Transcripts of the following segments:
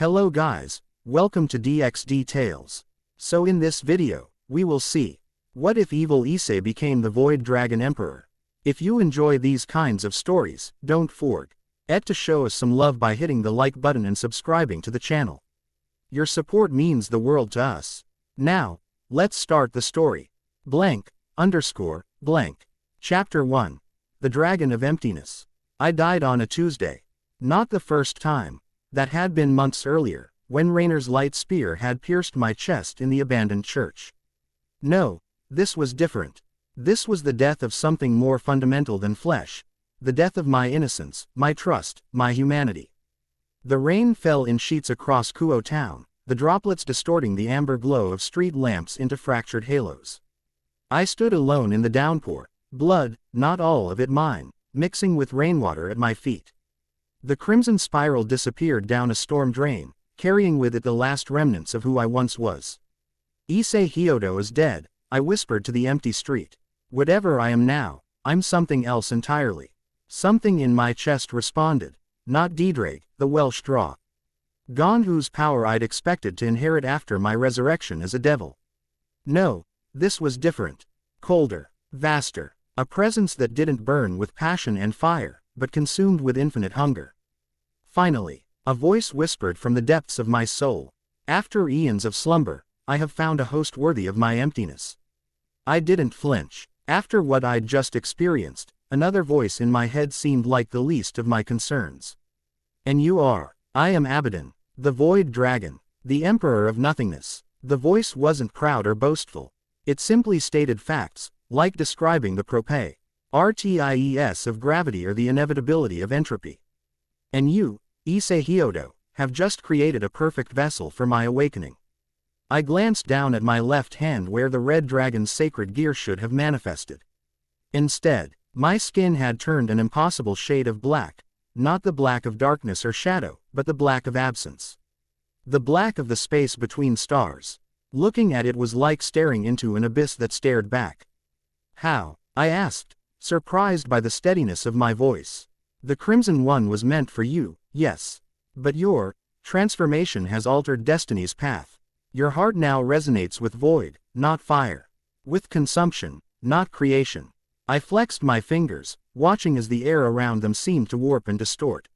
Hello guys, welcome to DXD Tales. So in this video, we will see, what if evil Issei became the Void Dragon Emperor? If you enjoy these kinds of stories, don't forget to show us some love by hitting the like button and subscribing to the channel. Your support means the world to us. Now, let's start the story. Chapter 1. The Dragon of Emptiness. I died on a Tuesday. Not the first time. That had been months earlier, when Rainer's light spear had pierced my chest in the abandoned church. No, this was different. This was the death of something more fundamental than flesh. The death of my innocence, my trust, my humanity. The rain fell in sheets across Kuo town, the droplets distorting the amber glow of street lamps into fractured halos. I stood alone in the downpour, blood, not all of it mine, mixing with rainwater at my feet. The crimson spiral disappeared down a storm drain, carrying with it the last remnants of who I once was. Issei Hyodo is dead, I whispered to the empty street. Whatever I am now, I'm something else entirely. Something in my chest responded, not Didrake, the Welsh draw. Gone whose power I'd expected to inherit after my resurrection as a devil. No, this was different. Colder, vaster, a presence that didn't burn with passion and fire, but consumed with infinite hunger. Finally, a voice whispered from the depths of my soul. After eons of slumber, I have found a host worthy of my emptiness. I didn't flinch. After what I'd just experienced, another voice in my head seemed like the least of my concerns. And you are. I am Abaddon, the Void Dragon, the Emperor of Nothingness. The voice wasn't proud or boastful. It simply stated facts, like describing the RTIES of gravity or the inevitability of entropy. And you, Issei Hyodo, have just created a perfect vessel for my awakening. I glanced down at my left hand where the red dragon's sacred gear should have manifested. Instead, my skin had turned an impossible shade of black, not the black of darkness or shadow, but the black of absence. The black of the space between stars. Looking at it was like staring into an abyss that stared back. How? I asked, surprised by the steadiness of my voice. The Crimson One was meant for you, yes. But your transformation has altered destiny's path. Your heart now resonates with void, not fire. With consumption, not creation. I flexed my fingers, watching as the air around them seemed to warp and distort.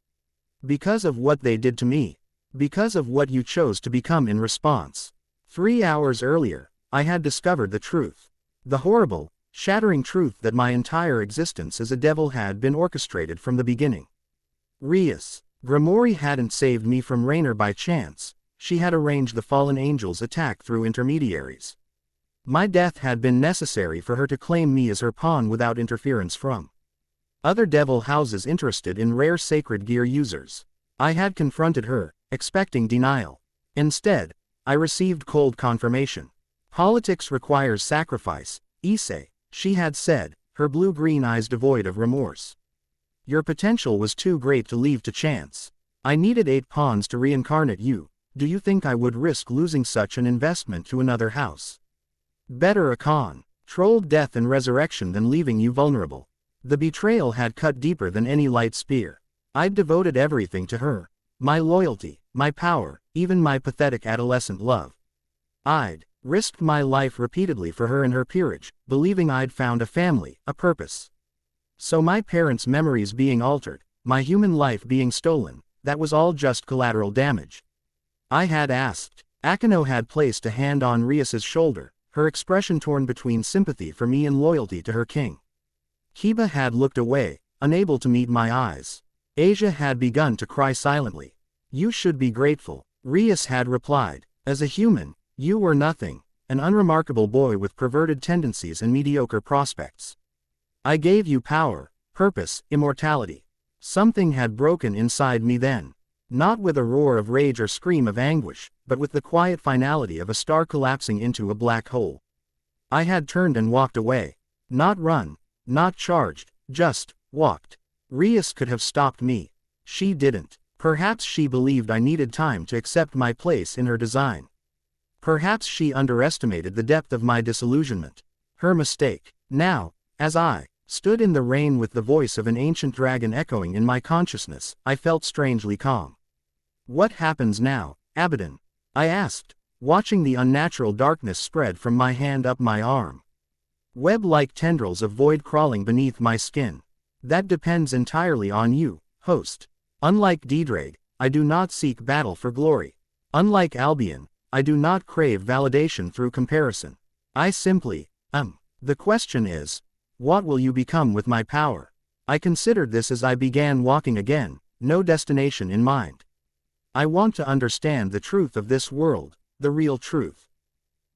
Because of what they did to me. Because of what you chose to become in response. 3 hours earlier, I had discovered the truth. The horrible, shattering truth that my entire existence as a devil had been orchestrated from the beginning. Rias. Grimori hadn't saved me from Rainer by chance. She had arranged the fallen angel's attack through intermediaries. My death had been necessary for her to claim me as her pawn without interference from other devil houses interested in rare sacred gear users. I had confronted her, expecting denial. Instead, I received cold confirmation. Politics requires sacrifice, Issei, she had said, her blue-green eyes devoid of remorse. Your potential was too great to leave to chance. I needed 8 pawns to reincarnate you. Do you think I would risk losing such an investment to another house? Better a controlled death and resurrection than leaving you vulnerable. The betrayal had cut deeper than any light spear. I'd devoted everything to her. My loyalty, my power, even my pathetic adolescent love. I'd risked my life repeatedly for her and her peerage, believing I'd found a family, a purpose. So my parents' memories being altered, my human life being stolen, that was all just collateral damage. I had asked. Akino had placed a hand on Rias's shoulder, her expression torn between sympathy for me and loyalty to her king. Kiba had looked away, unable to meet my eyes. Asia had begun to cry silently. You should be grateful, Rias had replied. As a human, you were nothing, an unremarkable boy with perverted tendencies and mediocre prospects. I gave you power, purpose, immortality. Something had broken inside me then. Not with a roar of rage or scream of anguish, but with the quiet finality of a star collapsing into a black hole. I had turned and walked away. Not run, not charged, just walked. Rias could have stopped me. She didn't. Perhaps she believed I needed time to accept my place in her design. Perhaps she underestimated the depth of my disillusionment. Her mistake. Now, as I stood in the rain with the voice of an ancient dragon echoing in my consciousness, I felt strangely calm. What happens now, Abaddon? I asked, watching the unnatural darkness spread from my hand up my arm. Web-like tendrils of void crawling beneath my skin. That depends entirely on you, host. Unlike Dedrag, I do not seek battle for glory. Unlike Albion, I do not crave validation through comparison. I simply, The question is, what will you become with my power? I considered this as I began walking again, no destination in mind. I want to understand the truth of this world, the real truth.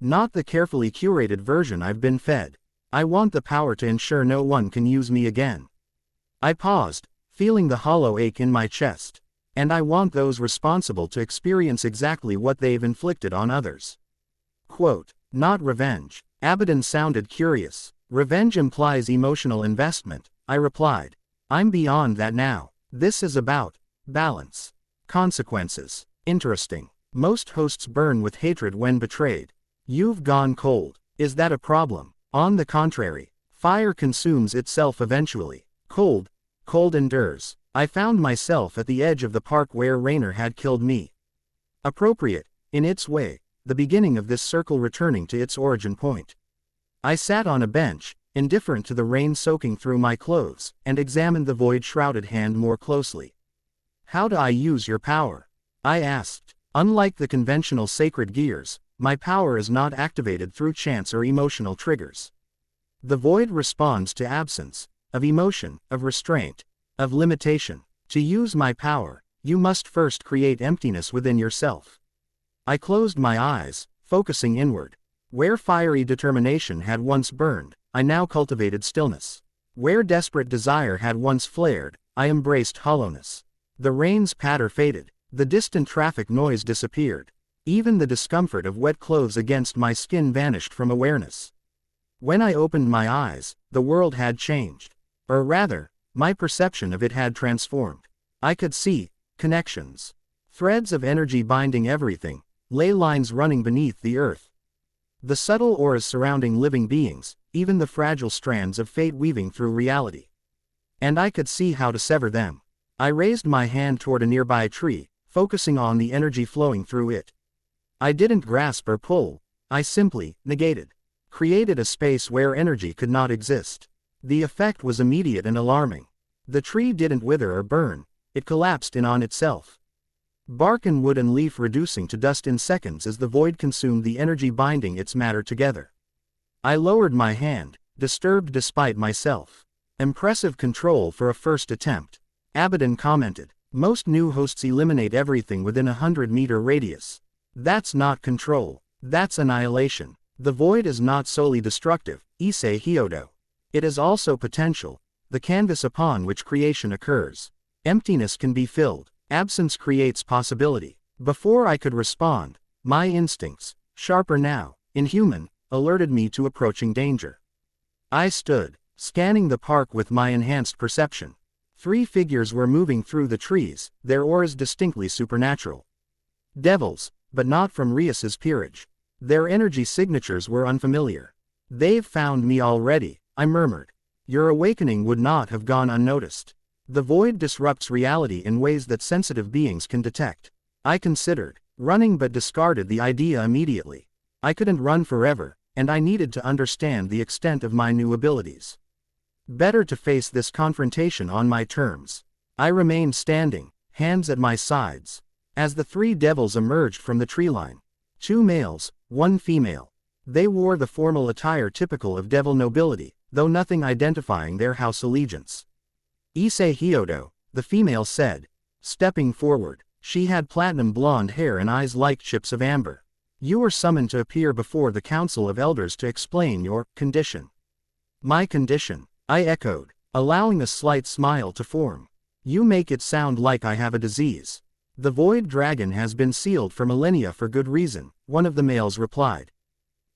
Not the carefully curated version I've been fed. I want the power to ensure no one can use me again. I paused, feeling the hollow ache in my chest. And I want those responsible to experience exactly what they've inflicted on others. Quote, not revenge. Abaddon sounded curious. Revenge implies emotional investment, I replied. I'm beyond that now. This is about balance. Consequences. Interesting. Most hosts burn with hatred when betrayed. You've gone cold. Is that a problem? On the contrary, fire consumes itself eventually. Cold endures. I found myself at the edge of the park where Raynor had killed me. Appropriate, in its way, the beginning of this circle returning to its origin point. I sat on a bench, indifferent to the rain soaking through my clothes, and examined the void-shrouded hand more closely. How do I use your power? I asked. Unlike the conventional sacred gears, my power is not activated through chance or emotional triggers. The void responds to absence, of emotion, of restraint, of limitation. To use my power, you must first create emptiness within yourself. I closed my eyes, focusing inward. Where fiery determination had once burned, I now cultivated stillness. Where desperate desire had once flared, I embraced hollowness. The rain's patter faded. The distant traffic noise disappeared. Even the discomfort of wet clothes against my skin vanished from awareness. When I opened my eyes, the world had changed. Or rather, my perception of it had transformed. I could see connections. Threads of energy binding everything, ley lines running beneath the earth. The subtle auras surrounding living beings, even the fragile strands of fate weaving through reality. And I could see how to sever them. I raised my hand toward a nearby tree, focusing on the energy flowing through it. I didn't grasp or pull, I simply negated. Created a space where energy could not exist. The effect was immediate and alarming. The tree didn't wither or burn, it collapsed in on itself. Bark and wood and leaf reducing to dust in seconds as the void consumed the energy binding its matter together. I lowered my hand, disturbed despite myself. Impressive control for a first attempt. Abaddon commented. Most new hosts eliminate everything within a 100-meter radius. That's not control, that's annihilation. The void is not solely destructive, Issei Hyodo. It is also potential, the canvas upon which creation occurs. Emptiness can be filled, absence creates possibility. Before I could respond, my instincts, sharper now, inhuman, alerted me to approaching danger. I stood, scanning the park with my enhanced perception. 3 figures were moving through the trees, their auras distinctly supernatural. Devils, but not from Rias's peerage. Their energy signatures were unfamiliar. They've found me already, I murmured. Your awakening would not have gone unnoticed. The void disrupts reality in ways that sensitive beings can detect. I considered running but discarded the idea immediately. I couldn't run forever, and I needed to understand the extent of my new abilities. Better to face this confrontation on my terms. I remained standing, hands at my sides. As the 3 devils emerged from the treeline. 2 males, 1 female. They wore the formal attire typical of devil nobility, though nothing identifying their house allegiance. Issei Hyodo, the female said, stepping forward. She had platinum blonde hair and eyes like chips of amber. You were summoned to appear before the Council of Elders to explain your condition. My condition, I echoed, allowing a slight smile to form. You make it sound like I have a disease. The void dragon has been sealed for millennia for good reason, one of the males replied.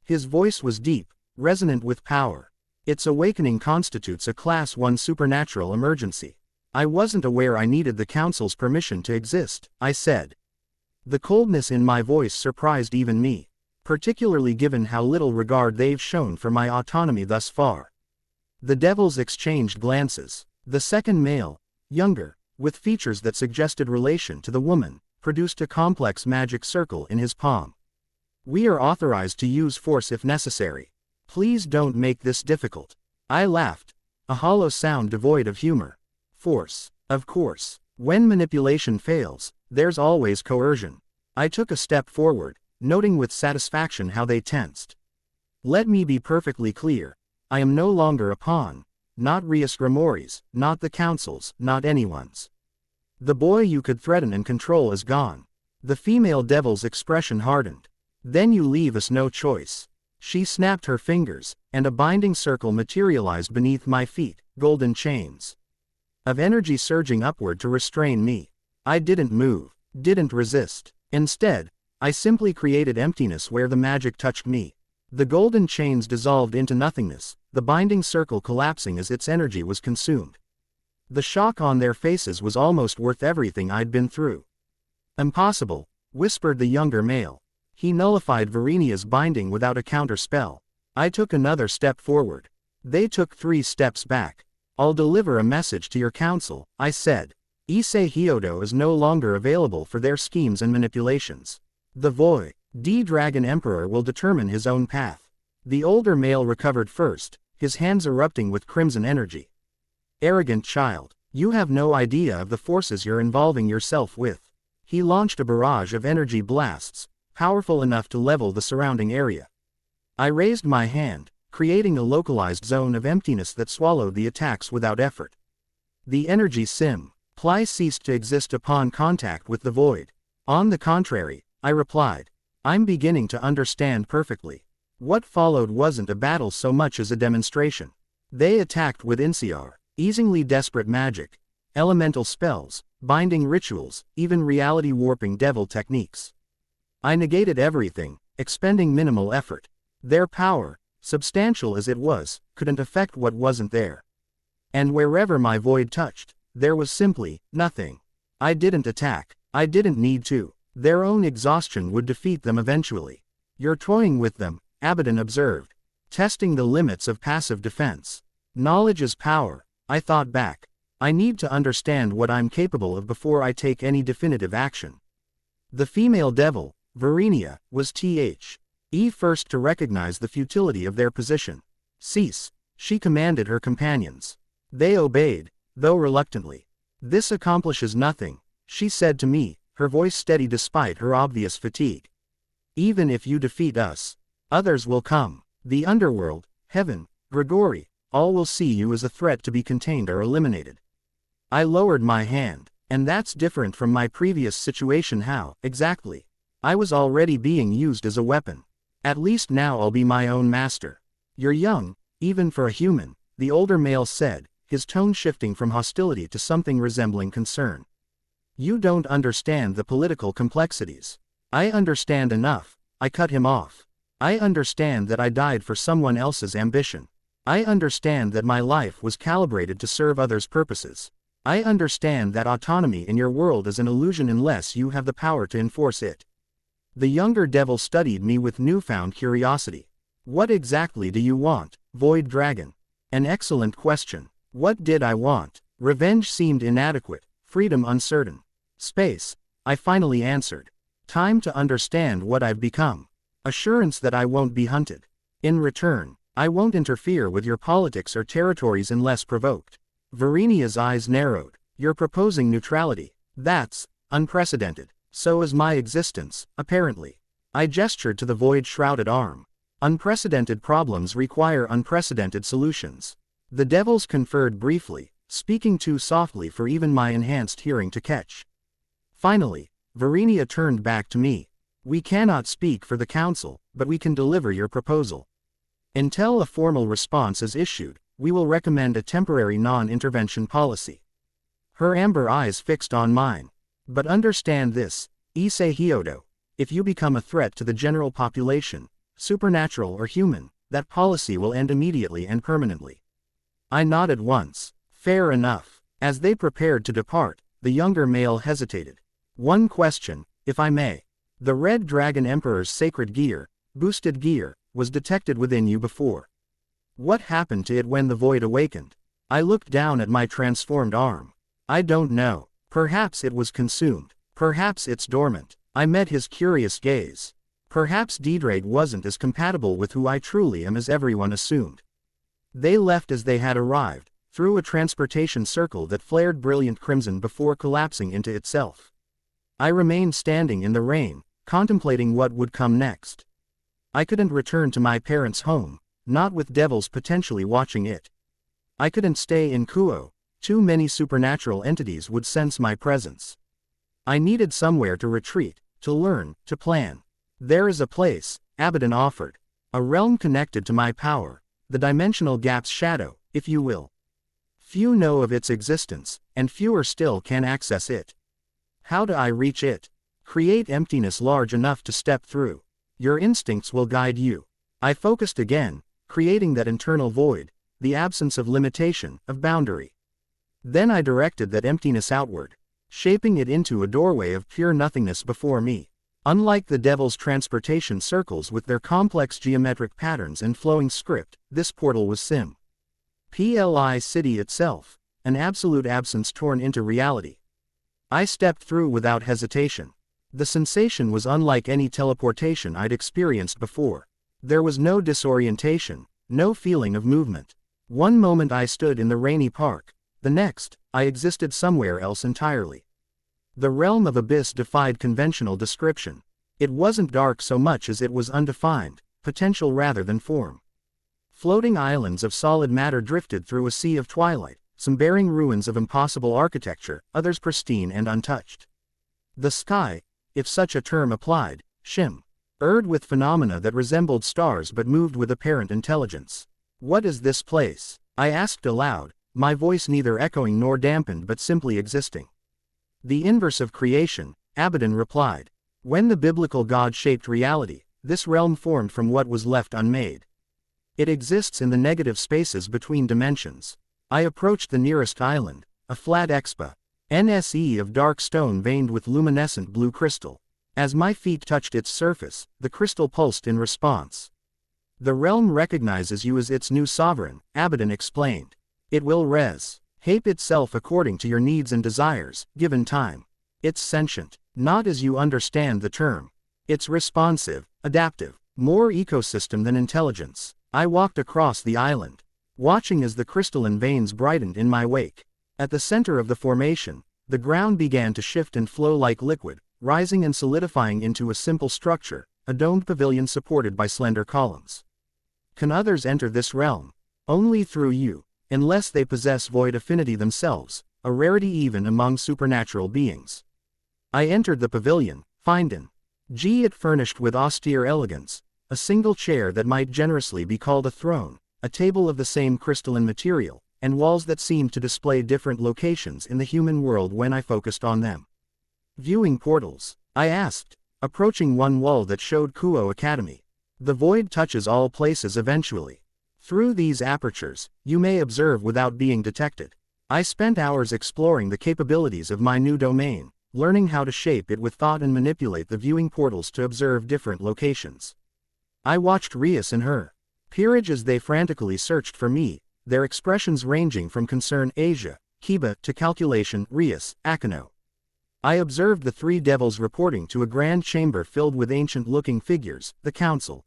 His voice was deep, resonant with power. Its awakening constitutes a Class 1 supernatural emergency. I wasn't aware I needed the Council's permission to exist, I said. The coldness in my voice surprised even me, particularly given how little regard they've shown for my autonomy thus far. The devils exchanged glances. The second male, younger, with features that suggested relation to the woman, produced a complex magic circle in his palm. We are authorized to use force if necessary. Please don't make this difficult. I laughed, a hollow sound devoid of humor. Force. Of course. When manipulation fails, there's always coercion. I took a step forward, noting with satisfaction how they tensed. Let me be perfectly clear. I am no longer a pawn. Not Rias Grimori's, not the council's, not anyone's. The boy you could threaten and control is gone. The female devil's expression hardened. Then you leave us no choice. She snapped her fingers, and a binding circle materialized beneath my feet, golden chains of energy surging upward to restrain me. I didn't move, didn't resist. Instead, I simply created emptiness where the magic touched me. The golden chains dissolved into nothingness, the binding circle collapsing as its energy was consumed. The shock on their faces was almost worth everything I'd been through. Impossible, whispered the younger male. He nullified Verenia's binding without a counter spell. I took another step forward. They took 3 steps back. I'll deliver a message to your council, I said. Issei Hyodo is no longer available for their schemes and manipulations. The Void Dragon Emperor will determine his own path. The older male recovered first, his hands erupting with crimson energy. Arrogant child, you have no idea of the forces you're involving yourself with. He launched a barrage of energy blasts, powerful enough to level the surrounding area. I raised my hand, creating a localized zone of emptiness that swallowed the attacks without effort. The energy supply ceased to exist upon contact with the void. On the contrary, I replied, I'm beginning to understand perfectly. What followed wasn't a battle so much as a demonstration. They attacked with Insiar, easily desperate magic, elemental spells, binding rituals, even reality-warping devil techniques. I negated everything, expending minimal effort. Their power, substantial as it was, couldn't affect what wasn't there. And wherever my void touched, there was simply nothing. I didn't attack. I didn't need to. Their own exhaustion would defeat them eventually. You're toying with them, Abaddon observed. Testing the limits of passive defense. Knowledge is power, I thought back. I need to understand what I'm capable of before I take any definitive action. The female devil, Verenia, was first to recognize the futility of their position. Cease, she commanded her companions. They obeyed, though reluctantly. This accomplishes nothing, she said to me, her voice steady despite her obvious fatigue. Even if you defeat us, others will come. The underworld, heaven, Grigori, all will see you as a threat to be contained or eliminated. I lowered my hand, and that's different from my previous situation. How, exactly? I was already being used as a weapon. At least now I'll be my own master. You're young, even for a human, the older male said, his tone shifting from hostility to something resembling concern. You don't understand the political complexities. I understand enough, I cut him off. I understand that I died for someone else's ambition. I understand that my life was calibrated to serve others' purposes. I understand that autonomy in your world is an illusion unless you have the power to enforce it. The younger devil studied me with newfound curiosity. What exactly do you want, Void Dragon? An excellent question. What did I want? Revenge seemed inadequate, freedom uncertain. Space, I finally answered. Time to understand what I've become. Assurance that I won't be hunted. In return, I won't interfere with your politics or territories unless provoked. Verenia's eyes narrowed. You're proposing neutrality. That's unprecedented. So is my existence, apparently. I gestured to the void-shrouded arm. Unprecedented problems require unprecedented solutions. The devils conferred briefly, speaking too softly for even my enhanced hearing to catch. Finally, Verenia turned back to me. We cannot speak for the council, but we can deliver your proposal. Until a formal response is issued, we will recommend a temporary non-intervention policy. Her amber eyes fixed on mine. But understand this, Issei Hyodo, if you become a threat to the general population, supernatural or human, that policy will end immediately and permanently. I nodded once. Fair enough. As they prepared to depart, the younger male hesitated. One question, if I may. The Red Dragon Emperor's sacred gear, boosted gear, was detected within you before. What happened to it when the void awakened? I looked down at my transformed arm. I don't know. Perhaps it was consumed. Perhaps it's dormant. I met his curious gaze. Perhaps Deedrade wasn't as compatible with who I truly am as everyone assumed. They left as they had arrived, through a transportation circle that flared brilliant crimson before collapsing into itself. I remained standing in the rain, contemplating what would come next. I couldn't return to my parents' home, not with devils potentially watching it. I couldn't stay in Kuo, too many supernatural entities would sense my presence. I needed somewhere to retreat, to learn, to plan. There is a place, Abaddon offered. A realm connected to my power, the dimensional gap's shadow, if you will. Few know of its existence, and fewer still can access it. How do I reach it? Create emptiness large enough to step through. Your instincts will guide you. I focused again, creating that internal void, the absence of limitation, of boundary. Then I directed that emptiness outward, shaping it into a doorway of pure nothingness before me. Unlike the devil's transportation circles with their complex geometric patterns and flowing script, this portal was Pli City itself, an absolute absence torn into reality. I stepped through without hesitation. The sensation was unlike any teleportation I'd experienced before. There was no disorientation, no feeling of movement. One moment I stood in the rainy park, the next, I existed somewhere else entirely. The realm of abyss defied conventional description. It wasn't dark so much as it was undefined, potential rather than form. Floating islands of solid matter drifted through a sea of twilight, some bearing ruins of impossible architecture, others pristine and untouched. The sky, if such a term applied, shimmered with phenomena that resembled stars but moved with apparent intelligence. What is this place? I asked aloud, my voice neither echoing nor dampened but simply existing. The inverse of creation, Abaddon replied. When the biblical God shaped reality, this realm formed from what was left unmade. It exists in the negative spaces between dimensions. I approached the nearest island, a flat NSE of dark stone veined with luminescent blue crystal. As my feet touched its surface, the crystal pulsed in response. The realm recognizes you as its new sovereign, Abaddon explained. It will shape itself according to your needs and desires, given time. It's sentient, not as you understand the term. It's responsive, adaptive, more ecosystem than intelligence. I walked across the island, watching as the crystalline veins brightened in my wake. At the center of the formation, the ground began to shift and flow like liquid, rising and solidifying into a simple structure, a domed pavilion supported by slender columns. Can others enter this realm? Only through you, unless they possess void affinity themselves, a rarity even among supernatural beings. I entered the pavilion, finding it furnished with austere elegance, a single chair that might generously be called a throne, a table of the same crystalline material, and walls that seemed to display different locations in the human world when I focused on them. Viewing portals, I asked, approaching one wall that showed Kuo Academy. The void touches all places eventually. Through these apertures, you may observe without being detected. I spent hours exploring the capabilities of my new domain, learning how to shape it with thought and manipulate the viewing portals to observe different locations. I watched Rias and her peerage as they frantically searched for me, their expressions ranging from concern Asia, Kiba to calculation Rias, Akano. I observed the three devils reporting to a grand chamber filled with ancient-looking figures, the council.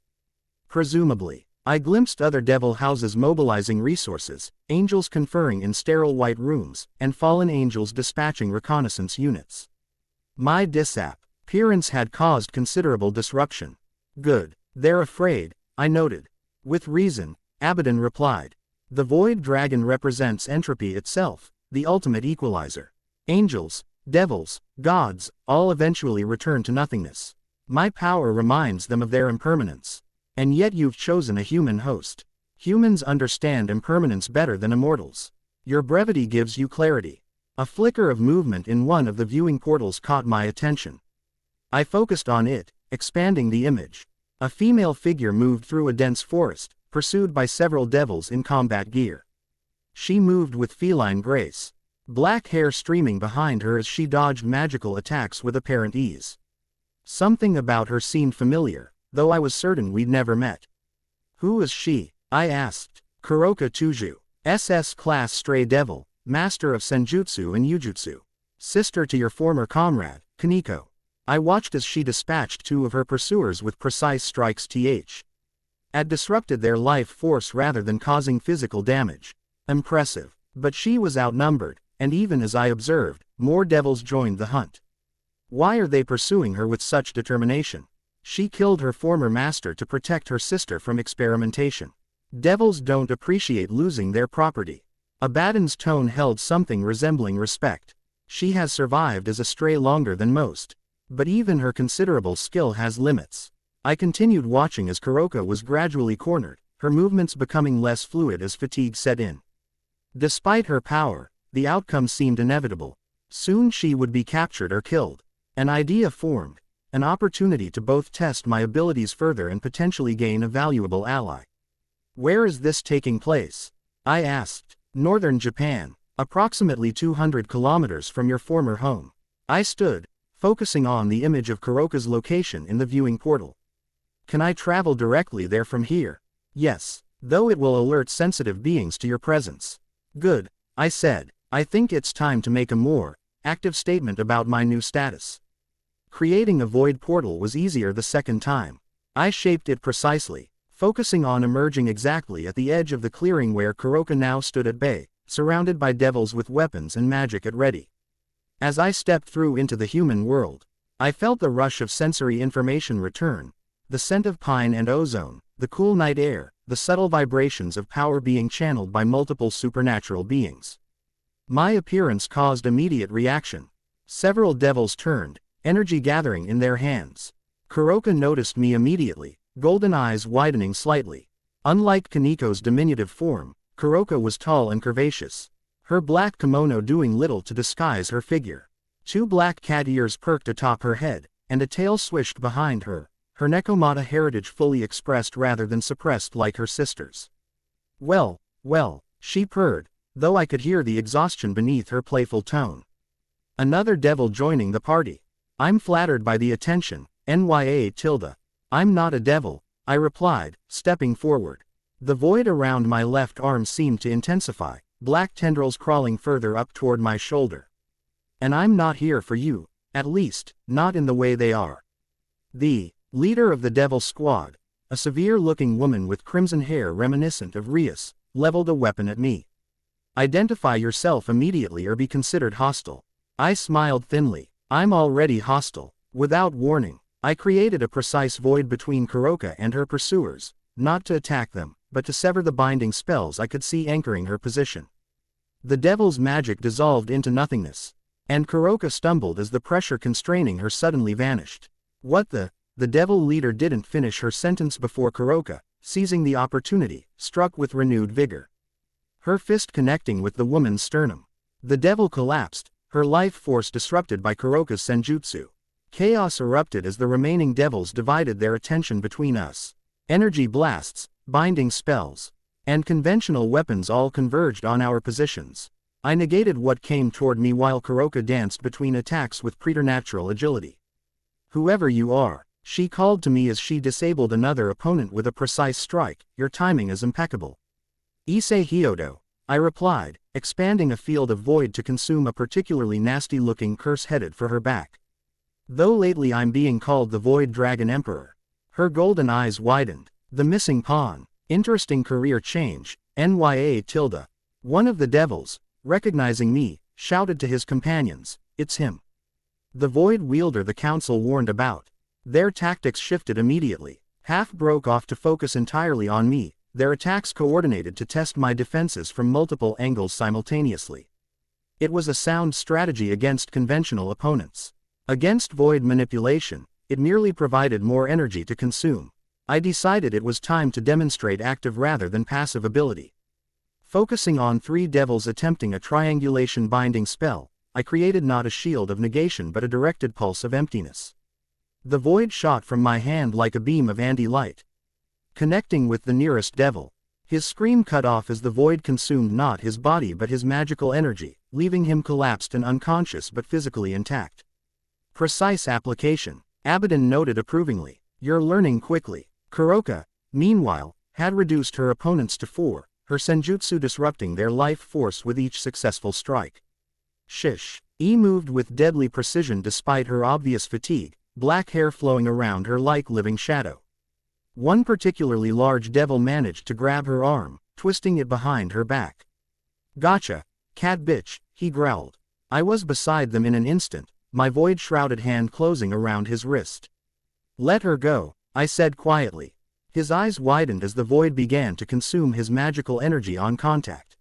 Presumably, I glimpsed other devil houses mobilizing resources, angels conferring in sterile white rooms, and fallen angels dispatching reconnaissance units. My disappearance had caused considerable disruption. Good. They're afraid, I noted. With reason, Abaddon replied. The void dragon represents entropy itself, the ultimate equalizer. Angels, devils, gods, all eventually return to nothingness. My power reminds them of their impermanence. And yet you've chosen a human host. Humans understand impermanence better than immortals. Your brevity gives you clarity. A flicker of movement in one of the viewing portals caught my attention. I focused on it, expanding the image. A female figure moved through a dense forest, pursued by several devils in combat gear. She moved with feline grace, black hair streaming behind her as she dodged magical attacks with apparent ease. Something about her seemed familiar, though I was certain we'd never met. Who is she? I asked. Kuroka Tuju, SS Class Stray Devil, Master of Senjutsu and Yujutsu. Sister to your former comrade, Kaneko. I watched as she dispatched two of her pursuers with precise strikes had disrupted their life force rather than causing physical damage. Impressive. But she was outnumbered, and even as I observed, more devils joined the hunt. Why are they pursuing her with such determination? She killed her former master to protect her sister from experimentation. Devils don't appreciate losing their property. Abaddon's tone held something resembling respect. She has survived as a stray longer than most. But even her considerable skill has limits. I continued watching as Kuroka was gradually cornered, her movements becoming less fluid as fatigue set in. Despite her power, the outcome seemed inevitable. Soon she would be captured or killed. An idea formed, an opportunity to both test my abilities further and potentially gain a valuable ally. Where is this taking place? I asked. Northern Japan, approximately 200 kilometers from your former home. I stood, focusing on the image of Kuroka's location in the viewing portal. Can I travel directly there from here? Yes, though it will alert sensitive beings to your presence. Good, I said. I think it's time to make a more active statement about my new status. Creating a void portal was easier the second time. I shaped it precisely, focusing on emerging exactly at the edge of the clearing where Kuroka now stood at bay, surrounded by devils with weapons and magic at ready. As I stepped through into the human world, I felt the rush of sensory information return, the scent of pine and ozone, the cool night air, the subtle vibrations of power being channeled by multiple supernatural beings. My appearance caused immediate reaction. Several devils turned, energy gathering in their hands. Kuroka noticed me immediately, golden eyes widening slightly. Unlike Kaneko's diminutive form, Kuroka was tall and curvaceous, her black kimono doing little to disguise her figure. Two black cat ears perked atop her head, and a tail swished behind her, her Nekomata heritage fully expressed rather than suppressed like her sister's. Well, she purred, though I could hear the exhaustion beneath her playful tone. Another devil joining the party. I'm flattered by the attention, Nya. I'm not a devil, I replied, stepping forward. The void around my left arm seemed to intensify, black tendrils crawling further up toward my shoulder. And I'm not here for you, at least, not in the way they are. The leader of the devil squad, a severe-looking woman with crimson hair reminiscent of Rias, leveled a weapon at me. Identify yourself immediately or be considered hostile. I smiled thinly. I'm already hostile. Without warning, I created a precise void between Kuroka and her pursuers, not to attack them, but to sever the binding spells I could see anchoring her position. The devil's magic dissolved into nothingness, and Kuroka stumbled as the pressure constraining her suddenly vanished. What the devil leader didn't finish her sentence before Kuroka, seizing the opportunity, struck with renewed vigor. Her fist connecting with the woman's sternum. The devil collapsed, her life force disrupted by Kuroka's senjutsu. Chaos erupted as the remaining devils divided their attention between us. Energy blasts, binding spells, and conventional weapons all converged on our positions. I negated what came toward me while Kuroka danced between attacks with preternatural agility. Whoever you are, she called to me as she disabled another opponent with a precise strike, your timing is impeccable. Issei Hyodo, I replied, expanding a field of void to consume a particularly nasty-looking curse headed for her back. Though lately I'm being called the Void Dragon Emperor. Her golden eyes widened. The missing pawn. Interesting career change, Nya. One of the devils, recognizing me, shouted to his companions, it's him. The void wielder the council warned about. Their tactics shifted immediately. Half broke off to focus entirely on me, their attacks coordinated to test my defenses from multiple angles simultaneously. It was a sound strategy against conventional opponents. Against void manipulation, it merely provided more energy to consume. I decided it was time to demonstrate active rather than passive ability. Focusing on three devils attempting a triangulation binding spell, I created not a shield of negation but a directed pulse of emptiness. The void shot from my hand like a beam of anti-light, connecting with the nearest devil. His scream cut off as the void consumed not his body but his magical energy, leaving him collapsed and unconscious but physically intact. Precise application, Abaddon noted approvingly. You're learning quickly. Kuroka, meanwhile, had reduced her opponents to 4, her senjutsu disrupting their life force with each successful strike. Shish. Moved with deadly precision despite her obvious fatigue, black hair flowing around her like living shadow. One particularly large devil managed to grab her arm, twisting it behind her back. "Gotcha, cat bitch," he growled. I was beside them in an instant, my void-shrouded hand closing around his wrist. "Let her go," I said quietly. His eyes widened as the void began to consume his magical energy on contact.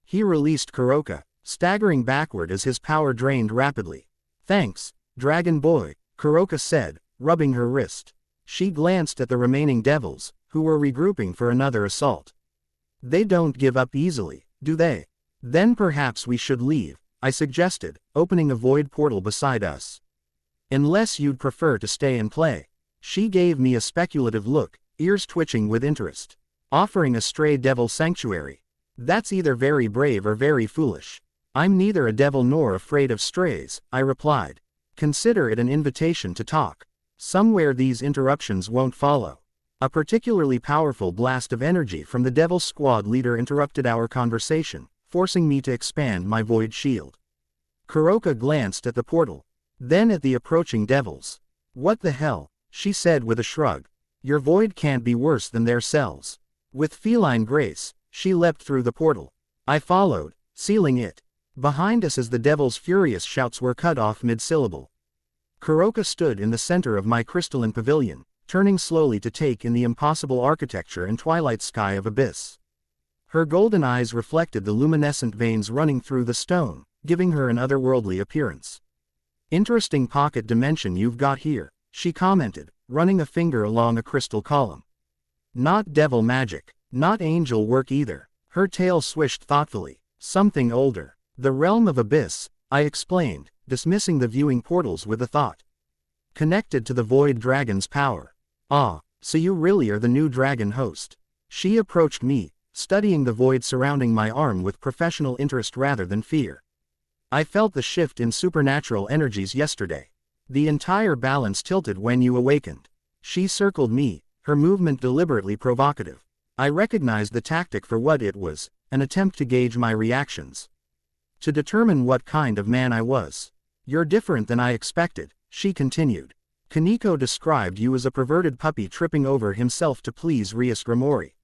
He released Kuroka, staggering backward as his power drained rapidly. "Thanks, Dragon Boy," Kuroka said, rubbing her wrist. She glanced at the remaining devils, who were regrouping for another assault. "They don't give up easily, do they? Then perhaps we should leave," I suggested, opening a void portal beside us. "Unless you'd prefer to stay and play." She gave me a speculative look, ears twitching with interest. "Offering a stray devil sanctuary. That's either very brave or very foolish." "I'm neither a devil nor afraid of strays," I replied. "Consider it an invitation to talk." Somewhere these interruptions won't follow. A particularly powerful blast of energy from the Devil Squad leader interrupted our conversation, forcing me to expand my void shield. Kuroka glanced at the portal, then at the approaching devils. "What the hell?" she said with a shrug. "Your void can't be worse than their cells." With feline grace, she leapt through the portal. I followed, sealing it behind us as the devil's furious shouts were cut off mid-syllable. Kuroka stood in the center of my crystalline pavilion, turning slowly to take in the impossible architecture and twilight sky of Abyss. Her golden eyes reflected the luminescent veins running through the stone, giving her an otherworldly appearance. "Interesting pocket dimension you've got here," she commented, running a finger along a crystal column. "Not devil magic, not angel work either." Her tail swished thoughtfully. "Something older. The realm of Abyss," I explained, dismissing the viewing portals with a thought. "Connected to the Void Dragon's power." "Ah, so you really are the new dragon host." She approached me, studying the void surrounding my arm with professional interest rather than fear. "I felt the shift in supernatural energies yesterday. The entire balance tilted when you awakened." She circled me, her movement deliberately provocative. I recognized the tactic for what it was, an attempt to gauge my reactions. To determine what kind of man I was. "You're different than I expected," she continued. "Kaneko described you as a perverted puppy tripping over himself to please Rias Grimori."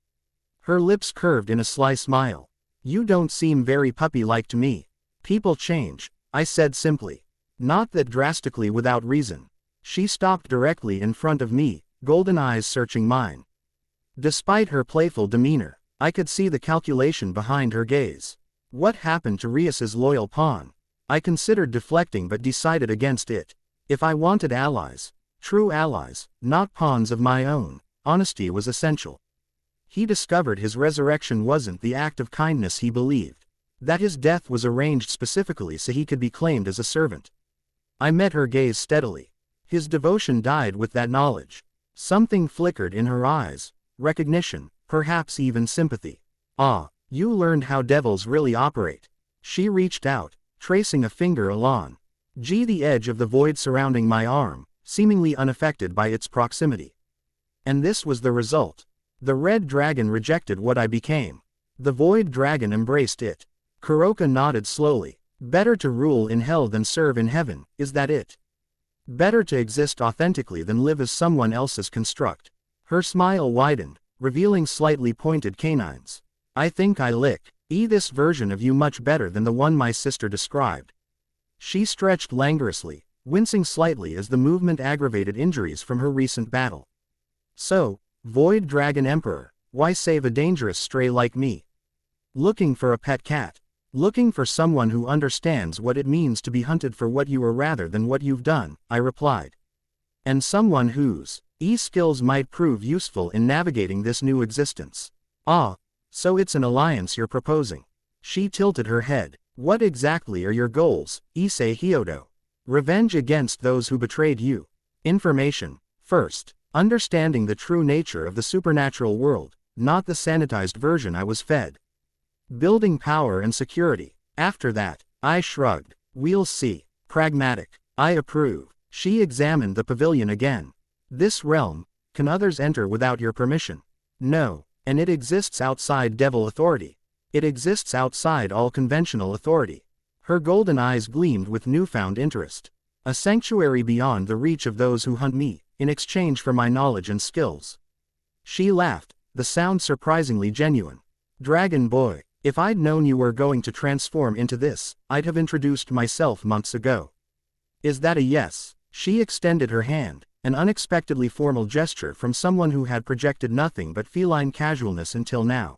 Her lips curved in a sly smile. "You don't seem very puppy-like to me." "People change," I said simply. "Not that drastically without reason." She stopped directly in front of me, golden eyes searching mine. Despite her playful demeanor, I could see the calculation behind her gaze. What happened to Rias's loyal pawn? I considered deflecting but decided against it. If I wanted allies, true allies, not pawns of my own, honesty was essential. He discovered his resurrection wasn't the act of kindness he believed. That his death was arranged specifically so he could be claimed as a servant. I met her gaze steadily. His devotion died with that knowledge. Something flickered in her eyes. Recognition, perhaps even sympathy. "Ah, you learned how devils really operate." She reached out, tracing a finger along the edge of the void surrounding my arm, seemingly unaffected by its proximity. And this was the result. The red dragon rejected what I became. The void dragon embraced it. Kuroka nodded slowly. "Better to rule in hell than serve in heaven, is that it? Better to exist authentically than live as someone else's construct." Her smile widened, revealing slightly pointed canines. "I think I lick this version of you much better than the one my sister described." She stretched languorously, wincing slightly as the movement aggravated injuries from her recent battle. "So, Void Dragon Emperor, why save a dangerous stray like me? Looking for a pet cat? Looking for someone who understands what it means to be hunted for what you are rather than what you've done," I replied. "And someone whose skills might prove useful in navigating this new existence." "Ah, so it's an alliance you're proposing." She tilted her head. "What exactly are your goals, Issei Hyodo?" "Revenge against those who betrayed you. Information, first. Understanding the true nature of the supernatural world, not the sanitized version I was fed. Building power and security. After that." I shrugged. "We'll see." "Pragmatic. I approve." She examined the pavilion again. "This realm, can others enter without your permission?" "No, and it exists outside devil authority. It exists outside all conventional authority." Her golden eyes gleamed with newfound interest. A sanctuary beyond the reach of those who hunt me, in exchange for my knowledge and skills. She laughed, the sound surprisingly genuine. Dragon boy, if I'd known you were going to transform into this, I'd have introduced myself months ago. Is that a yes? She extended her hand, an unexpectedly formal gesture from someone who had projected nothing but feline casualness until now.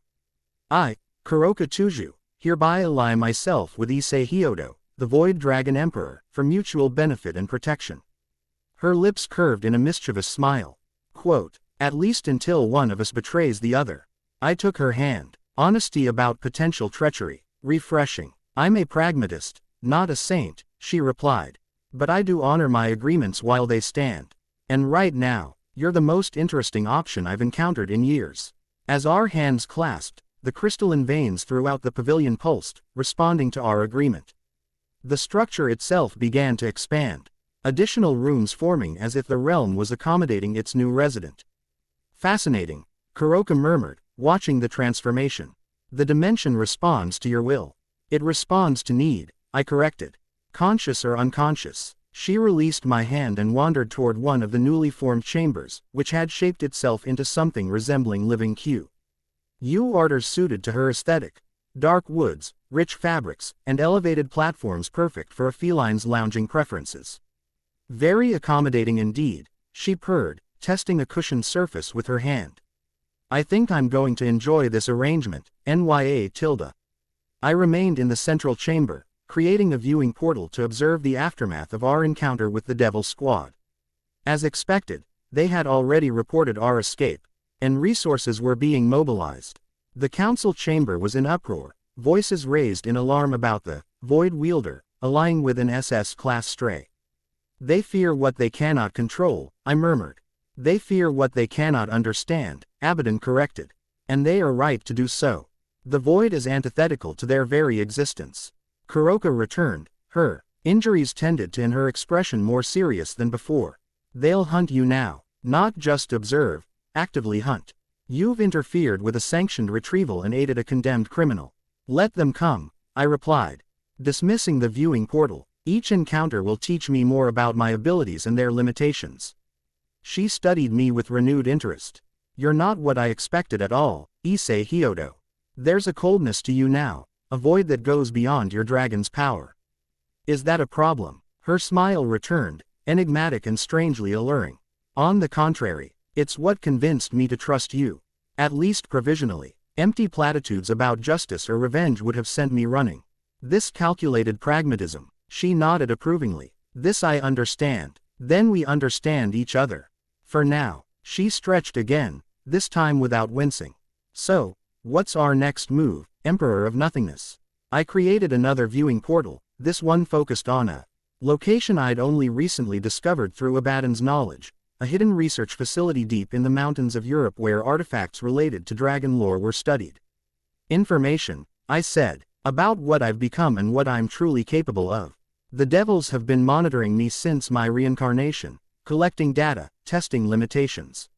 I, Kuroka Tuju, hereby ally myself with Issei Hyodo, the Void Dragon Emperor, for mutual benefit and protection. Her lips curved in a mischievous smile. Quote, at least until one of us betrays the other. I took her hand. Honesty about potential treachery. Refreshing. I'm a pragmatist, not a saint, she replied. But I do honor my agreements while they stand. And right now, you're the most interesting option I've encountered in years. As our hands clasped, the crystalline veins throughout the pavilion pulsed, responding to our agreement. The structure itself began to expand. Additional rooms forming as if the realm was accommodating its new resident. Fascinating, Kuroka murmured, watching the transformation. The dimension responds to your will. It responds to need, I corrected. Conscious or unconscious. She released my hand and wandered toward one of the newly formed chambers, which had shaped itself into something resembling living Q. U orders suited to her aesthetic. Dark woods, rich fabrics, and elevated platforms perfect for a feline's lounging preferences. Very accommodating indeed, she purred, testing a cushioned surface with her hand. I think I'm going to enjoy this arrangement, NYA. I remained in the central chamber, creating a viewing portal to observe the aftermath of our encounter with the Devil Squad. As expected, they had already reported our escape, and resources were being mobilized. The council chamber was in uproar, voices raised in alarm about the Void Wielder, allying with an SS-class stray. They fear what they cannot control, I murmured. They fear what they cannot understand, Abaddon corrected. And they are right to do so. The void is antithetical to their very existence. Kuroka returned, her injuries tended to in her expression more serious than before. They'll hunt you now, not just observe, actively hunt. You've interfered with a sanctioned retrieval and aided a condemned criminal. Let them come, I replied. Dismissing the viewing portal, each encounter will teach me more about my abilities and their limitations. She studied me with renewed interest. You're not what I expected at all, Issei Hyodo. There's a coldness to you now, a void that goes beyond your dragon's power. Is that a problem? Her smile returned, enigmatic and strangely alluring. On the contrary, it's what convinced me to trust you. At least provisionally. Empty platitudes about justice or revenge would have sent me running. This calculated pragmatism, she nodded approvingly. This I understand. Then we understand each other. For now, she stretched again, this time without wincing. So, what's our next move, Emperor of Nothingness? I created another viewing portal, this one focused on a location I'd only recently discovered through Abaddon's knowledge, a hidden research facility deep in the mountains of Europe where artifacts related to dragon lore were studied. Information, I said, about what I've become and what I'm truly capable of. The devils have been monitoring me since my reincarnation, collecting data, testing limitations.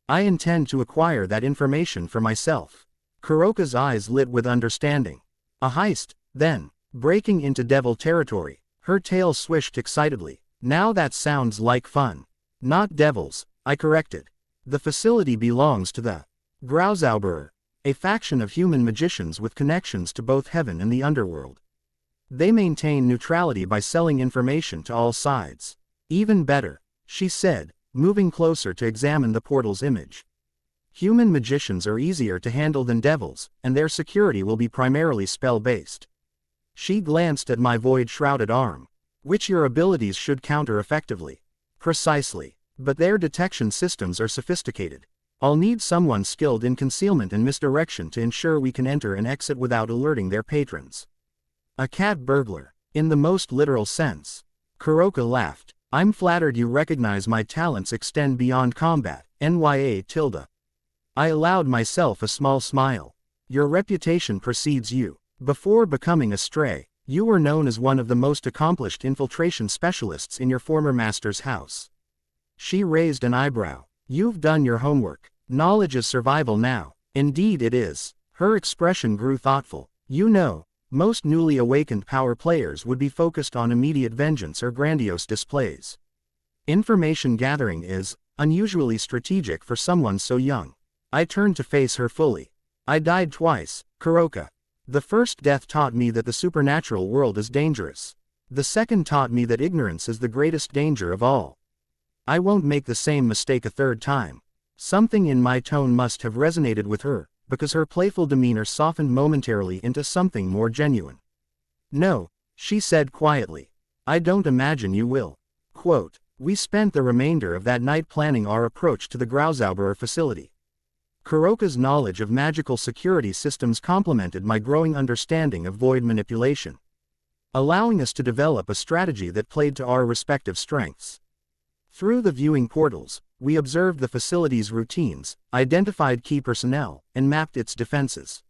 I intend to acquire that information for myself. Kuroka's eyes lit with understanding. A heist, then, breaking into devil territory. Her tail swished excitedly. Now that sounds like fun. Not devils, I corrected. The facility belongs to the Grauzauberer, a faction of human magicians with connections to both heaven and the underworld. They maintain neutrality by selling information to all sides. Even better, she said, moving closer to examine the portal's image. Human magicians are easier to handle than devils, and their security will be primarily spell-based. She glanced at my void-shrouded arm, which your abilities should counter effectively. Precisely. But their detection systems are sophisticated. I'll need someone skilled in concealment and misdirection to ensure we can enter and exit without alerting their patrons. A cat burglar, in the most literal sense. Kuroka laughed. I'm flattered you recognize my talents extend beyond combat, NYA. I allowed myself a small smile. Your reputation precedes you. Before becoming a stray, you were known as one of the most accomplished infiltration specialists in your former master's house. She raised an eyebrow. You've done your homework. Knowledge is survival now. Indeed it is. Her expression grew thoughtful. You know, Most newly awakened power players would be focused on immediate vengeance or grandiose displays. Information gathering is unusually strategic for someone so young. I turned to face her fully. I died twice, Kuroka. The first death taught me that the supernatural world is dangerous. The second taught me that ignorance is the greatest danger of all. I won't make the same mistake a third time. Something in my tone must have resonated with her, because her playful demeanor softened momentarily into something more genuine. No, she said quietly. I don't imagine you will. Quote, we spent the remainder of that night planning our approach to the Grauzauberer facility. Kuroka's knowledge of magical security systems complemented my growing understanding of void manipulation, allowing us to develop a strategy that played to our respective strengths. Through the viewing portals, we observed the facility's routines, identified key personnel, and mapped its defenses.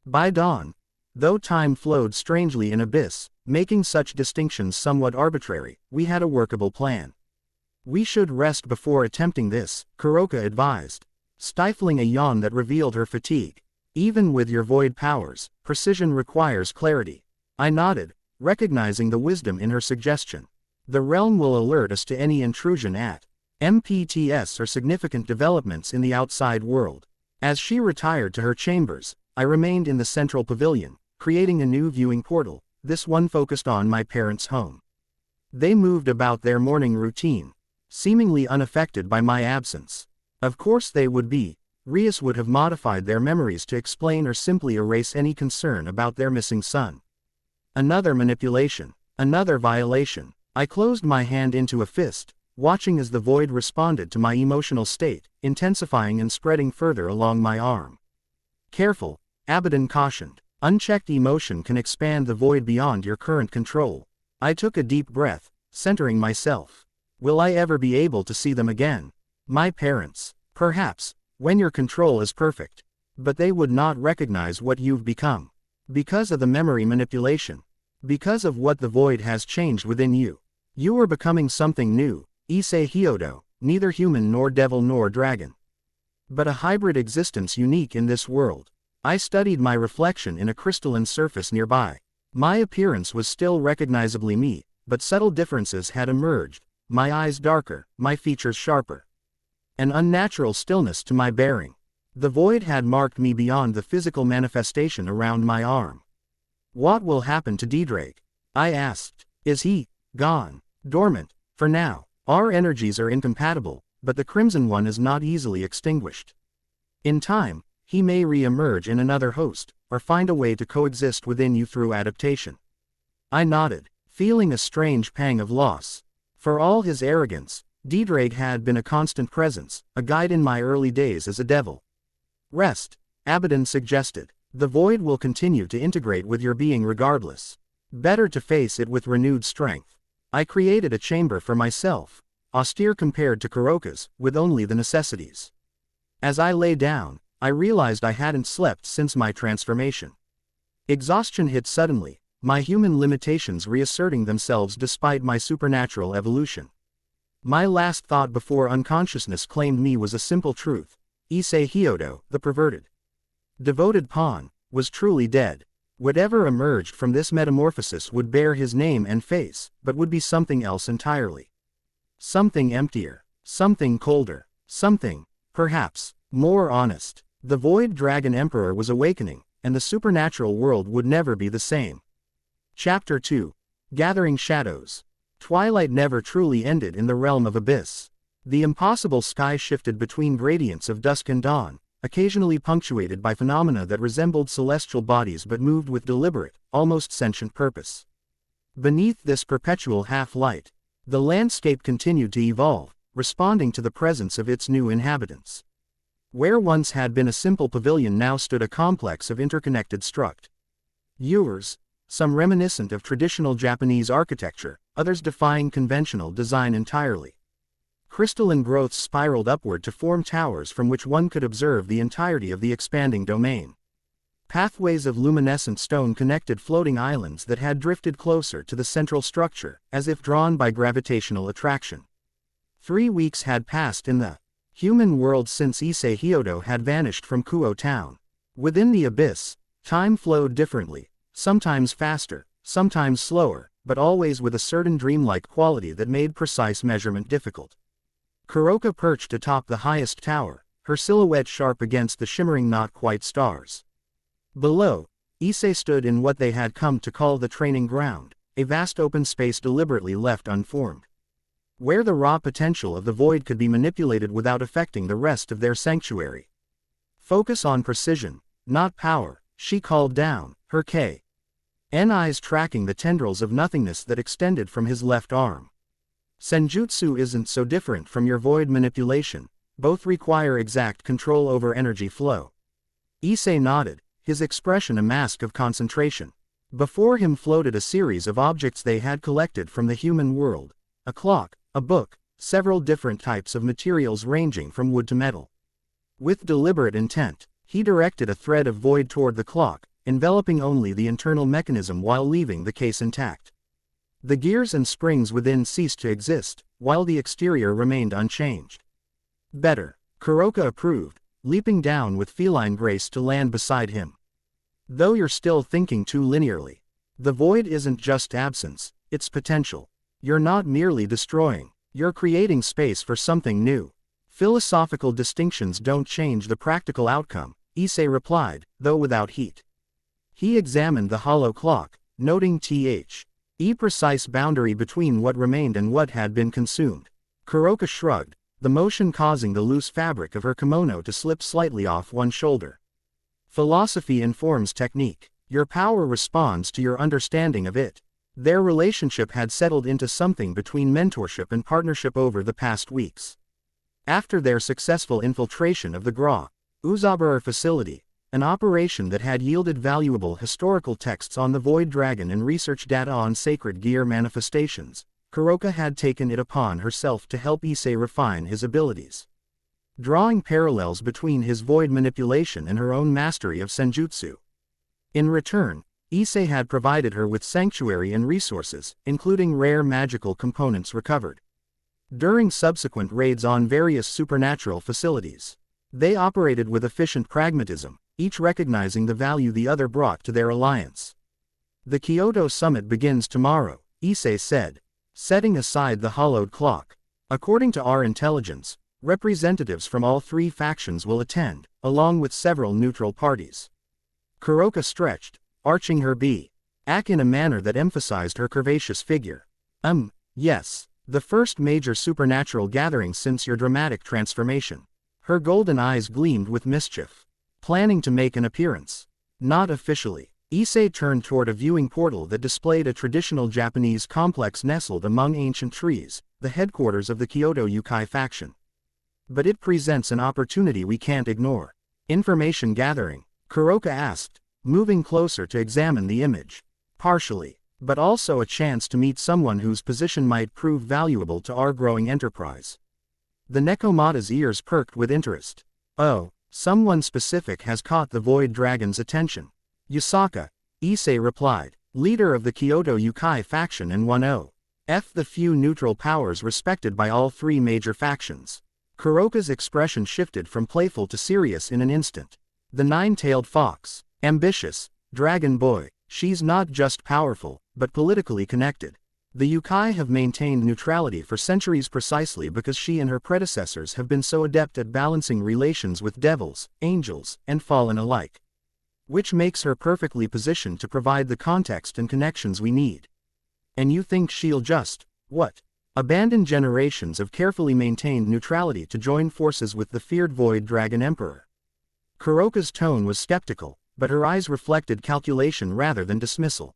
By dawn, though time flowed strangely in Abyss, making such distinctions somewhat arbitrary, we had a workable plan. We should rest before attempting this, Kuroka advised, stifling a yawn that revealed her fatigue. Even with your void powers, precision requires clarity. I nodded, recognizing the wisdom in her suggestion. The realm will alert us to any intrusion at MPTS or significant developments in the outside world. As she retired to her chambers, I remained in the central pavilion, creating a new viewing portal, this one focused on my parents' home. They moved about their morning routine, seemingly unaffected by my absence. Of course they would be. Rias would have modified their memories to explain or simply erase any concern about their missing son. Another manipulation. Another violation. I closed my hand into a fist, watching as the void responded to my emotional state, intensifying and spreading further along my arm. Careful, Abaddon cautioned. Unchecked emotion can expand the void beyond your current control. I took a deep breath, centering myself. Will I ever be able to see them again? My parents. Perhaps, when your control is perfect. But they would not recognize what you've become. Because of the memory manipulation. Because of what the void has changed within you. You are becoming something new, Issei Hyodo, neither human nor devil nor dragon. But a hybrid existence unique in this world. I studied my reflection in a crystalline surface nearby. My appearance was still recognizably me, but subtle differences had emerged, my eyes darker, my features sharper. An unnatural stillness to my bearing. The void had marked me beyond the physical manifestation around my arm. What will happen to Diedrake? I asked. Is he gone? Dormant? For now. Our energies are incompatible, but the Crimson One is not easily extinguished. In time, he may re-emerge in another host, or find a way to coexist within you through adaptation. I nodded, feeling a strange pang of loss. For all his arrogance, Diedrake had been a constant presence, a guide in my early days as a devil. Rest, Abaddon suggested. The void will continue to integrate with your being regardless. Better to face it with renewed strength. I created a chamber for myself, austere compared to Kuroka's, with only the necessities. As I lay down, I realized I hadn't slept since my transformation. Exhaustion hit suddenly, my human limitations reasserting themselves despite my supernatural evolution. My last thought before unconsciousness claimed me was a simple truth. Issei Hyodo, the perverted, devoted pawn, was truly dead. Whatever emerged from this metamorphosis would bear his name and face, but would be something else entirely. Something emptier, something colder, something, perhaps, more honest. The Void Dragon Emperor was awakening, and the supernatural world would never be the same. Chapter 2. Gathering Shadows. Twilight never truly ended in the realm of Abyss. The impossible sky shifted between gradients of dusk and dawn, occasionally punctuated by phenomena that resembled celestial bodies but moved with deliberate, almost sentient purpose. Beneath this perpetual half-light, the landscape continued to evolve, responding to the presence of its new inhabitants. Where once had been a simple pavilion now stood a complex of interconnected structures, some reminiscent of traditional Japanese architecture, others defying conventional design entirely. Crystalline growths spiraled upward to form towers from which one could observe the entirety of the expanding domain. Pathways of luminescent stone connected floating islands that had drifted closer to the central structure, as if drawn by gravitational attraction. 3 weeks had passed in the human world since Issei Hyodo had vanished from Kuo town. Within the abyss, time flowed differently, Sometimes faster, sometimes slower, but always with a certain dreamlike quality that made precise measurement difficult. Kuroka perched atop the highest tower, her silhouette sharp against the shimmering not-quite stars. Below, Issei stood in what they had come to call the training ground, a vast open space deliberately left unformed, where the raw potential of the void could be manipulated without affecting the rest of their sanctuary. Focus on precision, not power, she called down, her eyes tracking the tendrils of nothingness that extended from his left arm. Senjutsu isn't so different from your void manipulation, both require exact control over energy flow. Issei nodded, his expression a mask of concentration. Before him floated a series of objects they had collected from the human world: a clock, a book, several different types of materials ranging from wood to metal. With deliberate intent, he directed a thread of void toward the clock, enveloping only the internal mechanism while leaving the case intact. The gears and springs within ceased to exist, while the exterior remained unchanged. Better, Kuroka approved, leaping down with feline grace to land beside him. Though you're still thinking too linearly. The void isn't just absence, it's potential. You're not merely destroying, you're creating space for something new. Philosophical distinctions don't change the practical outcome, Issei replied, though without heat. He examined the hollow clock, noting the precise boundary between what remained and what had been consumed. Kuroka shrugged, the motion causing the loose fabric of her kimono to slip slightly off one shoulder. Philosophy informs technique. Your power responds to your understanding of it. Their relationship had settled into something between mentorship and partnership over the past weeks. After their successful infiltration of the Uzabar facility, an operation that had yielded valuable historical texts on the Void Dragon and research data on sacred gear manifestations, Kuroka had taken it upon herself to help Issei refine his abilities, drawing parallels between his void manipulation and her own mastery of senjutsu. In return, Issei had provided her with sanctuary and resources, including rare magical components recovered during subsequent raids on various supernatural facilities. They operated with efficient pragmatism, each recognizing the value the other brought to their alliance. The Kyoto summit begins tomorrow, Issei said, setting aside the hollowed clock. According to our intelligence, representatives from all three factions will attend, along with several neutral parties. Kuroka stretched, arching her back in a manner that emphasized her curvaceous figure. Yes, the first major supernatural gathering since your dramatic transformation. Her golden eyes gleamed with mischief. Planning to make an appearance? Not officially. Issei turned toward a viewing portal that displayed a traditional Japanese complex nestled among ancient trees, the headquarters of the Kyoto Yukai faction. But it presents an opportunity we can't ignore. Information gathering? Kuroka asked, moving closer to examine the image. Partially, but also a chance to meet someone whose position might prove valuable to our growing enterprise. The Nekomata's ears perked with interest. Oh, someone specific has caught the Void Dragon's attention. Yusaka, Issei replied, leader of the Kyoto Yukai faction and one of the few neutral powers respected by all three major factions. Kuroka's expression shifted from playful to serious in an instant. The nine-tailed fox. Ambitious, dragon boy. She's not just powerful, but politically connected. The Yukai have maintained neutrality for centuries precisely because she and her predecessors have been so adept at balancing relations with devils, angels, and fallen alike. Which makes her perfectly positioned to provide the context and connections we need. And you think she'll just, abandon generations of carefully maintained neutrality to join forces with the feared Void Dragon Emperor? Kuroka's tone was skeptical, but her eyes reflected calculation rather than dismissal.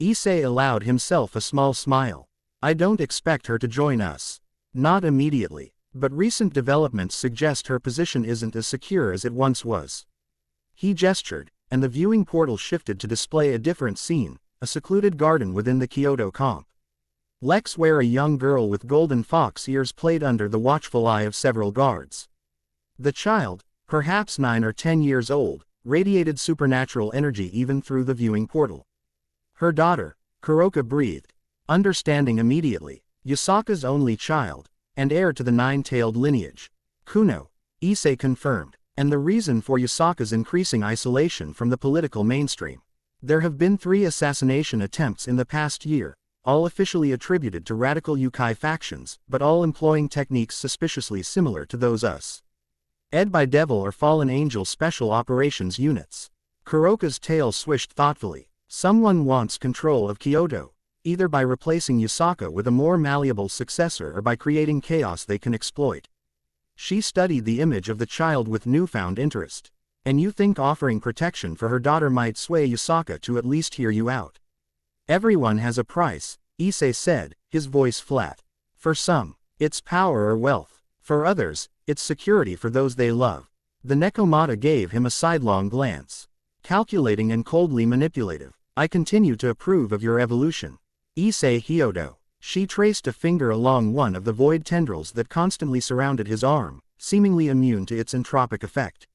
Issei allowed himself a small smile. I don't expect her to join us. Not immediately, but recent developments suggest her position isn't as secure as it once was. He gestured, and the viewing portal shifted to display a different scene, a secluded garden within the Kyoto complex where a young girl with golden fox ears played under the watchful eye of several guards. The child, perhaps 9 or 10 years old, radiated supernatural energy even through the viewing portal. Her daughter, Kuroka breathed, understanding immediately, Yusaka's only child, and heir to the nine-tailed lineage. Kuno, Issei confirmed, and the reason for Yusaka's increasing isolation from the political mainstream. There have been 3 assassination attempts in the past year, all officially attributed to radical Yukai factions, but all employing techniques suspiciously similar to those us. Ed by Devil or Fallen Angel Special Operations Units. Kuroka's tail swished thoughtfully. Someone wants control of Kyoto, either by replacing Yusaka with a more malleable successor or by creating chaos they can exploit. She studied the image of the child with newfound interest. And you think offering protection for her daughter might sway Yusaka to at least hear you out? Everyone has a price, Issei said, his voice flat. For some, it's power or wealth. For others, it's security for those they love. The Nekomata gave him a sidelong glance. Calculating and coldly manipulative. I continue to approve of your evolution. Issei Hyodo. She traced a finger along one of the void tendrils that constantly surrounded his arm, seemingly immune to its entropic effect.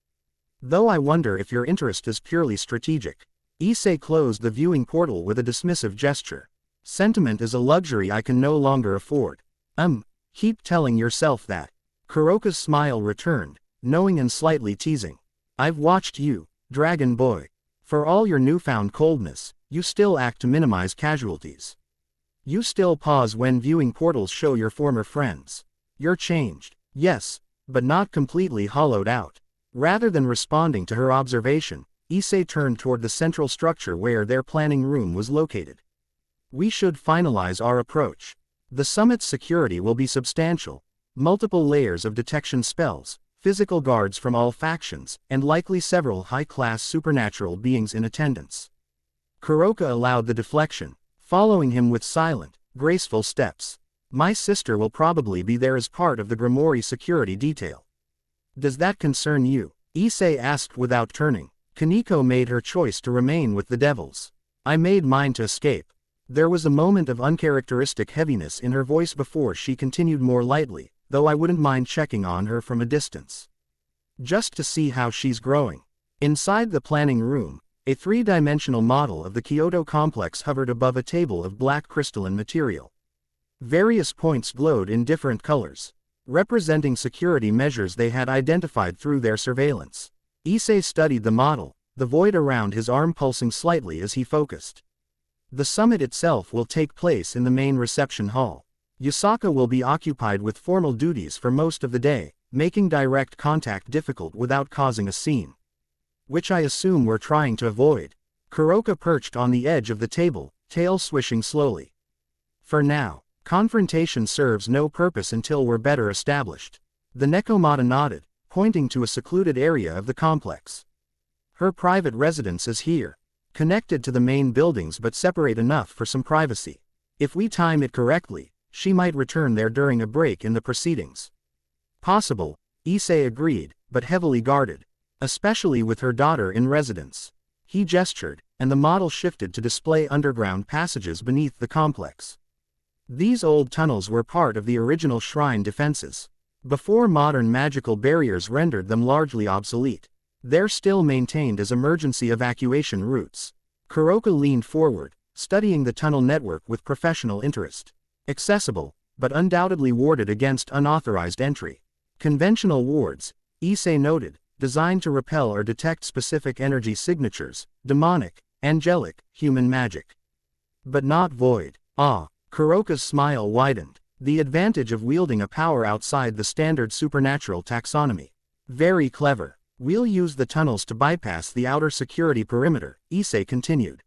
Though I wonder if your interest is purely strategic. Issei closed the viewing portal with a dismissive gesture. Sentiment is a luxury I can no longer afford. Keep telling yourself that. Kuroka's smile returned, knowing and slightly teasing. I've watched you, Dragon Boy. For all your newfound coldness, you still act to minimize casualties. You still pause when viewing portals show your former friends. You're changed, yes, but not completely hollowed out. Rather than responding to her observation, Issei turned toward the central structure where their planning room was located. We should finalize our approach. The summit's security will be substantial. Multiple layers of detection spells, physical guards from all factions, and likely several high-class supernatural beings in attendance. Kuroka allowed the deflection, following him with silent, graceful steps. My sister will probably be there as part of the Grimoire security detail. Does that concern you? Issei asked without turning. Kaneko made her choice to remain with the devils. I made mine to escape. There was a moment of uncharacteristic heaviness in her voice before she continued more lightly, though I wouldn't mind checking on her from a distance. Just to see how she's growing. Inside the planning room, a 3-dimensional model of the Kyoto complex hovered above a table of black crystalline material. Various points glowed in different colors, representing security measures they had identified through their surveillance. Issei studied the model, the void around his arm pulsing slightly as he focused. The summit itself will take place in the main reception hall. Yusaka will be occupied with formal duties for most of the day, making direct contact difficult without causing a scene. Which I assume we're trying to avoid. Kuroka perched on the edge of the table, tail swishing slowly. For now, confrontation serves no purpose until we're better established. The Nekomata nodded, pointing to a secluded area of the complex. Her private residence is here. Connected to the main buildings but separate enough for some privacy. If we time it correctly, she might return there during a break in the proceedings. Possible, Issei agreed, but heavily guarded. Especially with her daughter in residence. He gestured, and the model shifted to display underground passages beneath the complex. These old tunnels were part of the original shrine defenses. Before modern magical barriers rendered them largely obsolete. They're still maintained as emergency evacuation routes. Kuroka leaned forward, studying the tunnel network with professional interest. Accessible, but undoubtedly warded against unauthorized entry. Conventional wards, Issei noted, designed to repel or detect specific energy signatures, demonic, angelic, human magic. But not void. Kuroka's smile widened. The advantage of wielding a power outside the standard supernatural taxonomy. Very clever. We'll use the tunnels to bypass the outer security perimeter, Issei continued.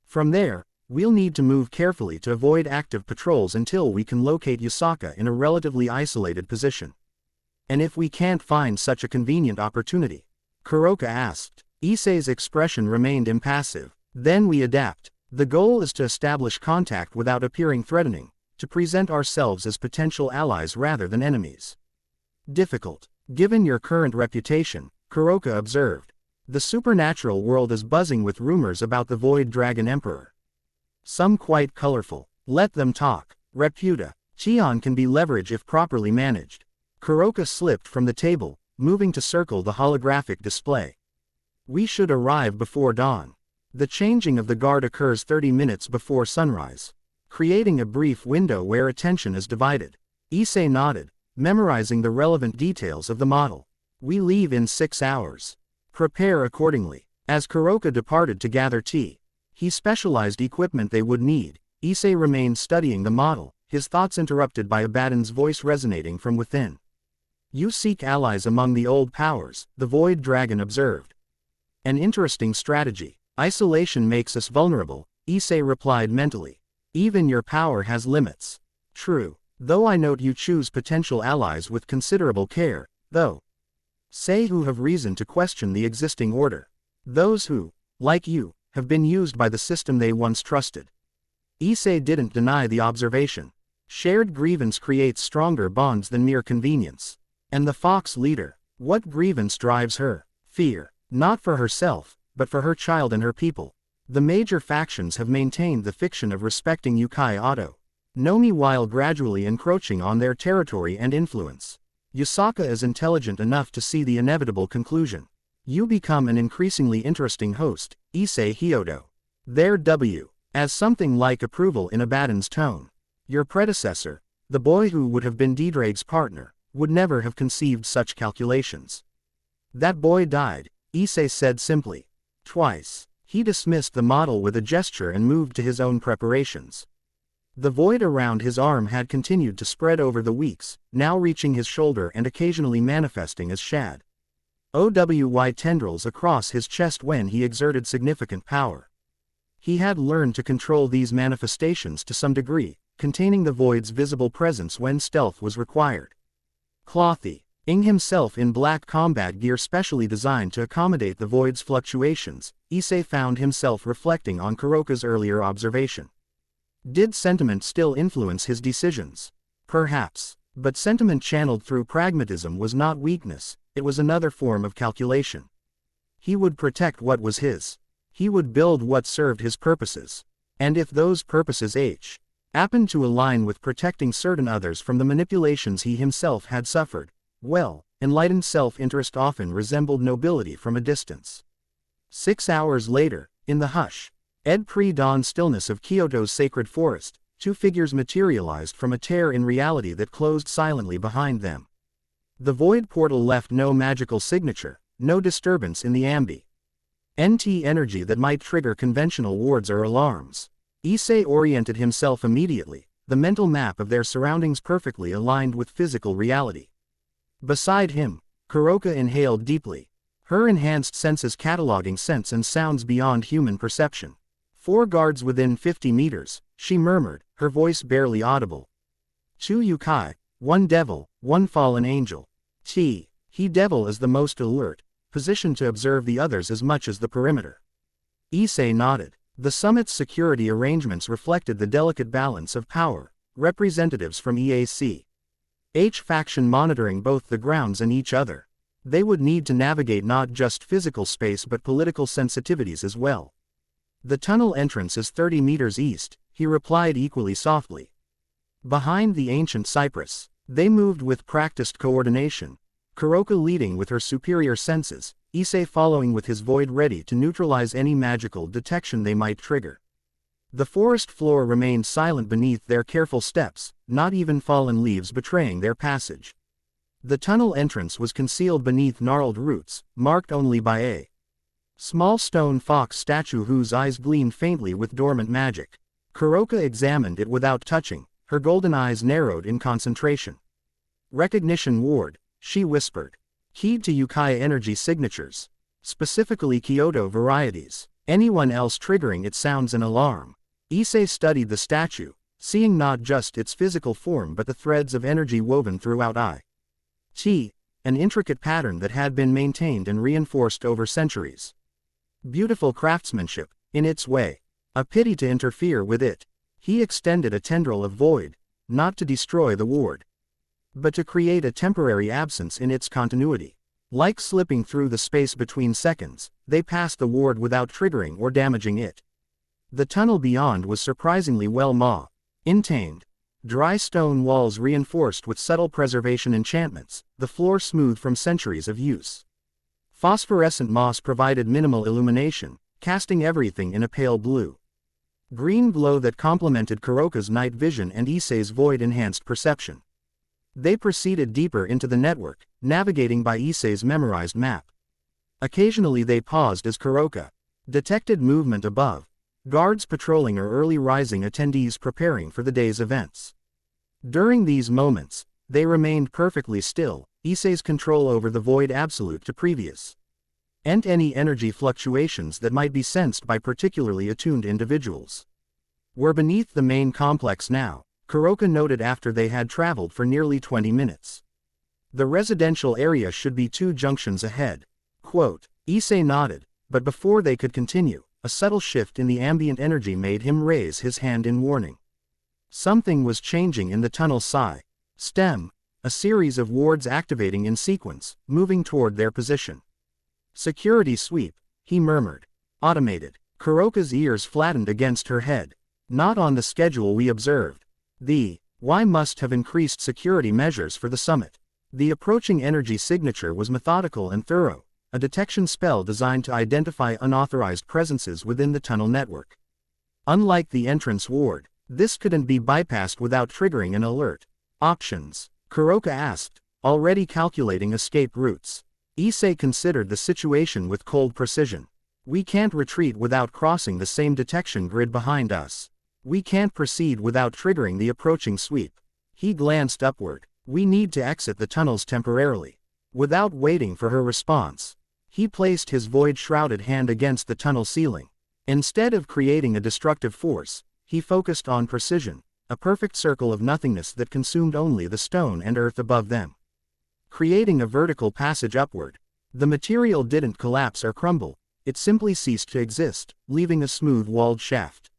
From there, we'll need to move carefully to avoid active patrols until we can locate Yusaka in a relatively isolated position. And if we can't find such a convenient opportunity? Kuroka asked. Issei's expression remained impassive. Then we adapt. The goal is to establish contact without appearing threatening, to present ourselves as potential allies rather than enemies. Difficult. Given your current reputation, Kuroka observed. The supernatural world is buzzing with rumors about the Void Dragon Emperor. Some quite colorful. Let them talk. Reputation can be leverage if properly managed. Kuroka slipped from the table, moving to circle the holographic display. We should arrive before dawn. The changing of the guard occurs 30 minutes before sunrise, creating a brief window where attention is divided. Issei nodded, memorizing the relevant details of the model. We leave in 6 hours. Prepare accordingly. As Kuroka departed to gather tea, He specialized equipment they would need. Issei remained studying the model, his thoughts interrupted by Abaddon's voice resonating from within. You seek allies among the old powers, the Void Dragon observed. An interesting strategy. Isolation makes us vulnerable, Issei replied mentally. Even your power has limits. True, though I note you choose potential allies with considerable care, though. Say who have reason to question the existing order. Those who, like you, have been used by the system they once trusted. Issei didn't deny the observation. Shared grievance creates stronger bonds than mere convenience. And the Fox leader, what grievance drives her? Fear, not for herself, but for her child and her people. The major factions have maintained the fiction of respecting Yukai Oto Nomi while gradually encroaching on their territory and influence. Yusaka is intelligent enough to see the inevitable conclusion. You become an increasingly interesting host, Issei Hyodo. There W. As something like approval in Abaddon's tone. Your predecessor, the boy who would have been Didrake's partner, would never have conceived such calculations. That boy died, Issei said simply. Twice. He dismissed the model with a gesture and moved to his own preparations. The void around his arm had continued to spread over the weeks, now reaching his shoulder and occasionally manifesting as shad. OWY tendrils across his chest when he exerted significant power. He had learned to control these manifestations to some degree, containing the void's visible presence when stealth was required. Clothy, ing himself in black combat gear specially designed to accommodate the void's fluctuations, Issei found himself reflecting on Kuroka's earlier observation. Did sentiment still influence his decisions? Perhaps, but sentiment channeled through pragmatism was not weakness, it was another form of calculation. He would protect what was his. He would build what served his purposes. And if those purposes happened to align with protecting certain others from the manipulations he himself had suffered, well, enlightened self-interest often resembled nobility from a distance. 6 hours later, in the hush, pre-dawn stillness of Kyoto's sacred forest, two figures materialized from a tear in reality that closed silently behind them. The void portal left no magical signature, no disturbance in the NT energy that might trigger conventional wards or alarms. Issei oriented himself immediately, the mental map of their surroundings perfectly aligned with physical reality. Beside him, Kuroka inhaled deeply, her enhanced senses cataloging scents and sounds beyond human perception. 4 guards within 50 meters, she murmured, her voice barely audible. 2 Yukai, 1 devil, 1 fallen angel. He devil is the most alert, positioned to observe the others as much as the perimeter. Issei nodded. The summit's security arrangements reflected the delicate balance of power, representatives from EAC. Faction monitoring both the grounds and each other. They would need to navigate not just physical space but political sensitivities as well. The tunnel entrance is 30 meters east, he replied equally softly. Behind the ancient cypress, they moved with practiced coordination, Kuroka leading with her superior senses, Issei following with his void ready to neutralize any magical detection they might trigger. The forest floor remained silent beneath their careful steps, not even fallen leaves betraying their passage. The tunnel entrance was concealed beneath gnarled roots, marked only by a small stone fox statue whose eyes gleamed faintly with dormant magic. Kuroka examined it without touching, her golden eyes narrowed in concentration. Recognition ward, she whispered. Keyed to Yukai energy signatures. Specifically Kyoto varieties. Anyone else triggering it sounds an alarm. Issei studied the statue, seeing not just its physical form but the threads of energy woven throughout an intricate pattern that had been maintained and reinforced over centuries. Beautiful craftsmanship, in its way. A pity to interfere with it. He extended a tendril of void, not to destroy the ward, but to create a temporary absence in its continuity. Like slipping through the space between seconds, they passed the ward without triggering or damaging it. The tunnel beyond was surprisingly well maintained. Dry stone walls reinforced with subtle preservation enchantments, the floor smooth from centuries of use. Phosphorescent moss provided minimal illumination, casting everything in a pale blue-green glow that complemented Kuroka's night vision and Issei's void-enhanced perception. They proceeded deeper into the network, navigating by Issei's memorized map. Occasionally they paused as Kuroka detected movement above, Guards patrolling or early rising attendees preparing for the day's events. During these moments, they remained perfectly still, Issei's control over the void absolute to previous. And any energy fluctuations that might be sensed by particularly attuned individuals were beneath the main complex now, Kuroka noted after they had traveled for nearly 20 minutes. The residential area should be 2 junctions ahead. Quote, Issei nodded, but before they could continue, a subtle shift in the ambient energy made him raise his hand in warning. Something was changing in the tunnel stem, a series of wards activating in sequence, moving toward their position. Security sweep, he murmured. Automated. Kuroka's ears flattened against her head. Not on the schedule we observed. Why must have increased security measures for the summit. The approaching energy signature was methodical and thorough, a detection spell designed to identify unauthorized presences within the tunnel network. Unlike the entrance ward, this couldn't be bypassed without triggering an alert. Options? Kuroka asked, already calculating escape routes. Issei considered the situation with cold precision. We can't retreat without crossing the same detection grid behind us. We can't proceed without triggering the approaching sweep. He glanced upward. We need to exit the tunnels temporarily. Without waiting for her response, he placed his void-shrouded hand against the tunnel ceiling. Instead of creating a destructive force, he focused on precision, a perfect circle of nothingness that consumed only the stone and earth above them. Creating a vertical passage upward, the material didn't collapse or crumble, it simply ceased to exist, leaving a smooth-walled shaft.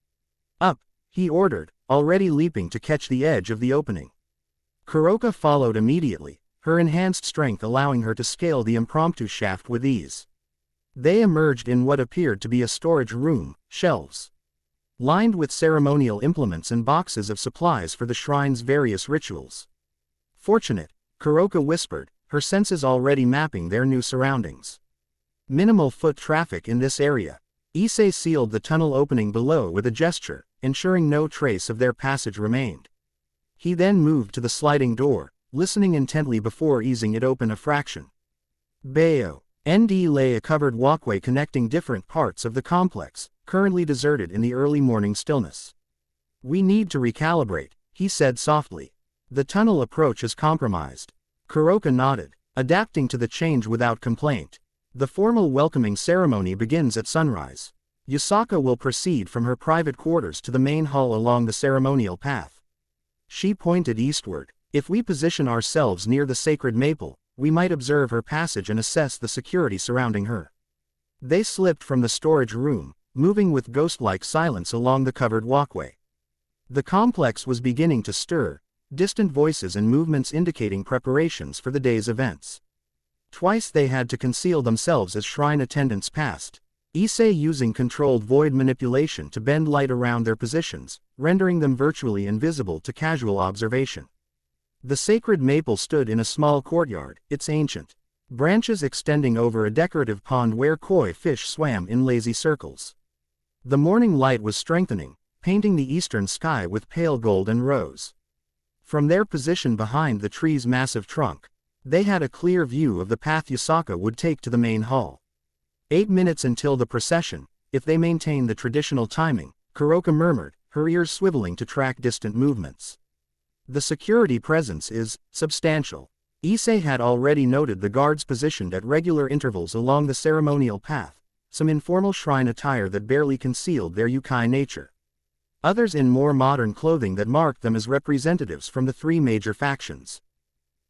Up, he ordered, already leaping to catch the edge of the opening. Kuroka followed immediately, her enhanced strength allowing her to scale the impromptu shaft with ease. They emerged in what appeared to be a storage room, shelves lined with ceremonial implements and boxes of supplies for the shrine's various rituals. Fortunate, Kuroka whispered, her senses already mapping their new surroundings. Minimal foot traffic in this area. Issei sealed the tunnel opening below with a gesture, ensuring no trace of their passage remained. He then moved to the sliding door, listening intently before easing it open a fraction. Bayo. ND lay a covered walkway connecting different parts of the complex, currently deserted in the early morning stillness. We need to recalibrate, he said softly. The tunnel approach is compromised. Kuroka nodded, adapting to the change without complaint. The formal welcoming ceremony begins at sunrise. Yusaka will proceed from her private quarters to the main hall along the ceremonial path. She pointed eastward. If we position ourselves near the sacred maple, we might observe her passage and assess the security surrounding her. They slipped from the storage room, moving with ghost-like silence along the covered walkway. The complex was beginning to stir, distant voices and movements indicating preparations for the day's events. Twice they had to conceal themselves as shrine attendants passed, Issei using controlled void manipulation to bend light around their positions, rendering them virtually invisible to casual observation. The sacred maple stood in a small courtyard, its ancient branches extending over a decorative pond where koi fish swam in lazy circles. The morning light was strengthening, painting the eastern sky with pale gold and rose. From their position behind the tree's massive trunk, they had a clear view of the path Yusaka would take to the main hall. 8 minutes until the procession, if they maintain the traditional timing, Kuroka murmured, her ears swiveling to track distant movements. The security presence is substantial. Issei had already noted the guards positioned at regular intervals along the ceremonial path, some informal shrine attire that barely concealed their yukai nature. Others in more modern clothing that marked them as representatives from the 3 major factions.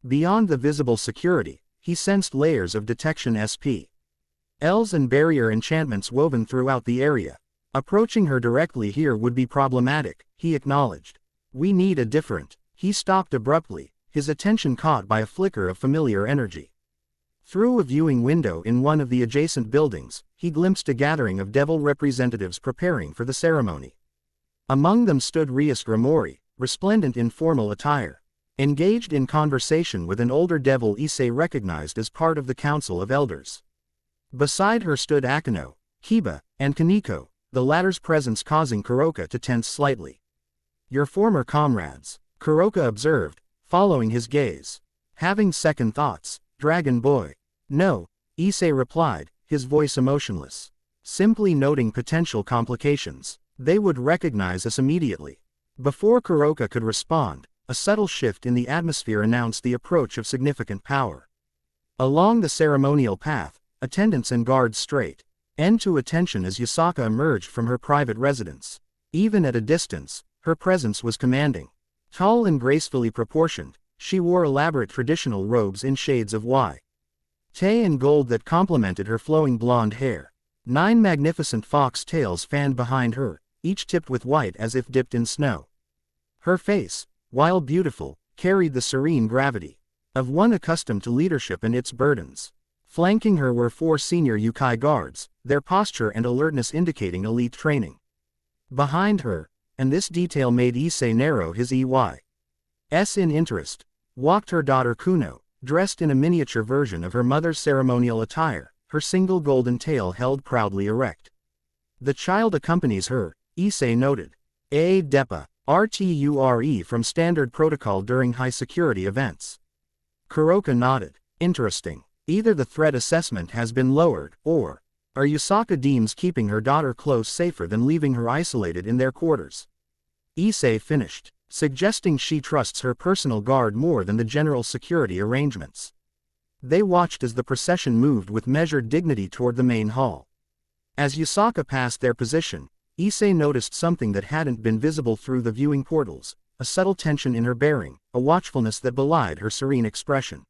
Beyond the visible security, he sensed layers of detection SPLs and barrier enchantments woven throughout the area. Approaching her directly here would be problematic, he acknowledged. We need a different. He stopped abruptly, his attention caught by a flicker of familiar energy. Through a viewing window in one of the adjacent buildings, he glimpsed a gathering of devil representatives preparing for the ceremony. Among them stood Rias Grimori, resplendent in formal attire, engaged in conversation with an older devil Issei recognized as part of the Council of Elders. Beside her stood Akino, Kiba, and Kaneko, the latter's presence causing Kuroka to tense slightly. Your former comrades, Kuroka observed, following his gaze. Having second thoughts, Dragon Boy. No, Issei replied, his voice emotionless. Simply noting potential complications. They would recognize us immediately. Before Kuroka could respond, a subtle shift in the atmosphere announced the approach of significant power. Along the ceremonial path, attendants and guards straight to attention as Yusaka emerged from her private residence. Even at a distance, her presence was commanding. Tall and gracefully proportioned, she wore elaborate traditional robes in shades of white and gold that complemented her flowing blonde hair. 9 magnificent fox tails fanned behind her, each tipped with white as if dipped in snow. Her face, while beautiful, carried the serene gravity of one accustomed to leadership and its burdens. Flanking her were 4 senior Yukai guards, their posture and alertness indicating elite training. Behind her, and this detail made Issei narrow his EY's in interest, walked her daughter Kuno, dressed in a miniature version of her mother's ceremonial attire, her single golden tail held proudly erect. The child accompanies her, Issei noted. A DEPA, RTURE from standard protocol during high-security events. Kuroka nodded. Interesting. Either the threat assessment has been lowered, or Yusaka deems keeping her daughter close safer than leaving her isolated in their quarters. Issei finished, suggesting she trusts her personal guard more than the general security arrangements. They watched as the procession moved with measured dignity toward the main hall. As Yusaka passed their position, Issei noticed something that hadn't been visible through the viewing portals, a subtle tension in her bearing, a watchfulness that belied her serene expression.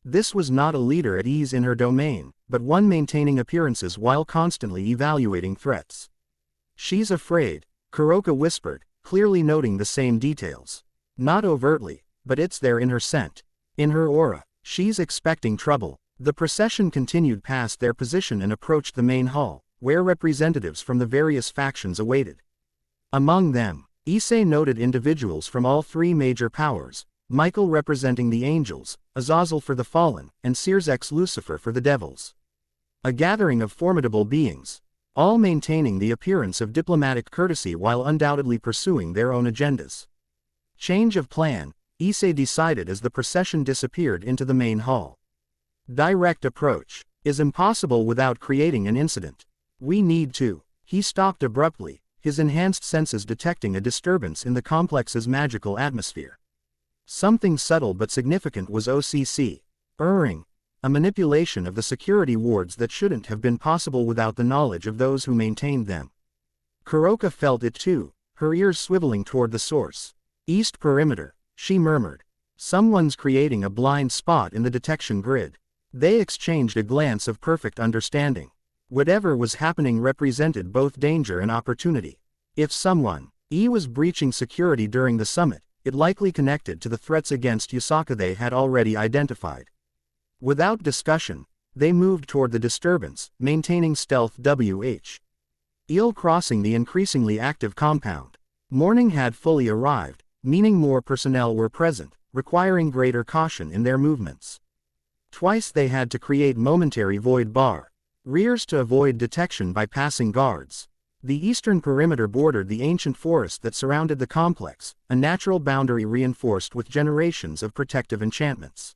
This was not a leader at ease in her domain, but one maintaining appearances while constantly evaluating threats. "She's afraid," Kuroka whispered, clearly noting the same details. Not overtly, but it's there in her scent. In her aura. She's expecting trouble. The procession continued past their position and approached the main hall, where representatives from the various factions awaited. Among them, Issei noted individuals from all 3 major powers, Michael representing the angels, Azazel for the fallen, and Sears X Lucifer for the devils. A gathering of formidable beings, all maintaining the appearance of diplomatic courtesy while undoubtedly pursuing their own agendas. Change of plan, Issei decided as the procession disappeared into the main hall. Direct approach is impossible without creating an incident. We need to. He stopped abruptly, his enhanced senses detecting a disturbance in the complex's magical atmosphere. Something subtle but significant was occurring, a manipulation of the security wards that shouldn't have been possible without the knowledge of those who maintained them. Kuroka felt it too, her ears swiveling toward the source. "East perimeter," she murmured. "Someone's creating a blind spot in the detection grid." They exchanged a glance of perfect understanding. Whatever was happening represented both danger and opportunity. If someone was breaching security during the summit, it likely connected to the threats against Yusaka they had already identified. Without discussion, they moved toward the disturbance, maintaining stealth crossing the increasingly active compound. Morning had fully arrived, meaning more personnel were present, requiring greater caution in their movements. Twice they had to create momentary void barriers to avoid detection by passing guards. The eastern perimeter bordered the ancient forest that surrounded the complex, a natural boundary reinforced with generations of protective enchantments.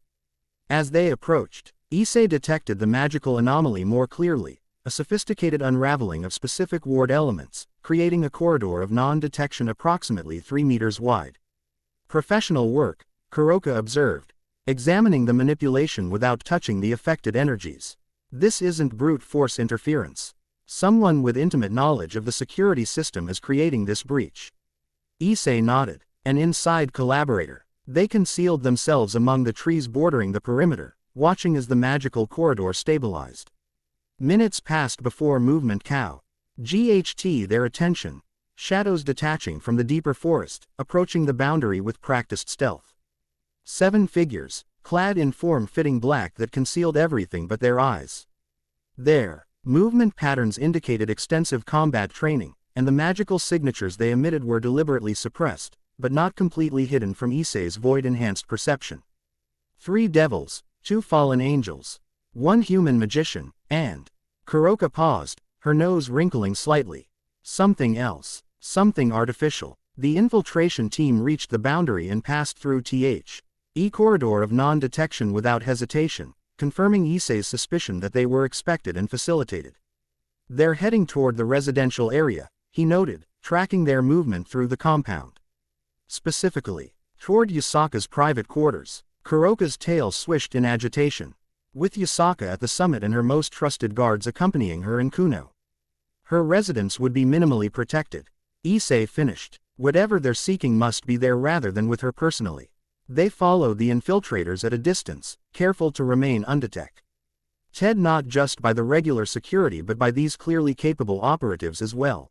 As they approached, Issei detected the magical anomaly more clearly, a sophisticated unraveling of specific ward elements, creating a corridor of non-detection approximately 3 meters wide. Professional work, Kuroka observed, examining the manipulation without touching the affected energies. This isn't brute force interference. Someone with intimate knowledge of the security system is creating this breach. Issei nodded. An inside collaborator. They concealed themselves among the trees bordering the perimeter, watching as the magical corridor stabilized. Minutes passed before movement GHT their attention. Shadows detaching from the deeper forest, approaching the boundary with practiced stealth. 7 figures, clad in form-fitting black that concealed everything but their eyes. Their movement patterns indicated extensive combat training, and the magical signatures they emitted were deliberately suppressed, but not completely hidden from Issei's void-enhanced perception. 3 devils, 2 fallen angels, 1 human magician, and Kuroka paused, her nose wrinkling slightly. Something else, something artificial. The infiltration team reached the boundary and passed through the corridor of non-detection without hesitation, confirming Issei's suspicion that they were expected and facilitated. They're heading toward the residential area, he noted, tracking their movement through the compound. Specifically, toward Yasaka's private quarters, Kuroka's tail swished in agitation, with Yasaka at the summit and her most trusted guards accompanying her in Kuno. Her residence would be minimally protected. Issei finished. Whatever they're seeking must be there rather than with her personally. They followed the infiltrators at a distance, careful to remain undetected. Not just by the regular security but by these clearly capable operatives as well.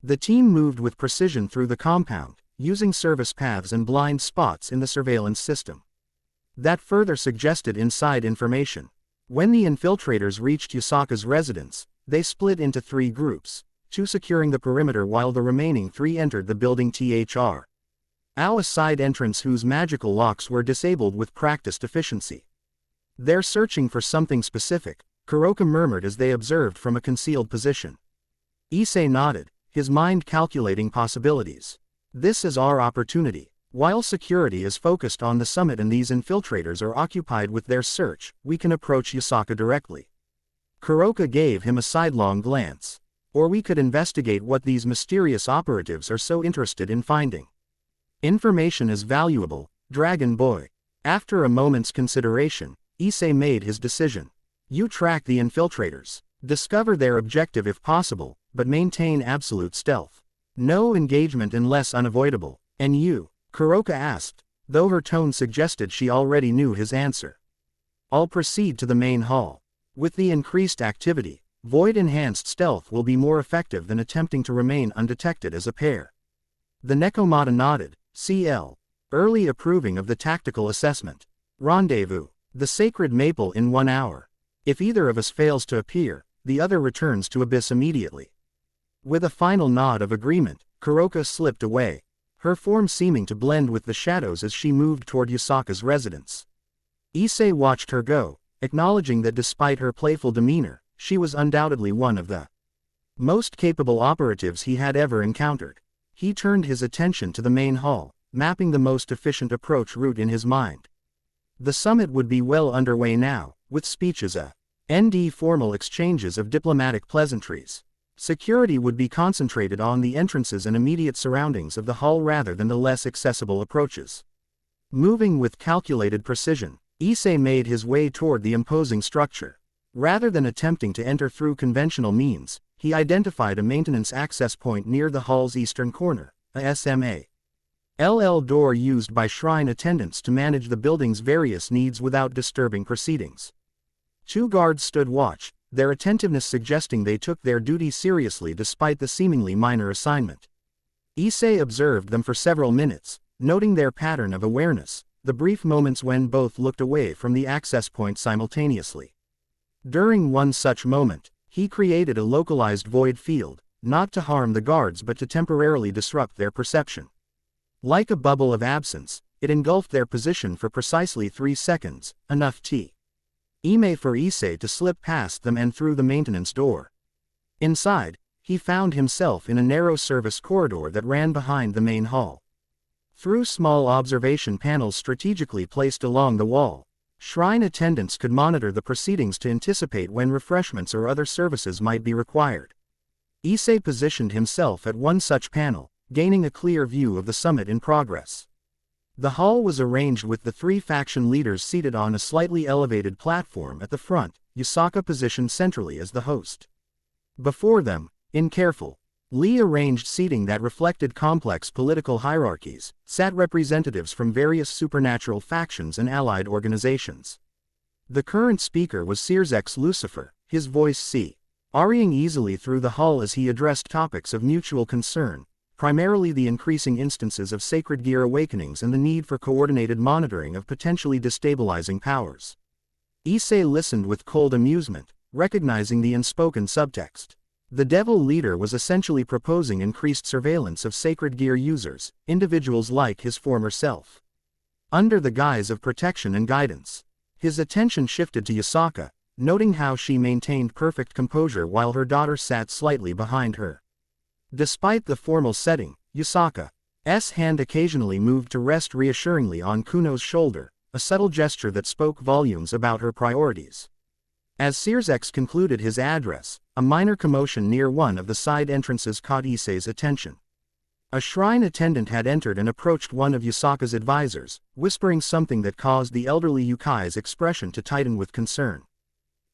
The team moved with precision through the compound, using service paths and blind spots in the surveillance system. That further suggested inside information. When the infiltrators reached Yasaka's residence, they split into 3 groups, 2 securing the perimeter while the remaining 3 entered the building a side entrance whose magical locks were disabled with practiced efficiency. They're searching for something specific, Kuroka murmured as they observed from a concealed position. Issei nodded, his mind calculating possibilities. This is our opportunity. While security is focused on the summit and these infiltrators are occupied with their search, we can approach Yasaka directly. Kuroka gave him a sidelong glance. Or we could investigate what these mysterious operatives are so interested in finding. Information is valuable, Dragon Boy. After a moment's consideration, Issei made his decision. You track the infiltrators. Discover their objective if possible, but maintain absolute stealth. No engagement unless unavoidable. And you? Kuroka asked, though her tone suggested she already knew his answer. I'll proceed to the main hall. With the increased activity, void-enhanced stealth will be more effective than attempting to remain undetected as a pair. The Nekomata nodded, CL. Early approving of the tactical assessment. Rendezvous. The sacred maple in 1 hour. If either of us fails to appear, the other returns to Abyss immediately. With a final nod of agreement, Kuroka slipped away, her form seeming to blend with the shadows as she moved toward Yasaka's residence. Issei watched her go, acknowledging that despite her playful demeanor, she was undoubtedly one of the most capable operatives he had ever encountered. He turned his attention to the main hall, mapping the most efficient approach route in his mind. The summit would be well underway now, with speeches and formal exchanges of diplomatic pleasantries. Security would be concentrated on the entrances and immediate surroundings of the hall rather than the less accessible approaches. Moving with calculated precision, Issei made his way toward the imposing structure. Rather than attempting to enter through conventional means, he identified a maintenance access point near the hall's eastern corner, a SMA.LL door used by shrine attendants to manage the building's various needs without disturbing proceedings. 2 guards stood watch, their attentiveness suggesting they took their duty seriously despite the seemingly minor assignment. Issei observed them for several minutes, noting their pattern of awareness, the brief moments when both looked away from the access point simultaneously. During one such moment, he created a localized void field, not to harm the guards but to temporarily disrupt their perception. Like a bubble of absence, it engulfed their position for precisely 3 seconds, enough for Issei to slip past them and through the maintenance door. Inside, he found himself in a narrow service corridor that ran behind the main hall. Through small observation panels strategically placed along the wall, shrine attendants could monitor the proceedings to anticipate when refreshments or other services might be required. Issei positioned himself at one such panel, gaining a clear view of the summit in progress. The hall was arranged with the 3 faction leaders seated on a slightly elevated platform at the front, Yasaka positioned centrally as the host. Before them, in carefully arranged seating that reflected complex political hierarchies, sat representatives from various supernatural factions and allied organizations. The current speaker was Searsex Lucifer, his voice carrying easily through the hall as he addressed topics of mutual concern, primarily the increasing instances of sacred gear awakenings and the need for coordinated monitoring of potentially destabilizing powers. Issei listened with cold amusement, recognizing the unspoken subtext. The devil leader was essentially proposing increased surveillance of sacred gear users, individuals like his former self, under the guise of protection and guidance. His attention shifted to Yasaka, noting how she maintained perfect composure while her daughter sat slightly behind her. Despite the formal setting, Yasaka's hand occasionally moved to rest reassuringly on Kuno's shoulder, a subtle gesture that spoke volumes about her priorities. As Searsex concluded his address, a minor commotion near one of the side entrances caught Issei's attention. A shrine attendant had entered and approached one of Yusaka's advisors, whispering something that caused the elderly Yukai's expression to tighten with concern.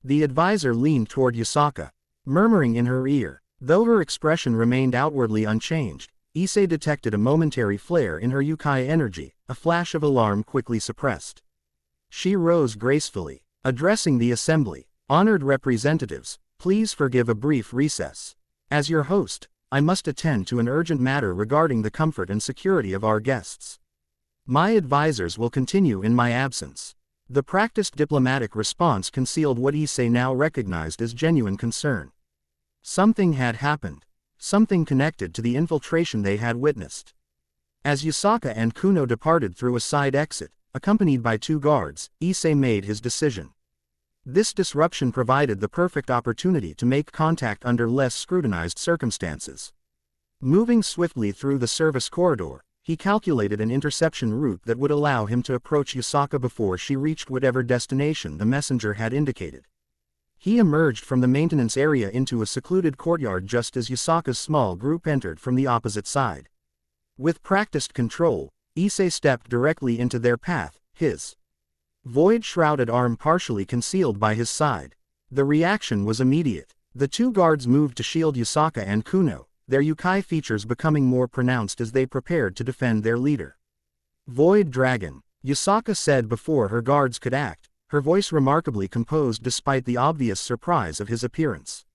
The advisor leaned toward Yusaka, murmuring in her ear. Though her expression remained outwardly unchanged, Issei detected a momentary flare in her Yukai energy, a flash of alarm quickly suppressed. She rose gracefully, addressing the assembly. "Honored representatives, please forgive a brief recess. As your host, I must attend to an urgent matter regarding the comfort and security of our guests. My advisors will continue in my absence." The practiced diplomatic response concealed what Issei now recognized as genuine concern. Something had happened. Something connected to the infiltration they had witnessed. As Yusaka and Kuno departed through a side exit, accompanied by 2 guards, Issei made his decision. This disruption provided the perfect opportunity to make contact under less scrutinized circumstances. Moving swiftly through the service corridor, he calculated an interception route that would allow him to approach Yusaka before she reached whatever destination the messenger had indicated. He emerged from the maintenance area into a secluded courtyard just as Yusaka's small group entered from the opposite side. With practiced control, Issei stepped directly into their path, his void-shrouded arm partially concealed by his side. The reaction was immediate. The 2 guards moved to shield Yusaka and Kuno, their Yukai features becoming more pronounced as they prepared to defend their leader. "Void Dragon," Yusaka said before her guards could act, her voice remarkably composed despite the obvious surprise of his appearance.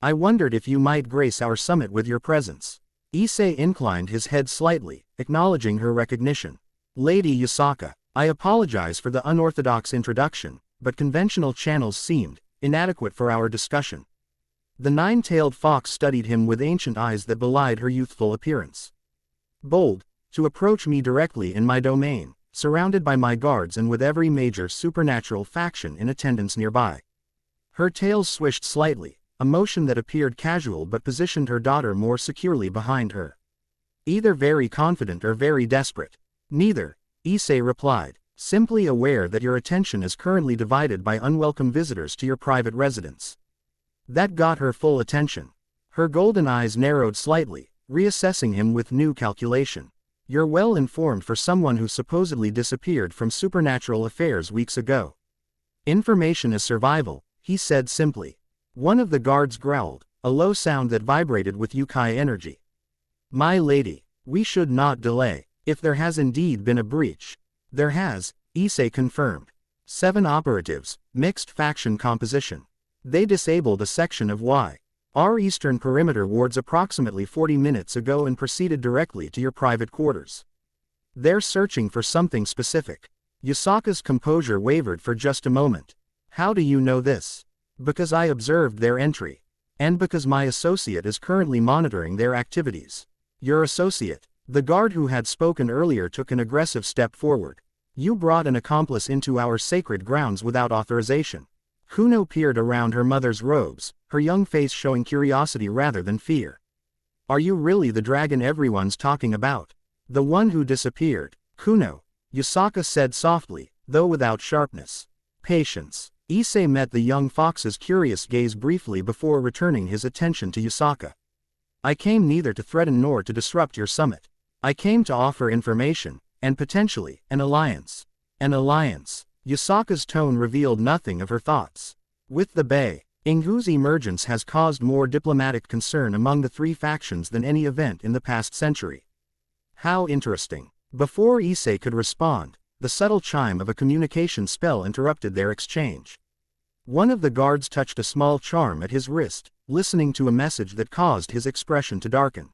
"I wondered if you might grace our summit with your presence." Issei inclined his head slightly, acknowledging her recognition. "Lady Yusaka, I apologize for the unorthodox introduction, but conventional channels seemed inadequate for our discussion." The 9-tailed fox studied him with ancient eyes that belied her youthful appearance. "Bold, to approach me directly in my domain, surrounded by my guards and with every major supernatural faction in attendance nearby." Her tails swished slightly, a motion that appeared casual but positioned her daughter more securely behind her. "Either very confident or very desperate." "Neither," Issei replied, "simply aware that your attention is currently divided by unwelcome visitors to your private residence." That got her full attention. Her golden eyes narrowed slightly, reassessing him with new calculation. "You're well informed for someone who supposedly disappeared from supernatural affairs weeks ago." "Information is survival," he said simply. One of the guards growled, a low sound that vibrated with Yukai energy. "My lady, we should not delay. If there has indeed been a breach." "There has," Issei confirmed. 7 operatives, mixed faction composition. They disabled a section of our eastern perimeter wards approximately 40 minutes ago and proceeded directly to your private quarters. They're searching for something specific." Yusaka's composure wavered for just a moment. "How do you know this?" "Because I observed their entry. And because my associate is currently monitoring their activities." "Your associate?" The guard who had spoken earlier took an aggressive step forward. "You brought an accomplice into our sacred grounds without authorization." Kuno peered around her mother's robes, her young face showing curiosity rather than fear. "Are you really the dragon everyone's talking about?" "The one who disappeared, Kuno," Yusaka said softly, though without sharpness. "Patience." Issei met the young fox's curious gaze briefly before returning his attention to Yusaka. "I came neither to threaten nor to disrupt your summit. I came to offer information, and potentially, an alliance." "An alliance?" Yusaka's tone revealed nothing of her thoughts. "With the Bei, Ingu's emergence has caused more diplomatic concern among the 3 factions than any event in the past century." "How interesting." Before Issei could respond, the subtle chime of a communication spell interrupted their exchange. One of the guards touched a small charm at his wrist, listening to a message that caused his expression to darken.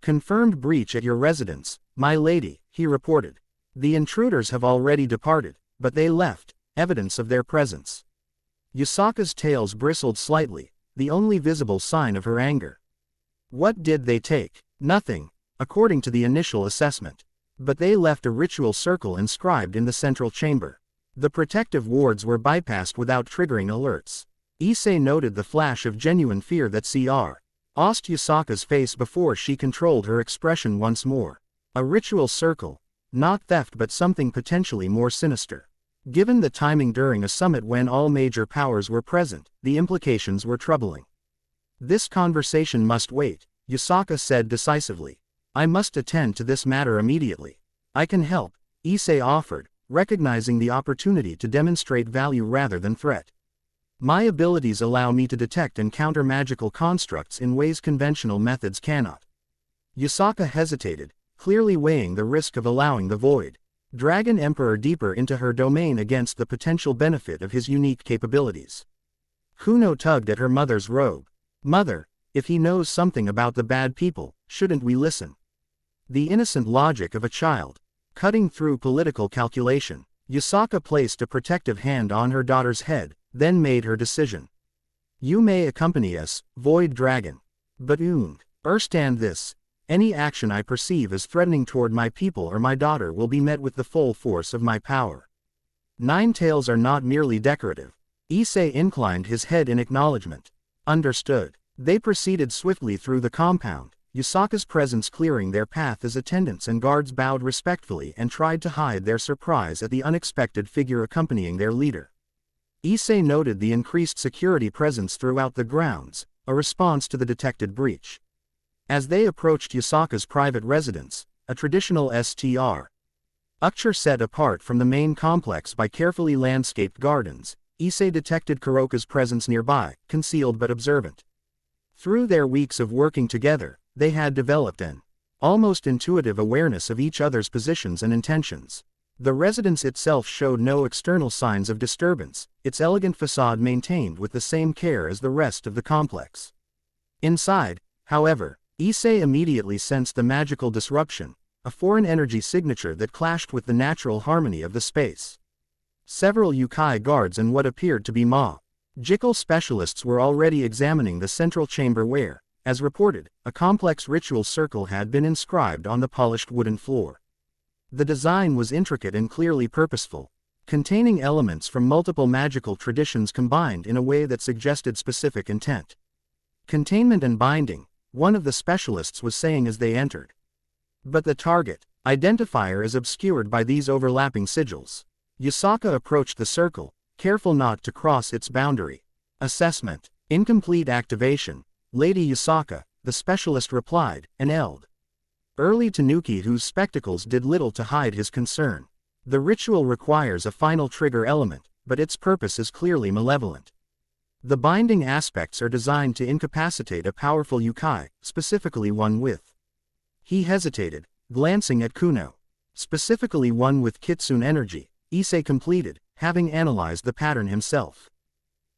"Confirmed breach at your residence, my lady," he reported. "The intruders have already departed, but they left evidence of their presence." Yusaka's tails bristled slightly, the only visible sign of her anger. "What did they take?" "Nothing, according to the initial assessment. But they left a ritual circle inscribed in the central chamber. The protective wards were bypassed without triggering alerts." Issei noted the flash of genuine fear that crossed Yusaka's face before she controlled her expression once more. "A ritual circle. Not theft but something potentially more sinister." Given the timing during a summit when all major powers were present, the implications were troubling. This conversation must wait, Yusaka said decisively. I must attend to this matter immediately. I can help, Issei offered, recognizing the opportunity to demonstrate value rather than threat. My abilities allow me to detect and counter magical constructs in ways conventional methods cannot. Yusaka hesitated, clearly weighing the risk of allowing the Void Dragon Emperor deeper into her domain against the potential benefit of his unique capabilities. Kuno tugged at her mother's robe. Mother, if he knows something about the bad people, shouldn't we listen? The innocent logic of a child. Cutting through political calculation, Yusaka placed a protective hand on her daughter's head, then made her decision. You may accompany us, Void Dragon. But understand this. Any action I perceive as threatening toward my people or my daughter will be met with the full force of my power. Nine tails are not merely decorative. Issei inclined his head in acknowledgement. Understood. They proceeded swiftly through the compound, Yusaka's presence clearing their path as attendants and guards bowed respectfully and tried to hide their surprise at the unexpected figure accompanying their leader. Issei noted the increased security presence throughout the grounds, a response to the detected breach. As they approached Yusaka's private residence, a traditional structure set apart from the main complex by carefully landscaped gardens, Issei detected Kuroka's presence nearby, concealed but observant. Through their weeks of working together, they had developed an almost intuitive awareness of each other's positions and intentions. The residence itself showed no external signs of disturbance, its elegant facade maintained with the same care as the rest of the complex. Inside, however, Issei immediately sensed the magical disruption, a foreign energy signature that clashed with the natural harmony of the space. Several Yukai guards and what appeared to be magical specialists were already examining the central chamber where, as reported, a complex ritual circle had been inscribed on the polished wooden floor. The design was intricate and clearly purposeful, containing elements from multiple magical traditions combined in a way that suggested specific intent. Containment and binding, one of the specialists was saying as they entered. But the target identifier is obscured by these overlapping sigils. Yusaka approached the circle, careful not to cross its boundary. Assessment. Incomplete activation. Lady Yusaka, the specialist replied, an early tanuki whose spectacles did little to hide his concern. The ritual requires a final trigger element, but its purpose is clearly malevolent. The binding aspects are designed to incapacitate a powerful Yukai, specifically one with. He hesitated, glancing at Kuno. Specifically one with Kitsune energy, Issei completed, having analyzed the pattern himself.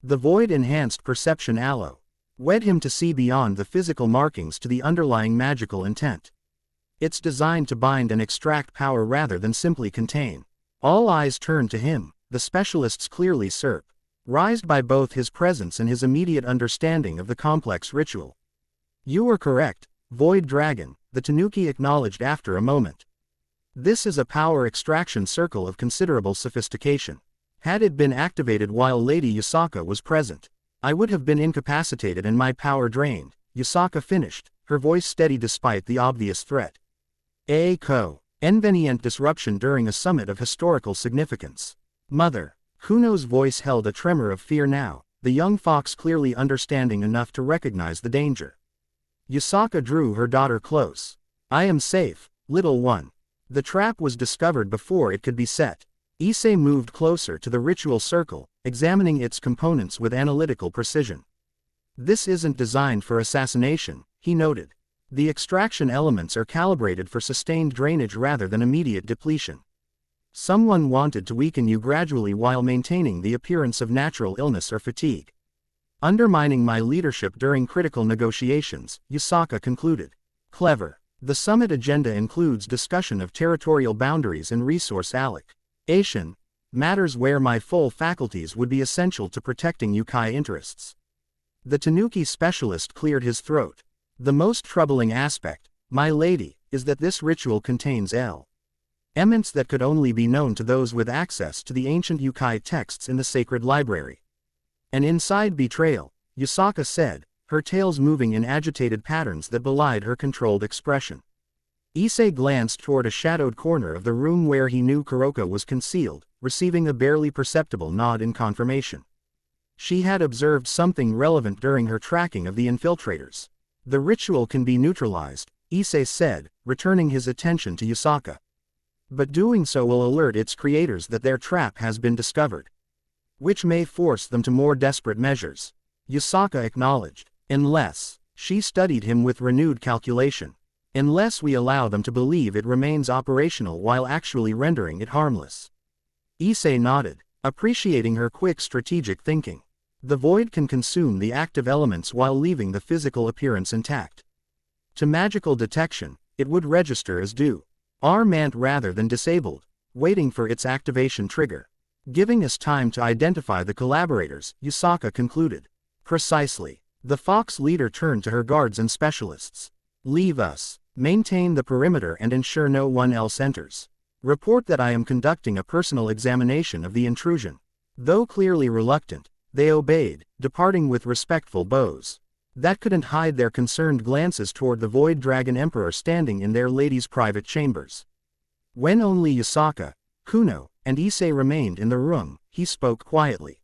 The void-enhanced perception alloy led him to see beyond the physical markings to the underlying magical intent. It's designed to bind and extract power rather than simply contain. All eyes turned to him, the specialist's clearly surprised by both his presence and his immediate understanding of the complex ritual. You were correct, Void Dragon, the Tanuki acknowledged after a moment. This is a power extraction circle of considerable sophistication. Had it been activated while Lady Yusaka was present, I would have been incapacitated and my power drained, Yusaka finished, her voice steady despite the obvious threat. Convenient disruption during a summit of historical significance. Mother. Kuno's voice held a tremor of fear now, the young fox clearly understanding enough to recognize the danger. Yusaka drew her daughter close. I am safe, little one. The trap was discovered before it could be set. Issei moved closer to the ritual circle, examining its components with analytical precision. This isn't designed for assassination, he noted. The extraction elements are calibrated for sustained drainage rather than immediate depletion. Someone wanted to weaken you gradually while maintaining the appearance of natural illness or fatigue. Undermining my leadership during critical negotiations, Yusaka concluded. Clever. The summit agenda includes discussion of territorial boundaries and resource allocation, matters where my full faculties would be essential to protecting Yukai interests. The Tanuki specialist cleared his throat. The most troubling aspect, my lady, is that this ritual contains elements that could only be known to those with access to the ancient Yukai texts in the sacred library. An inside betrayal, Yusaka said, her tails moving in agitated patterns that belied her controlled expression. Issei glanced toward a shadowed corner of the room where he knew Kuroka was concealed, receiving a barely perceptible nod in confirmation. She had observed something relevant during her tracking of the infiltrators. The ritual can be neutralized, Issei said, returning his attention to Yusaka. But doing so will alert its creators that their trap has been discovered, which may force them to more desperate measures. Yusaka acknowledged. Unless, she studied him with renewed calculation. Unless we allow them to believe it remains operational while actually rendering it harmless. Issei nodded, appreciating her quick strategic thinking. The void can consume the active elements while leaving the physical appearance intact. To magical detection, it would register as dormant rather than disabled, waiting for its activation trigger. Giving us time to identify the collaborators, Yusaka concluded. Precisely. The Fox leader turned to her guards and specialists. Leave us. Maintain the perimeter and ensure no one else enters. Report that I am conducting a personal examination of the intrusion. Though clearly reluctant, they obeyed, departing with respectful bows that couldn't hide their concerned glances toward the Void Dragon Emperor standing in their ladies' private chambers. When only Yusaka, Kuno, and Issei remained in the room, he spoke quietly.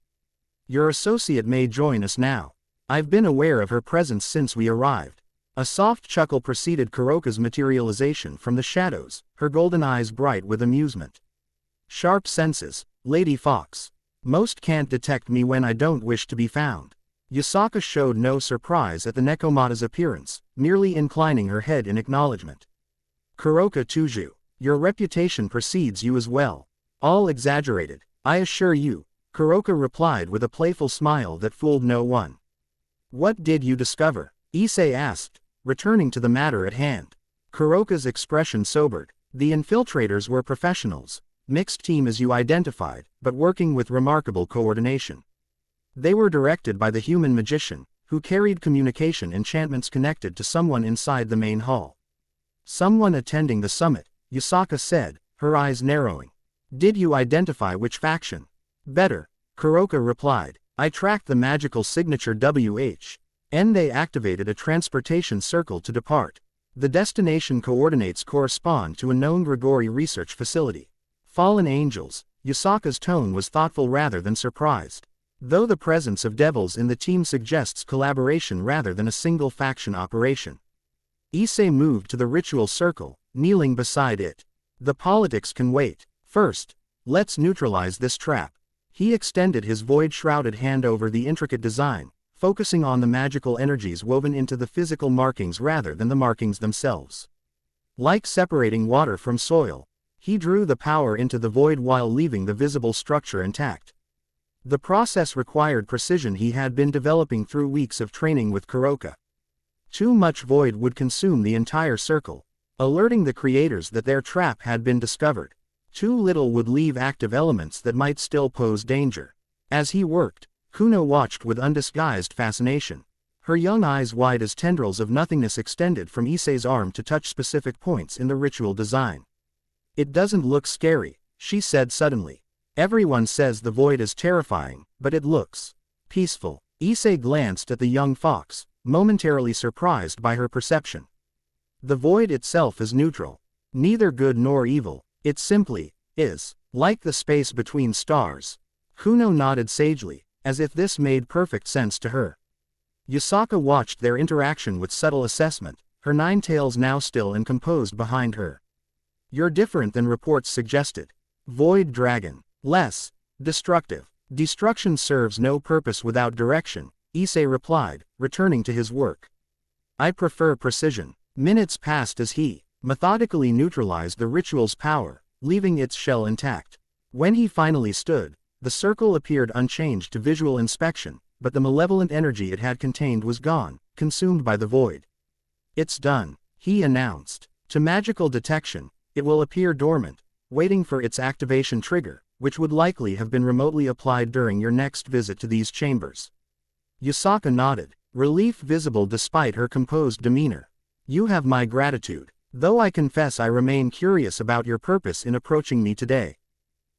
Your associate may join us now. I've been aware of her presence since we arrived. A soft chuckle preceded Kuroka's materialization from the shadows, her golden eyes bright with amusement. Sharp senses, Lady Fox. Most can't detect me when I don't wish to be found. Yusaka showed no surprise at the Nekomata's appearance, merely inclining her head in acknowledgement. Kuroka Tuju, your reputation precedes you as well. All exaggerated, I assure you, Kuroka replied with a playful smile that fooled no one. What did you discover? Issei asked, returning to the matter at hand. Kuroka's expression sobered. The infiltrators were professionals, mixed team as you identified, but working with remarkable coordination. They were directed by the human magician, who carried communication enchantments connected to someone inside the main hall. Someone attending the summit, Yusaka said, her eyes narrowing. Did you identify which faction? Better, Kuroka replied. I tracked the magical signature WH. And they activated a transportation circle to depart. The destination coordinates correspond to a known Grigori research facility. Fallen angels, Yusaka's tone was thoughtful rather than surprised. Though the presence of devils in the team suggests collaboration rather than a single faction operation. Issei moved to the ritual circle, kneeling beside it. The politics can wait. First, let's neutralize this trap. He extended his void-shrouded hand over the intricate design, focusing on the magical energies woven into the physical markings rather than the markings themselves. Like separating water from soil, he drew the power into the void while leaving the visible structure intact. The process required precision he had been developing through weeks of training with Kuroka. Too much void would consume the entire circle, alerting the creators that their trap had been discovered. Too little would leave active elements that might still pose danger. As he worked, Kuno watched with undisguised fascination. Her young eyes wide as tendrils of nothingness extended from Issei's arm to touch specific points in the ritual design. It doesn't look scary, she said suddenly. Everyone says the void is terrifying, but it looks peaceful. Issei glanced at the young fox, momentarily surprised by her perception. The void itself is neutral. Neither good nor evil, it simply is. Like the space between stars. Kuno nodded sagely, as if this made perfect sense to her. Yusaka watched their interaction with subtle assessment, her nine tails now still and composed behind her. You're different than reports suggested. Void dragon. Less destructive. Destruction serves no purpose without direction, Issei replied, returning to his work. I prefer precision. Minutes passed as he methodically neutralized the ritual's power, leaving its shell intact. When he finally stood, the circle appeared unchanged to visual inspection, but the malevolent energy it had contained was gone, consumed by the void. It's done, he announced. To magical detection, it will appear dormant, waiting for its activation trigger, which would likely have been remotely applied during your next visit to these chambers. Yusaka nodded, relief visible despite her composed demeanor. You have my gratitude, though I confess I remain curious about your purpose in approaching me today.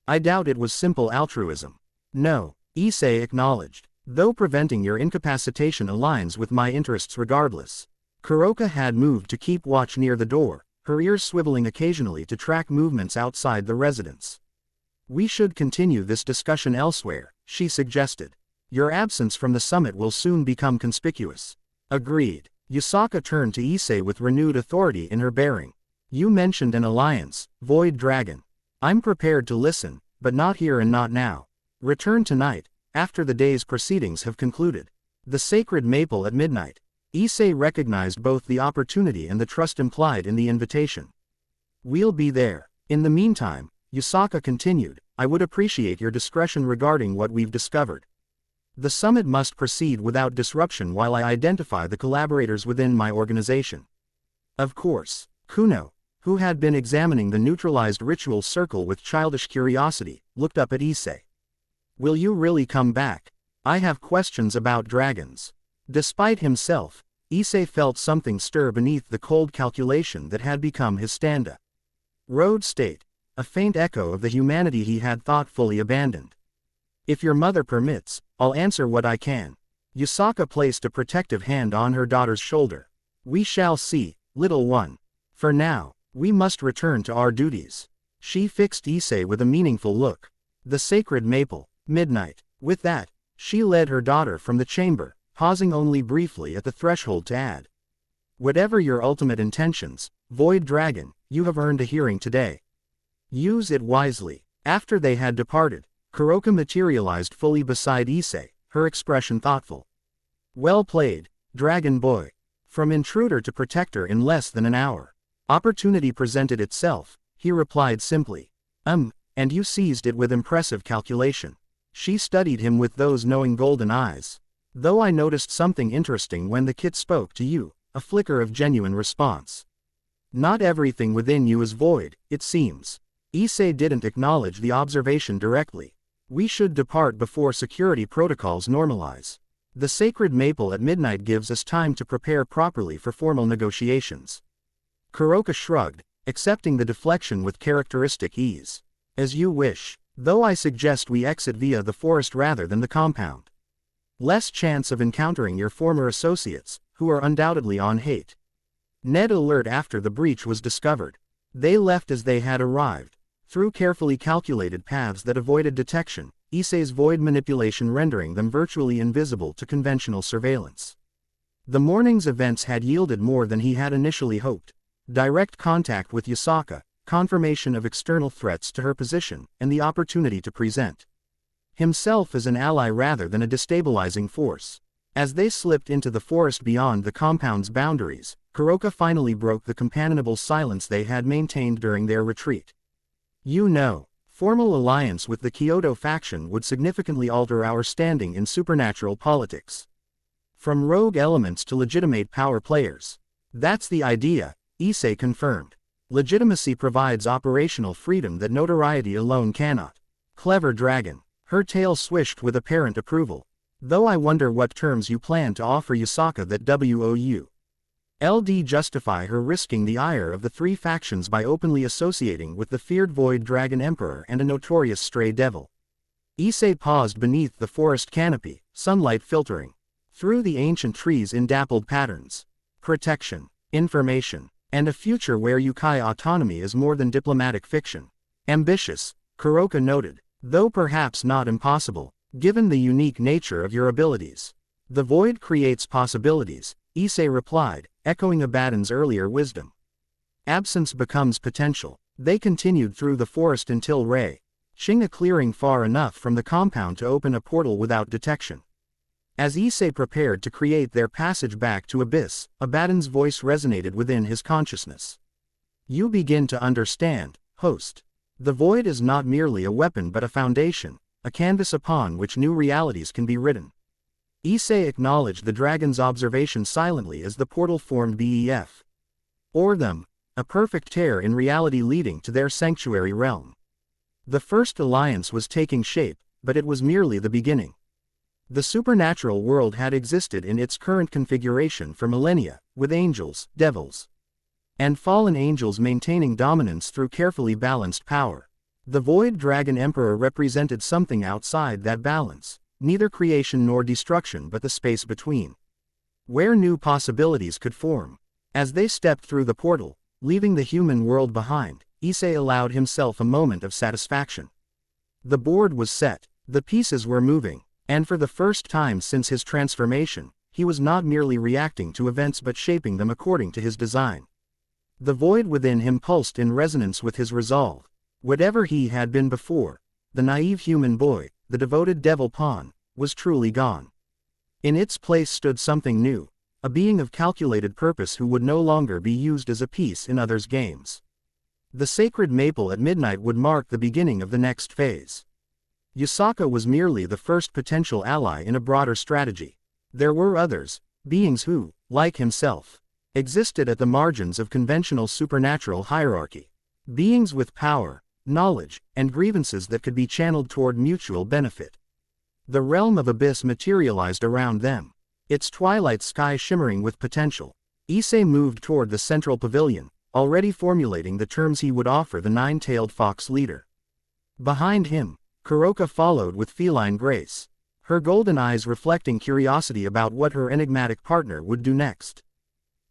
I doubt it was simple altruism. No, Issei acknowledged, though preventing your incapacitation aligns with my interests regardless. Kuroka had moved to keep watch near the door, her ears swiveling occasionally to track movements outside the residence. "We should continue this discussion elsewhere," she suggested. "Your absence from the summit will soon become conspicuous." "Agreed." Yusaka turned to Issei with renewed authority in her bearing. "You mentioned an alliance, Void Dragon. I'm prepared to listen, but not here and not now. Return tonight, after the day's proceedings have concluded. The Sacred Maple at midnight." Issei recognized both the opportunity and the trust implied in the invitation. "We'll be there. In the meantime," Yusaka continued, "I would appreciate your discretion regarding what we've discovered. The summit must proceed without disruption while I identify the collaborators within my organization." Of course. Kuno, who had been examining the neutralized ritual circle with childish curiosity, looked up at Issei. "Will you really come back? I have questions about dragons." Despite himself, Issei felt something stir beneath the cold calculation that had become his stand-up. Road State, a faint echo of the humanity he had thoughtfully abandoned. "If your mother permits, I'll answer what I can." Yusaka placed a protective hand on her daughter's shoulder. "We shall see, little one. For now, we must return to our duties." She fixed Issei with a meaningful look. "The Sacred Maple, midnight." With that, she led her daughter from the chamber, pausing only briefly at the threshold to add, "Whatever your ultimate intentions, Void Dragon, you have earned a hearing today. Use it wisely." After they had departed, Kuroka materialized fully beside Issei, her expression thoughtful. "Well played, Dragon Boy. From intruder to protector in less than an hour. Opportunity presented itself," he replied simply. And you seized it with impressive calculation." She studied him with those knowing golden eyes. "Though I noticed something interesting when the kit spoke to you," a flicker of genuine response. "Not everything within you is void, it seems." Issei didn't acknowledge the observation directly. "We should depart before security protocols normalize. The Sacred Maple at midnight gives us time to prepare properly for formal negotiations." Kuroka shrugged, accepting the deflection with characteristic ease. "As you wish, though I suggest we exit via the forest rather than the compound. Less chance of encountering your former associates, who are undoubtedly on hate." Ned alert after the breach was discovered. They left as they had arrived, through carefully calculated paths that avoided detection, Issei's void manipulation rendering them virtually invisible to conventional surveillance. The morning's events had yielded more than he had initially hoped. Direct contact with Yusaka, confirmation of external threats to her position, and the opportunity to present himself as an ally rather than a destabilizing force. As they slipped into the forest beyond the compound's boundaries, Kuroka finally broke the companionable silence they had maintained during their retreat. "You know, formal alliance with the Kyoto faction would significantly alter our standing in supernatural politics. From rogue elements to legitimate power players. That's the idea," Issei confirmed. "Legitimacy provides operational freedom that notoriety alone cannot." "Clever dragon." Her tail swished with apparent approval. "Though I wonder what terms you plan to offer Yusaka that would justify her risking the ire of the three factions by openly associating with the feared Void Dragon Emperor and a notorious stray devil." Issei paused beneath the forest canopy, sunlight filtering through the ancient trees in dappled patterns. "Protection, information, and a future where Yukai autonomy is more than diplomatic fiction. Ambitious," Kuroka noted, "though perhaps not impossible, given the unique nature of your abilities." "The void creates possibilities," Issei replied, echoing Abaddon's earlier wisdom. "Absence becomes potential." They continued through the forest until reaching a clearing far enough from the compound to open a portal without detection. As Issei prepared to create their passage back to Abyss, Abaddon's voice resonated within his consciousness. "You begin to understand, host. The void is not merely a weapon but a foundation, a canvas upon which new realities can be written." Issei acknowledged the dragon's observation silently as the portal formed bef. Or them, a perfect tear in reality leading to their sanctuary realm. The first alliance was taking shape, but it was merely the beginning. The supernatural world had existed in its current configuration for millennia, with angels, devils, and fallen angels maintaining dominance through carefully balanced power. The Void Dragon Emperor represented something outside that balance, neither creation nor destruction but the space between, where new possibilities could form. As they stepped through the portal, Leaving the human world behind, Issei allowed himself a moment of satisfaction. The board was set, the pieces were moving, and for the first time since his transformation, he was not merely reacting to events but shaping them according to his design. The void within him pulsed in resonance with his resolve. Whatever he had been before, the naive human boy, the devoted devil pawn, was truly gone. In its place stood something new, a being of calculated purpose who would no longer be used as a piece in others' games. The sacred maple at midnight would mark the beginning of the next phase. Yusaka was merely the first potential ally in a broader strategy. There were others, beings who, like himself, existed at the margins of conventional supernatural hierarchy. Beings with power, knowledge, and grievances that could be channeled toward mutual benefit. The realm of abyss materialized around them, its twilight sky shimmering with potential. Issei moved toward the central pavilion, already formulating the terms he would offer the nine-tailed fox leader. Behind him, Kuroka followed with feline grace, her golden eyes reflecting curiosity about what her enigmatic partner would do next.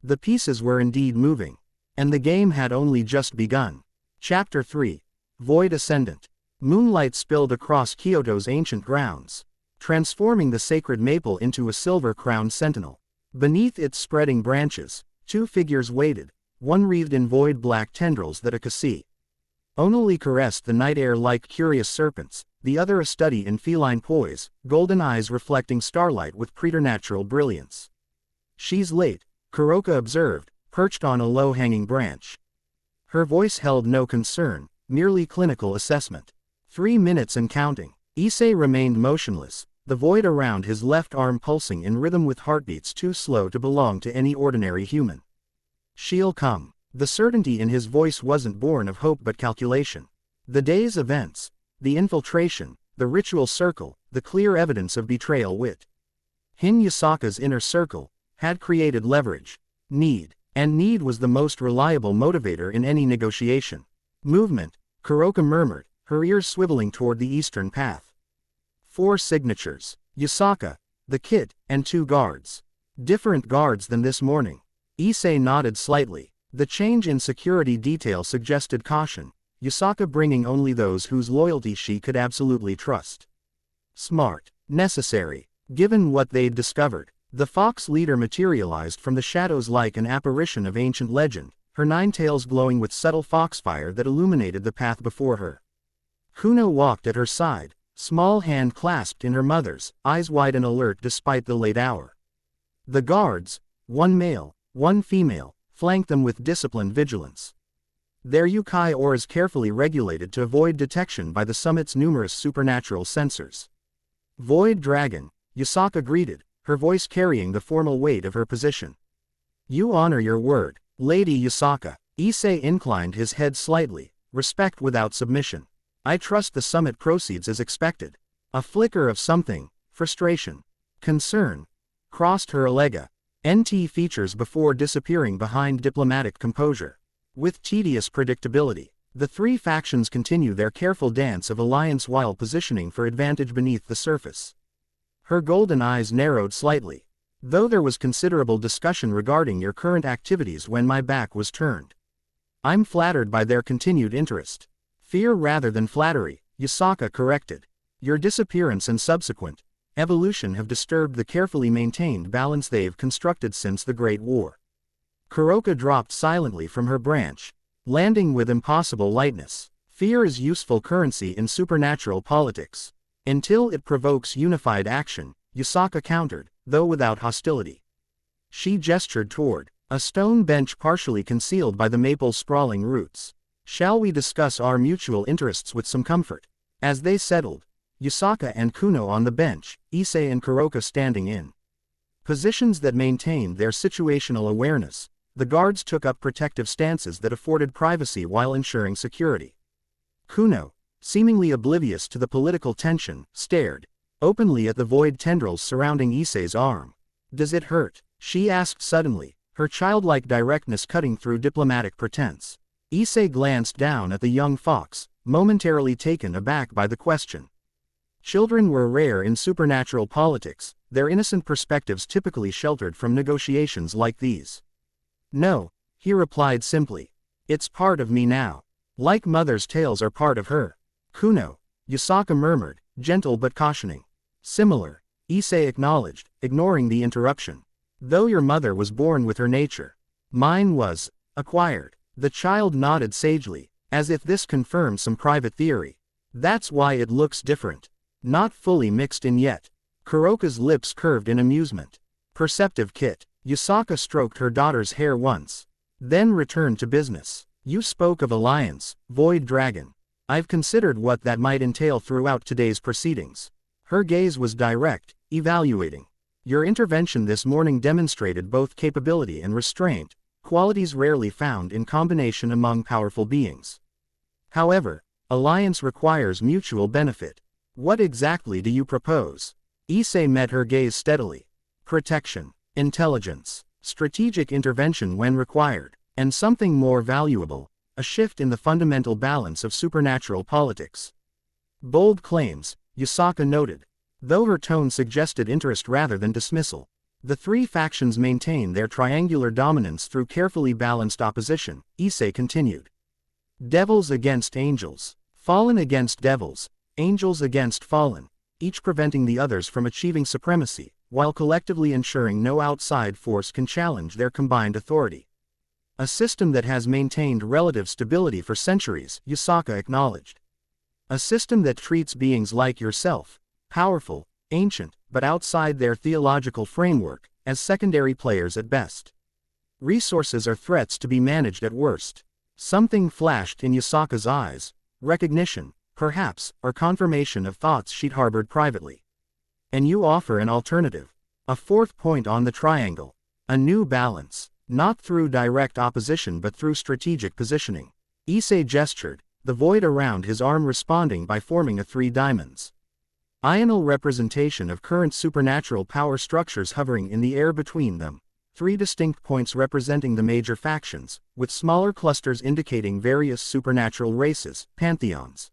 The pieces were indeed moving, and the game had only just begun. Chapter 3. Void Ascendant. Moonlight spilled across Kyoto's ancient grounds, transforming the sacred maple into a silver-crowned sentinel. Beneath its spreading branches, two figures waited, one wreathed in void black tendrils that Issei only caressed the night air like curious serpents, the other a study in feline poise, golden eyes reflecting starlight with preternatural brilliance. "She's late," Kuroka observed, perched on a low-hanging branch. Her voice held no concern, merely clinical assessment. 3 minutes and counting. Issei remained motionless, the void around his left arm pulsing in rhythm with heartbeats too slow to belong to any ordinary human. "She'll come." The certainty in his voice wasn't born of hope but calculation. The day's events, the infiltration, the ritual circle, the clear evidence of betrayal within Yusaka's inner circle, had created leverage. Need was the most reliable motivator in any negotiation. "Movement," Kuroka murmured, her ears swiveling toward the eastern path. 4 signatures. Yusaka, the kid, and 2 guards. Different guards than this morning. Issei nodded slightly. The change in security detail suggested caution, Yusaka bringing only those whose loyalty she could absolutely trust. Smart. Necessary. Given what they'd discovered, the fox leader materialized from the shadows like an apparition of ancient legend, her 9 tails glowing with subtle foxfire that illuminated the path before her. Kuno walked at her side, small hand clasped in her mother's, eyes wide and alert despite the late hour. The guards, 1 male, 1 female, flanked them with disciplined vigilance. Their Yukai auras carefully regulated to avoid detection by the summit's numerous supernatural sensors. "Void Dragon," Yusaka greeted, her voice carrying the formal weight of her position. "You honor your word, Lady Yusaka." Issei inclined his head slightly, respect without submission. "I trust the summit proceeds as expected." A flicker of something, frustration, concern, crossed her elegant features before disappearing behind diplomatic composure. With tedious predictability, the 3 factions continue their careful dance of alliance while positioning for advantage beneath the surface. Her golden eyes narrowed slightly. "Though there was considerable discussion regarding your current activities when my back was turned. I'm flattered by their continued interest." "Fear rather than flattery," Yusaka corrected. "Your disappearance and subsequent evolution have disturbed the carefully maintained balance they've constructed since the Great War." Kuroka dropped silently from her branch, landing with impossible lightness. "Fear is useful currency in supernatural politics. Until it provokes unified action," Yusaka countered, though without hostility. She gestured toward a stone bench partially concealed by the maple's sprawling roots. "Shall we discuss our mutual interests with some comfort?" As they settled, Yusaka and Kuno on the bench, Issei and Kuroka standing in positions that maintained their situational awareness, the guards took up protective stances that afforded privacy while ensuring security. Kuno, seemingly oblivious to the political tension, stared openly at the void tendrils surrounding Issei's arm. "Does it hurt?" she asked suddenly, her childlike directness cutting through diplomatic pretense. Issei glanced down at the young fox, momentarily taken aback by the question. Children were rare in supernatural politics, their innocent perspectives typically sheltered from negotiations like these. "No," he replied simply, It's part of me now. Like mother's tales are part of her. Kuno, Yusaka murmured, gentle but cautioning. Similar, Issei acknowledged, ignoring the interruption. Though your mother was born with her nature. Mine was acquired. The child nodded sagely, as if this confirmed some private theory. That's why it looks different. Not fully mixed in yet. Kuroka's lips curved in amusement. Perceptive Kit. Yusaka stroked her daughter's hair once. Then returned to business. You spoke of alliance, Void Dragon. I've considered what that might entail throughout today's proceedings. Her gaze was direct, evaluating. Your intervention this morning demonstrated both capability and restraint, qualities rarely found in combination among powerful beings. However, alliance requires mutual benefit. What exactly do you propose? Issei met her gaze steadily. Protection, intelligence, strategic intervention when required, and something more valuable, a shift in the fundamental balance of supernatural politics. Bold claims, Yusaka noted. Though her tone suggested interest rather than dismissal. The three factions maintain their triangular dominance through carefully balanced opposition, Issei continued. Devils against angels, fallen against devils, angels against fallen, each preventing the others from achieving supremacy, while collectively ensuring no outside force can challenge their combined authority. A system that has maintained relative stability for centuries, Yusaka acknowledged. A system that treats beings like yourself, powerful, ancient, but outside their theological framework, as secondary players at best. Resources are threats to be managed at worst. Something flashed in Yusaka's eyes, recognition, perhaps, or confirmation of thoughts she'd harbored privately. And you offer an alternative. A fourth point on the triangle. A new balance, not through direct opposition but through strategic positioning. Issei gestured, the void around his arm responding by forming a three diamonds. Ional representation of current supernatural power structures hovering in the air between them, three distinct points representing the major factions, with smaller clusters indicating various supernatural races, pantheons,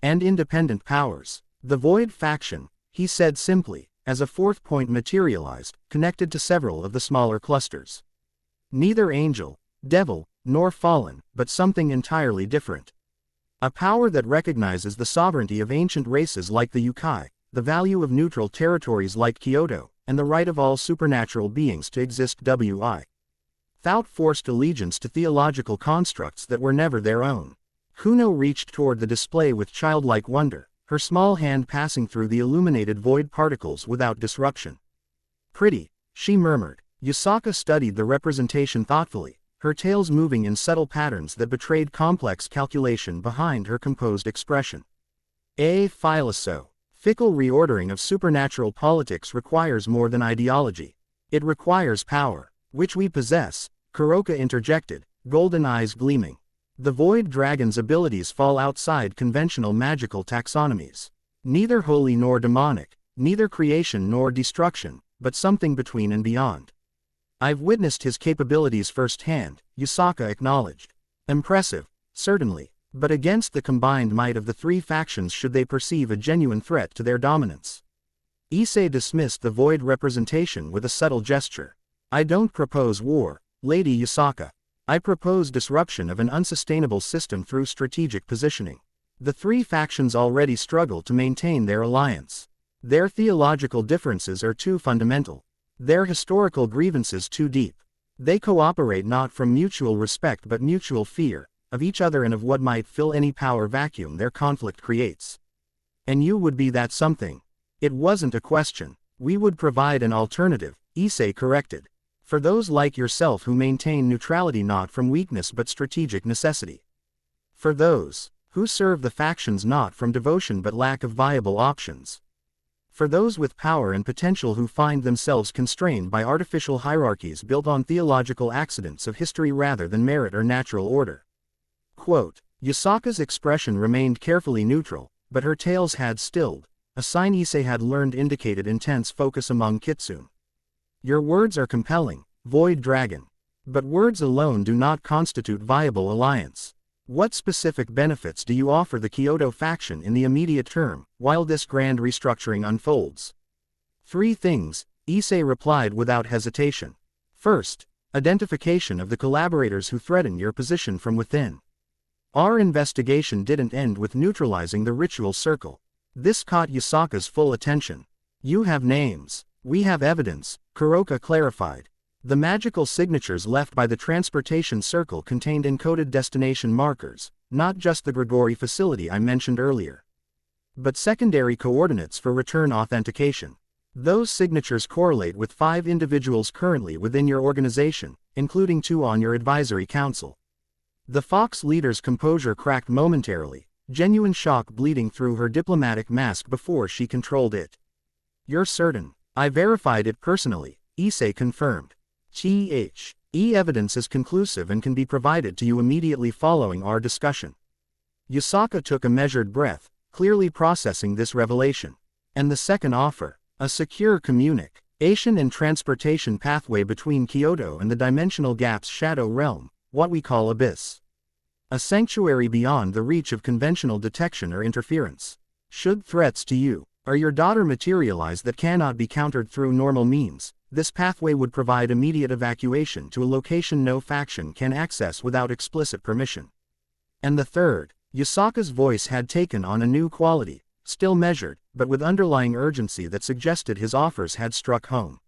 and independent powers. The Void faction, he said simply, as a fourth point materialized, connected to several of the smaller clusters. Neither angel, devil, nor fallen, but something entirely different. A power that recognizes the sovereignty of ancient races like the Yukai, the value of neutral territories like Kyoto, and the right of all supernatural beings to exist without forced allegiance to theological constructs that were never their own. Kuno reached toward the display with childlike wonder, her small hand passing through the illuminated void particles without disruption. Pretty, she murmured. Yusaka studied the representation thoughtfully, her tails moving in subtle patterns that betrayed complex calculation behind her composed expression. A philoso. Fickle reordering of supernatural politics requires more than ideology. It requires power, which we possess, Kuroka interjected, golden eyes gleaming. The Void Dragon's abilities fall outside conventional magical taxonomies. Neither holy nor demonic, neither creation nor destruction, but something between and beyond. I've witnessed his capabilities firsthand, Yusaka acknowledged. Impressive, certainly, but against the combined might of the three factions should they perceive a genuine threat to their dominance. Issei dismissed the Void representation with a subtle gesture. I don't propose war, Lady Yusaka. I propose disruption of an unsustainable system through strategic positioning. The three factions already struggle to maintain their alliance. Their theological differences are too fundamental. Their historical grievances too deep. They cooperate not from mutual respect but mutual fear, of each other and of what might fill any power vacuum their conflict creates. And you would be that something. It wasn't a question. We would provide an alternative, Issei corrected. For those like yourself who maintain neutrality not from weakness but strategic necessity. For those who serve the factions not from devotion but lack of viable options. For those with power and potential who find themselves constrained by artificial hierarchies built on theological accidents of history rather than merit or natural order. Quote, Yusaka's expression remained carefully neutral, but her tails had stilled, a sign Issei had learned indicated intense focus among kitsune. Your words are compelling, Void Dragon. But words alone do not constitute viable alliance. What specific benefits do you offer the Kyoto faction in the immediate term, while this grand restructuring unfolds? 3 things, Issei replied without hesitation. First, Identification of the collaborators who threaten your position from within. Our investigation didn't end with neutralizing the ritual circle. This caught Yasaka's full attention. You have names. We have evidence, Kuroka clarified. The magical signatures left by the transportation circle contained encoded destination markers, not just the Grigori facility I mentioned earlier, but secondary coordinates for return authentication. Those signatures correlate with 5 individuals currently within your organization, including 2 on your advisory council. The Fox leader's composure cracked momentarily, genuine shock bleeding through her diplomatic mask before she controlled it. You're certain? I verified it personally, Issei confirmed. Evidence is conclusive and can be provided to you immediately following our discussion. Yasaka took a measured breath, clearly processing this revelation. And the second offer, a secure communication and transportation pathway between Kyoto and the Dimensional Gap's shadow realm, what we call Abyss. A sanctuary beyond the reach of conventional detection or interference. Should threats to you or your daughter materialize that cannot be countered through normal means, this pathway would provide immediate evacuation to a location no faction can access without explicit permission. And the third, Yasaka's voice had taken on a new quality, still measured, but with underlying urgency that suggested his offers had struck home.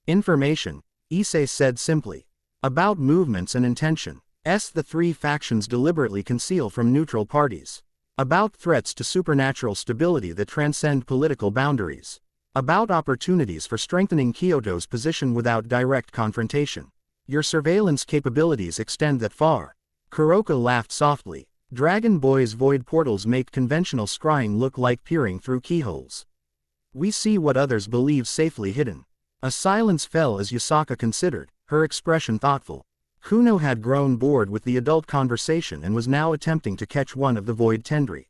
Information, Issei said simply. About movements and intention. The 3 factions deliberately conceal from neutral parties. About threats to supernatural stability that transcend political boundaries. About opportunities for strengthening Kyoto's position without direct confrontation. Your surveillance capabilities extend that far. Kuroka laughed softly. Dragon Boy's void portals make conventional scrying look like peering through keyholes. We see what others believe safely hidden. A silence fell as Yasaka considered, her expression thoughtful. Kuno had grown bored with the adult conversation and was now attempting to catch one of the void tendrils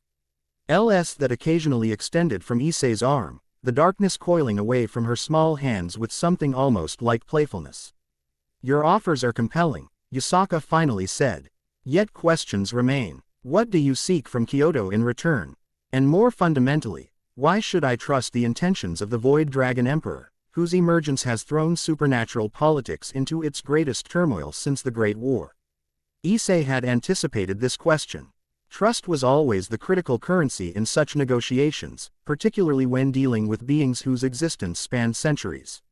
that occasionally extended from Issei's arm, the darkness coiling away from her small hands with something almost like playfulness. Your offers are compelling, Yasaka finally said. Yet questions remain. What do you seek from Kyoto in return? And more fundamentally, why should I trust the intentions of the Void Dragon Emperor, whose emergence has thrown supernatural politics into its greatest turmoil since the Great War? Issei had anticipated this question. Trust was always the critical currency in such negotiations, particularly when dealing with beings whose existence spanned centuries.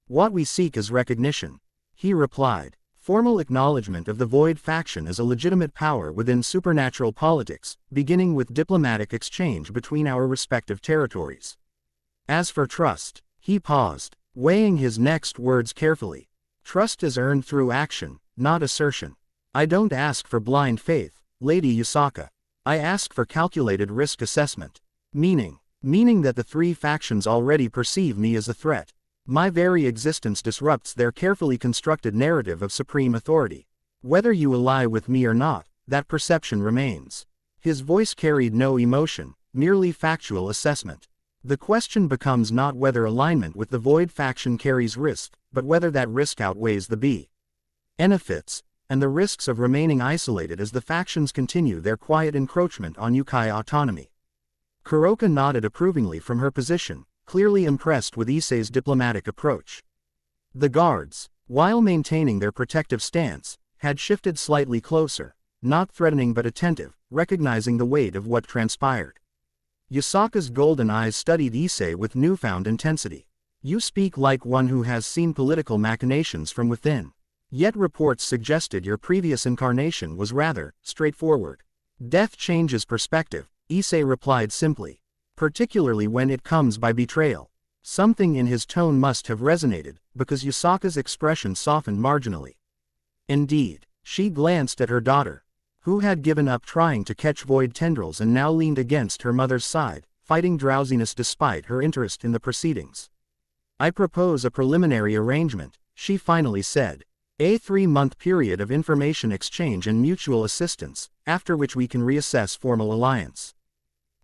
What we seek is recognition, he replied. Formal acknowledgement of the Void faction as a legitimate power within supernatural politics, beginning with diplomatic exchange between our respective territories. As for trust, he paused, weighing his next words carefully. Trust is earned through action, not assertion. I don't ask for blind faith, Lady Yasaka. I ask for calculated risk assessment. Meaning that the 3 factions already perceive me as a threat. My very existence disrupts their carefully constructed narrative of supreme authority. Whether you ally with me or not, that perception remains. His voice carried no emotion, merely factual assessment. The question becomes not whether alignment with the Void faction carries risk, but whether that risk outweighs the benefits, and the risks of remaining isolated as the factions continue their quiet encroachment on Yukai autonomy. Kuroka nodded approvingly from her position, clearly impressed with Issei's diplomatic approach. The guards, while maintaining their protective stance, had shifted slightly closer, not threatening but attentive, recognizing the weight of what transpired. Yasaka's golden eyes studied Issei with newfound intensity. You speak like one who has seen political machinations from within. Yet reports suggested your previous incarnation was rather straightforward. Death changes perspective, Issei replied simply. Particularly when it comes by betrayal. Something in his tone must have resonated, because Yasaka's expression softened marginally. Indeed, she glanced at her daughter, who had given up trying to catch void tendrils and now leaned against her mother's side, fighting drowsiness despite her interest in the proceedings. I propose a preliminary arrangement, she finally said. A 3-month period of information exchange and mutual assistance, after which we can reassess formal alliance.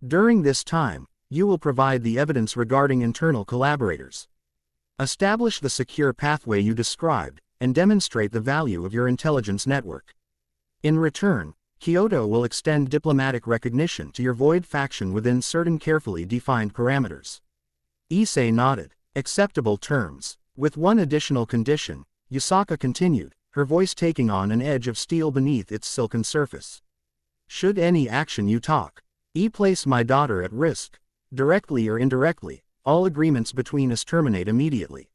During this time, you will provide the evidence regarding internal collaborators. Establish the secure pathway you described, and demonstrate the value of your intelligence network. In return, Kyoto will extend diplomatic recognition to your Void faction within certain carefully defined parameters. Issei nodded. Acceptable terms. With one additional condition, Yusaka continued, her voice taking on an edge of steel beneath its silken surface. Should any action you place my daughter at risk, directly or indirectly, all agreements between us terminate immediately.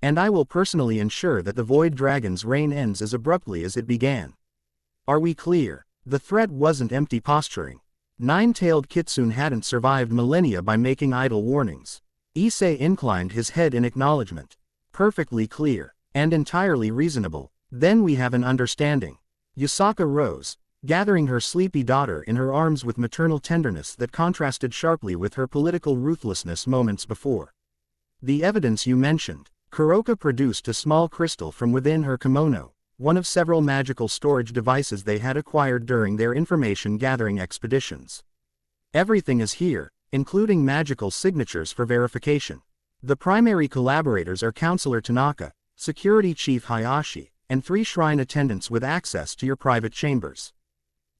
And I will personally ensure that the Void Dragon's reign ends as abruptly as it began. Are we clear? The threat wasn't empty posturing. Nine-tailed Kitsune hadn't survived millennia by making idle warnings. Issei inclined his head in acknowledgement. Perfectly clear, and entirely reasonable. Then we have an understanding. Yusaka rose, gathering her sleepy daughter in her arms with maternal tenderness that contrasted sharply with her political ruthlessness moments before. The evidence you mentioned. Kuroka produced a small crystal from within her kimono, one of several magical storage devices they had acquired during their information-gathering expeditions. Everything is here, including magical signatures for verification. The primary collaborators are Counselor Tanaka, Security Chief Hayashi, and 3 shrine attendants with access to your private chambers.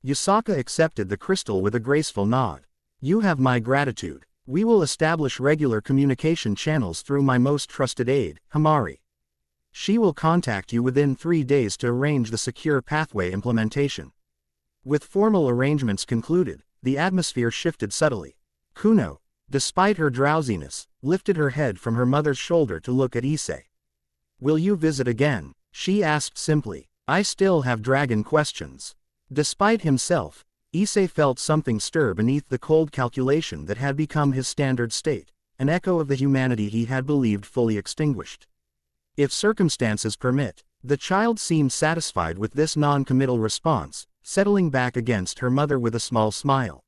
Yusaka accepted the crystal with a graceful nod. You have my gratitude. We will establish regular communication channels through my most trusted aide, Hamari. She will contact you within 3 days to arrange the secure pathway implementation. With formal arrangements concluded, the atmosphere shifted subtly. Kuno, despite her drowsiness, lifted her head from her mother's shoulder to look at Issei. Will you visit again? She asked simply. I still have dragon questions. Despite himself, Issei felt something stir beneath the cold calculation that had become his standard state, an echo of the humanity he had believed fully extinguished. If circumstances permit, the child seemed satisfied with this non-committal response, settling back against her mother with a small smile.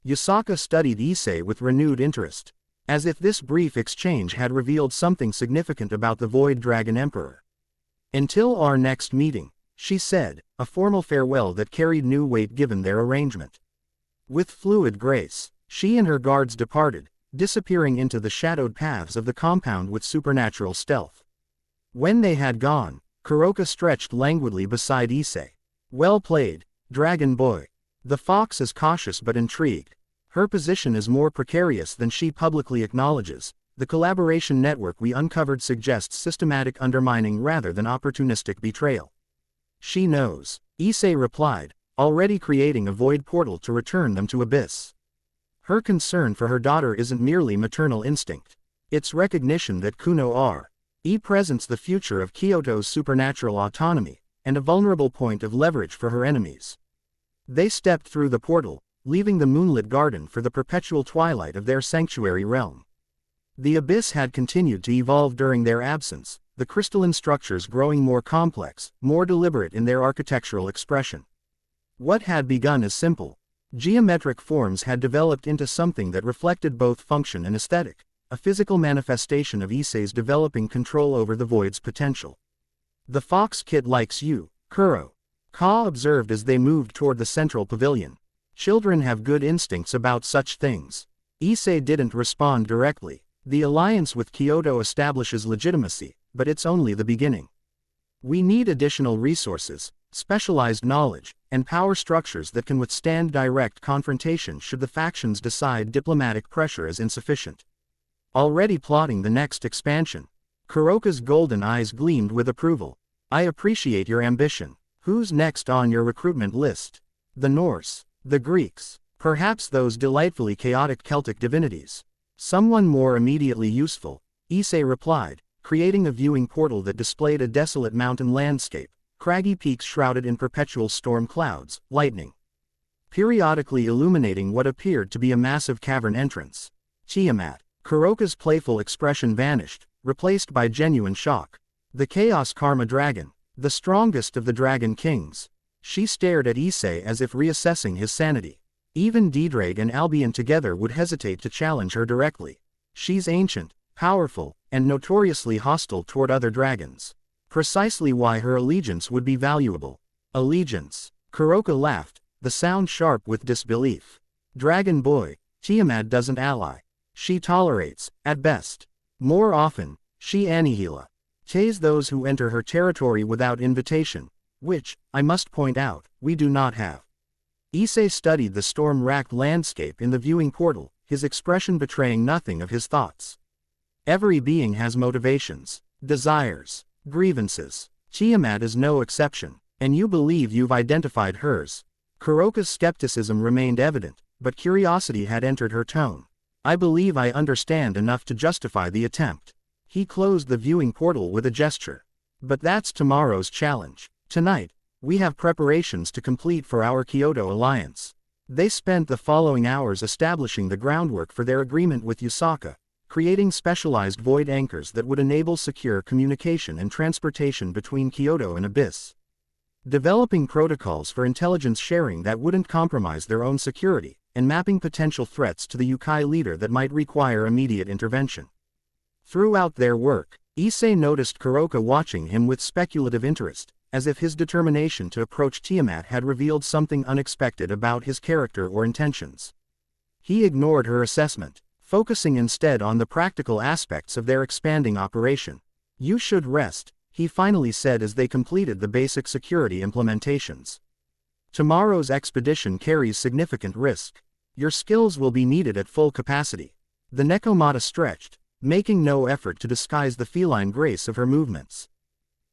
Yusaka studied Issei with renewed interest, as if this brief exchange had revealed something significant about the Void Dragon Emperor. Until our next meeting, she said, a formal farewell that carried new weight given their arrangement. With fluid grace, she and her guards departed, disappearing into the shadowed paths of the compound with supernatural stealth. When they had gone, Kuroka stretched languidly beside Issei. Well played, Dragon Boy. The fox is cautious but intrigued. Her position is more precarious than she publicly acknowledges. The collaboration network we uncovered suggests systematic undermining rather than opportunistic betrayal. She knows, Issei replied, already creating a void portal to return them to Abyss. Her concern for her daughter isn't merely maternal instinct. It's recognition that Kuno R.E. presents the future of Kyoto's supernatural autonomy, and a vulnerable point of leverage for her enemies. They stepped through the portal, leaving the moonlit garden for the perpetual twilight of their sanctuary realm. The Abyss had continued to evolve during their absence, the crystalline structures growing more complex, more deliberate in their architectural expression. What had begun as simple, geometric forms had developed into something that reflected both function and aesthetic, a physical manifestation of Issei's developing control over the void's potential. The fox kid likes you, Kuro. Ka observed as they moved toward the central pavilion. Children have good instincts about such things. Issei didn't respond directly. The alliance with Kyoto establishes legitimacy, but it's only the beginning. We need additional resources, specialized knowledge, and power structures that can withstand direct confrontation should the factions decide diplomatic pressure is insufficient. Already plotting the next expansion. Kuroka's golden eyes gleamed with approval. I appreciate your ambition. Who's next on your recruitment list? The Norse, the Greeks, perhaps those delightfully chaotic Celtic divinities. Someone more immediately useful, Issei replied, creating a viewing portal that displayed a desolate mountain landscape, craggy peaks shrouded in perpetual storm clouds, lightning periodically illuminating what appeared to be a massive cavern entrance. Tiamat. Kuroka's playful expression vanished, replaced by genuine shock. The Chaos Karma Dragon, the strongest of the Dragon Kings. She stared at Issei as if reassessing his sanity. Even Diedrag and Albion together would hesitate to challenge her directly. She's ancient, powerful, and notoriously hostile toward other dragons. Precisely why her allegiance would be valuable. Allegiance. Kuroka laughed, the sound sharp with disbelief. Dragon Boy, Tiamat doesn't ally. She tolerates, at best. More often, she annihilates those who enter her territory without invitation, which, I must point out, we do not have. Issei studied the storm-racked landscape in the viewing portal, his expression betraying nothing of his thoughts. Every being has motivations, desires. Grievances. Tiamat is no exception, and you believe you've identified hers. Kuroka's skepticism remained evident, but curiosity had entered her tone. I believe I understand enough to justify the attempt. He closed the viewing portal with a gesture. But that's tomorrow's challenge. Tonight, we have preparations to complete for our Kyoto alliance. They spent the following hours establishing the groundwork for their agreement with Yusaka, creating specialized void anchors that would enable secure communication and transportation between Kyoto and Abyss. Developing protocols for intelligence sharing that wouldn't compromise their own security, and mapping potential threats to the Yukai leader that might require immediate intervention. Throughout their work, Issei noticed Kuroka watching him with speculative interest, as if his determination to approach Tiamat had revealed something unexpected about his character or intentions. He ignored her assessment, focusing instead on the practical aspects of their expanding operation. You should rest, he finally said as they completed the basic security implementations. Tomorrow's expedition carries significant risk. Your skills will be needed at full capacity. The Nekomata stretched, making no effort to disguise the feline grace of her movements.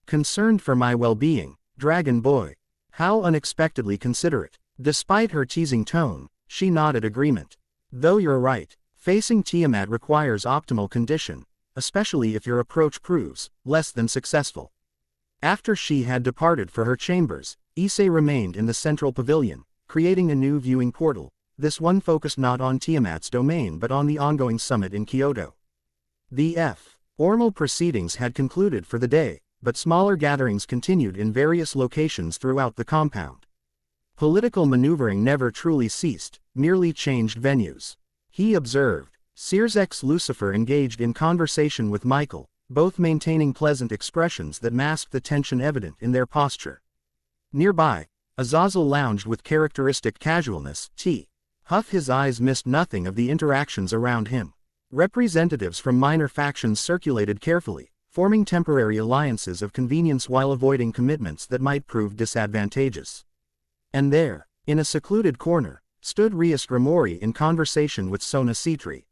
Concerned for my well-being, Dragon Boy. How unexpectedly considerate. Despite her teasing tone, she nodded agreement. Though you're right, facing Tiamat requires optimal condition, especially if your approach proves less than successful. After she had departed for her chambers, Issei remained in the central pavilion, creating a new viewing portal, this one focused not on Tiamat's domain but on the ongoing summit in Kyoto. The formal proceedings had concluded for the day, but smaller gatherings continued in various locations throughout the compound. Political maneuvering never truly ceased, merely changed venues. He observed. Sears X Lucifer engaged in conversation with Michael, both maintaining pleasant expressions that masked the tension evident in their posture. Nearby, Azazel lounged with characteristic casualness. Huff his eyes missed nothing of the interactions around him. Representatives from minor factions circulated carefully, forming temporary alliances of convenience while avoiding commitments that might prove disadvantageous. And there, in a secluded corner, stood Rias Grimori in conversation with Sona Citri.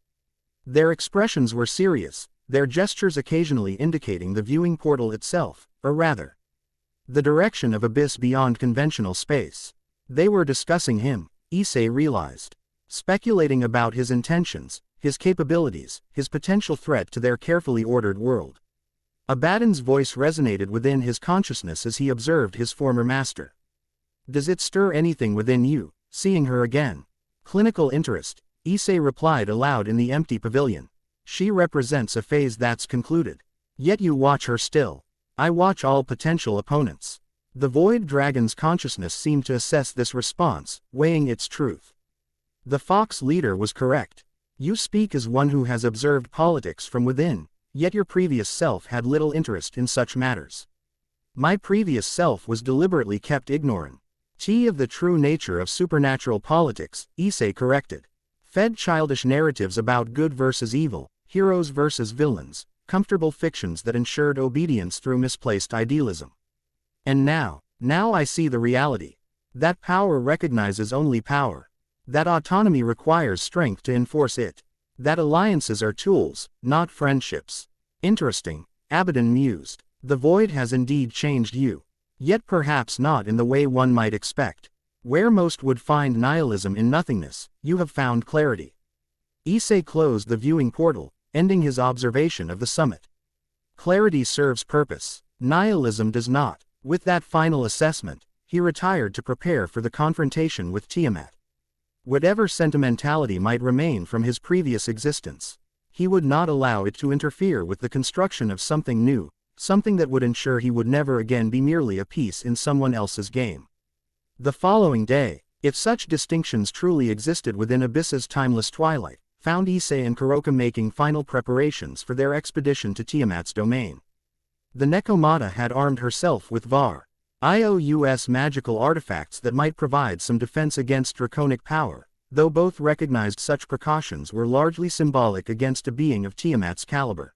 Their expressions were serious, their gestures occasionally indicating the viewing portal itself, or rather, the direction of abyss beyond conventional space. They were discussing him, Issei realized. Speculating about his intentions, his capabilities, his potential threat to their carefully ordered world. Abaddon's voice resonated within his consciousness as he observed his former master. Does it stir anything within you, seeing her again? Clinical interest, Issei replied aloud in the empty pavilion. She represents a phase that's concluded. Yet you watch her still. I watch all potential opponents. The Void Dragon's consciousness seemed to assess this response, weighing its truth. The Fox leader was correct. You speak as one who has observed politics from within, yet your previous self had little interest in such matters. My previous self was deliberately kept ignorant. Of the true nature of supernatural politics, Issei corrected. Fed childish narratives about good versus evil, heroes versus villains, comfortable fictions that ensured obedience through misplaced idealism. And now I see the reality. That power recognizes only power. That autonomy requires strength to enforce it. That alliances are tools, not friendships. Interesting, Abaddon mused. The void has indeed changed you. Yet perhaps not in the way one might expect. Where most would find nihilism in nothingness, you have found clarity. Issei closed the viewing portal, ending his observation of the summit. Clarity serves purpose. Nihilism does not. With that final assessment, he retired to prepare for the confrontation with Tiamat. Whatever sentimentality might remain from his previous existence, he would not allow it to interfere with the construction of something new, something that would ensure he would never again be merely a piece in someone else's game. The following day, if such distinctions truly existed within Abyss's timeless twilight, found Issei and Kuroka making final preparations for their expedition to Tiamat's domain. The Nekomata had armed herself with IOUS magical artifacts that might provide some defense against draconic power, though both recognized such precautions were largely symbolic against a being of Tiamat's caliber.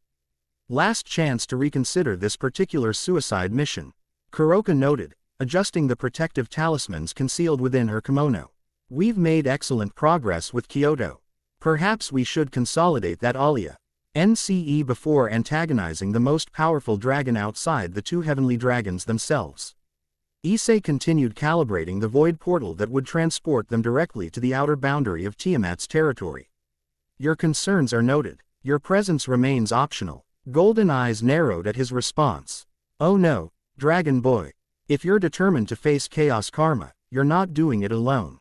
Last chance to reconsider this particular suicide mission, Kuroka noted, adjusting the protective talismans concealed within her kimono. We've made excellent progress with Kyoto. Perhaps we should consolidate that alia. NCE before antagonizing the most powerful dragon outside the two heavenly dragons themselves. Issei continued calibrating the void portal that would transport them directly to the outer boundary of Tiamat's territory. Your concerns are noted. Your presence remains optional. Golden eyes narrowed at his response. Oh no, Dragon Boy. If you're determined to face chaos karma, you're not doing it alone.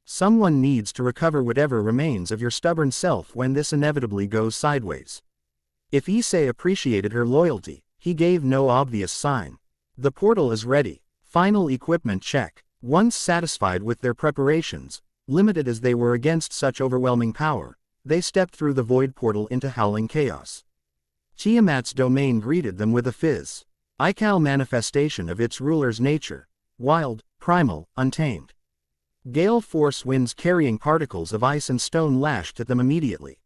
Someone needs to recover whatever remains of your stubborn self when this inevitably goes sideways. If Issei appreciated her loyalty, he gave no obvious sign. The portal is ready. Final equipment check. Once satisfied with their preparations, limited as they were against such overwhelming power, they stepped through the void portal into howling chaos. Tiamat's domain greeted them with a fizz. Ikal manifestation of its ruler's nature. Wild, primal, untamed. Gale force winds carrying particles of ice and stone lashed at them immediately.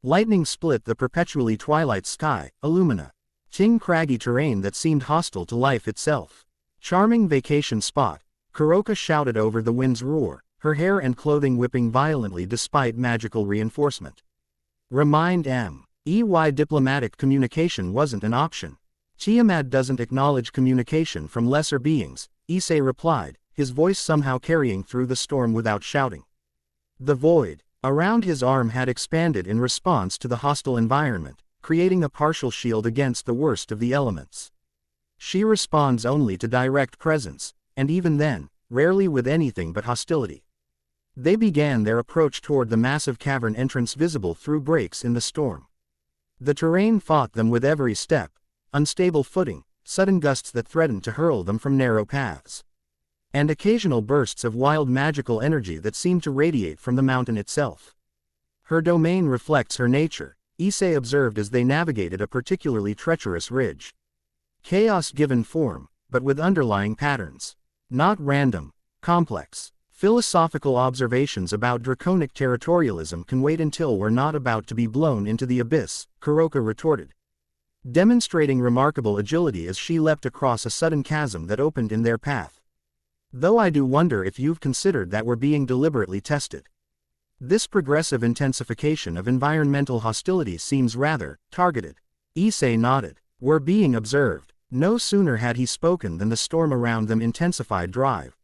Lightning split the perpetually twilight sky, Illumina. Ting craggy terrain that seemed hostile to life itself. Charming vacation spot, Kuroka shouted over the wind's roar, her hair and clothing whipping violently despite magical reinforcement. Remind M.E.Y. diplomatic communication wasn't an option. Tiamat doesn't acknowledge communication from lesser beings, Issei replied, his voice somehow carrying through the storm without shouting. The void around his arm had expanded in response to the hostile environment, creating a partial shield against the worst of the elements. She responds only to direct presence, and even then, rarely with anything but hostility. They began their approach toward the massive cavern entrance visible through breaks in the storm. The terrain fought them with every step, unstable footing, sudden gusts that threatened to hurl them from narrow paths. And occasional bursts of wild magical energy that seemed to radiate from the mountain itself. Her domain reflects her nature, Issei observed as they navigated a particularly treacherous ridge. Chaos given form, but with underlying patterns. Not random, complex. Philosophical observations about draconic territorialism can wait until we're not about to be blown into the abyss, Kuroka retorted. Demonstrating remarkable agility as she leapt across a sudden chasm that opened in their path. Though I do wonder if you've considered that we're being deliberately tested. This progressive intensification of environmental hostility seems rather targeted. Issei nodded. We're being observed. No sooner had he spoken than the storm around them intensified drive.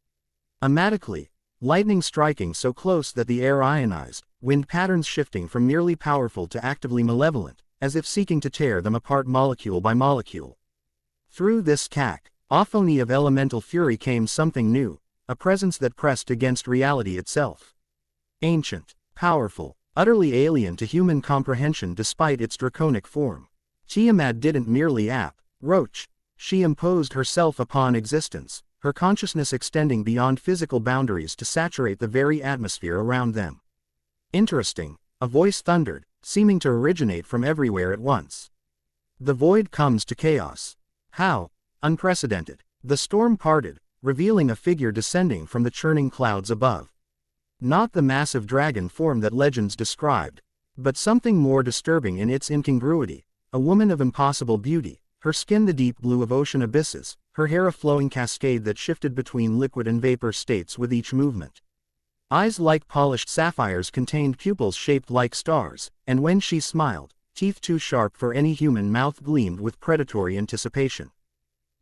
Amatically, lightning striking so close that the air ionized, wind patterns shifting from merely powerful to actively malevolent, as if seeking to tear them apart molecule by molecule. Through this cacophony of elemental fury came something new, a presence that pressed against reality itself. Ancient, powerful, utterly alien to human comprehension despite its draconic form. Tiamat didn't merely approach, she imposed herself upon existence, her consciousness extending beyond physical boundaries to saturate the very atmosphere around them. Interesting, a voice thundered, seeming to originate from everywhere at once. The void comes to chaos. How? Unprecedented. The storm parted, revealing a figure descending from the churning clouds above. Not the massive dragon form that legends described, but something more disturbing in its incongruity, a woman of impossible beauty, her skin the deep blue of ocean abysses, her hair a flowing cascade that shifted between liquid and vapor states with each movement. Eyes like polished sapphires contained pupils shaped like stars, and when she smiled, teeth too sharp for any human mouth gleamed with predatory anticipation.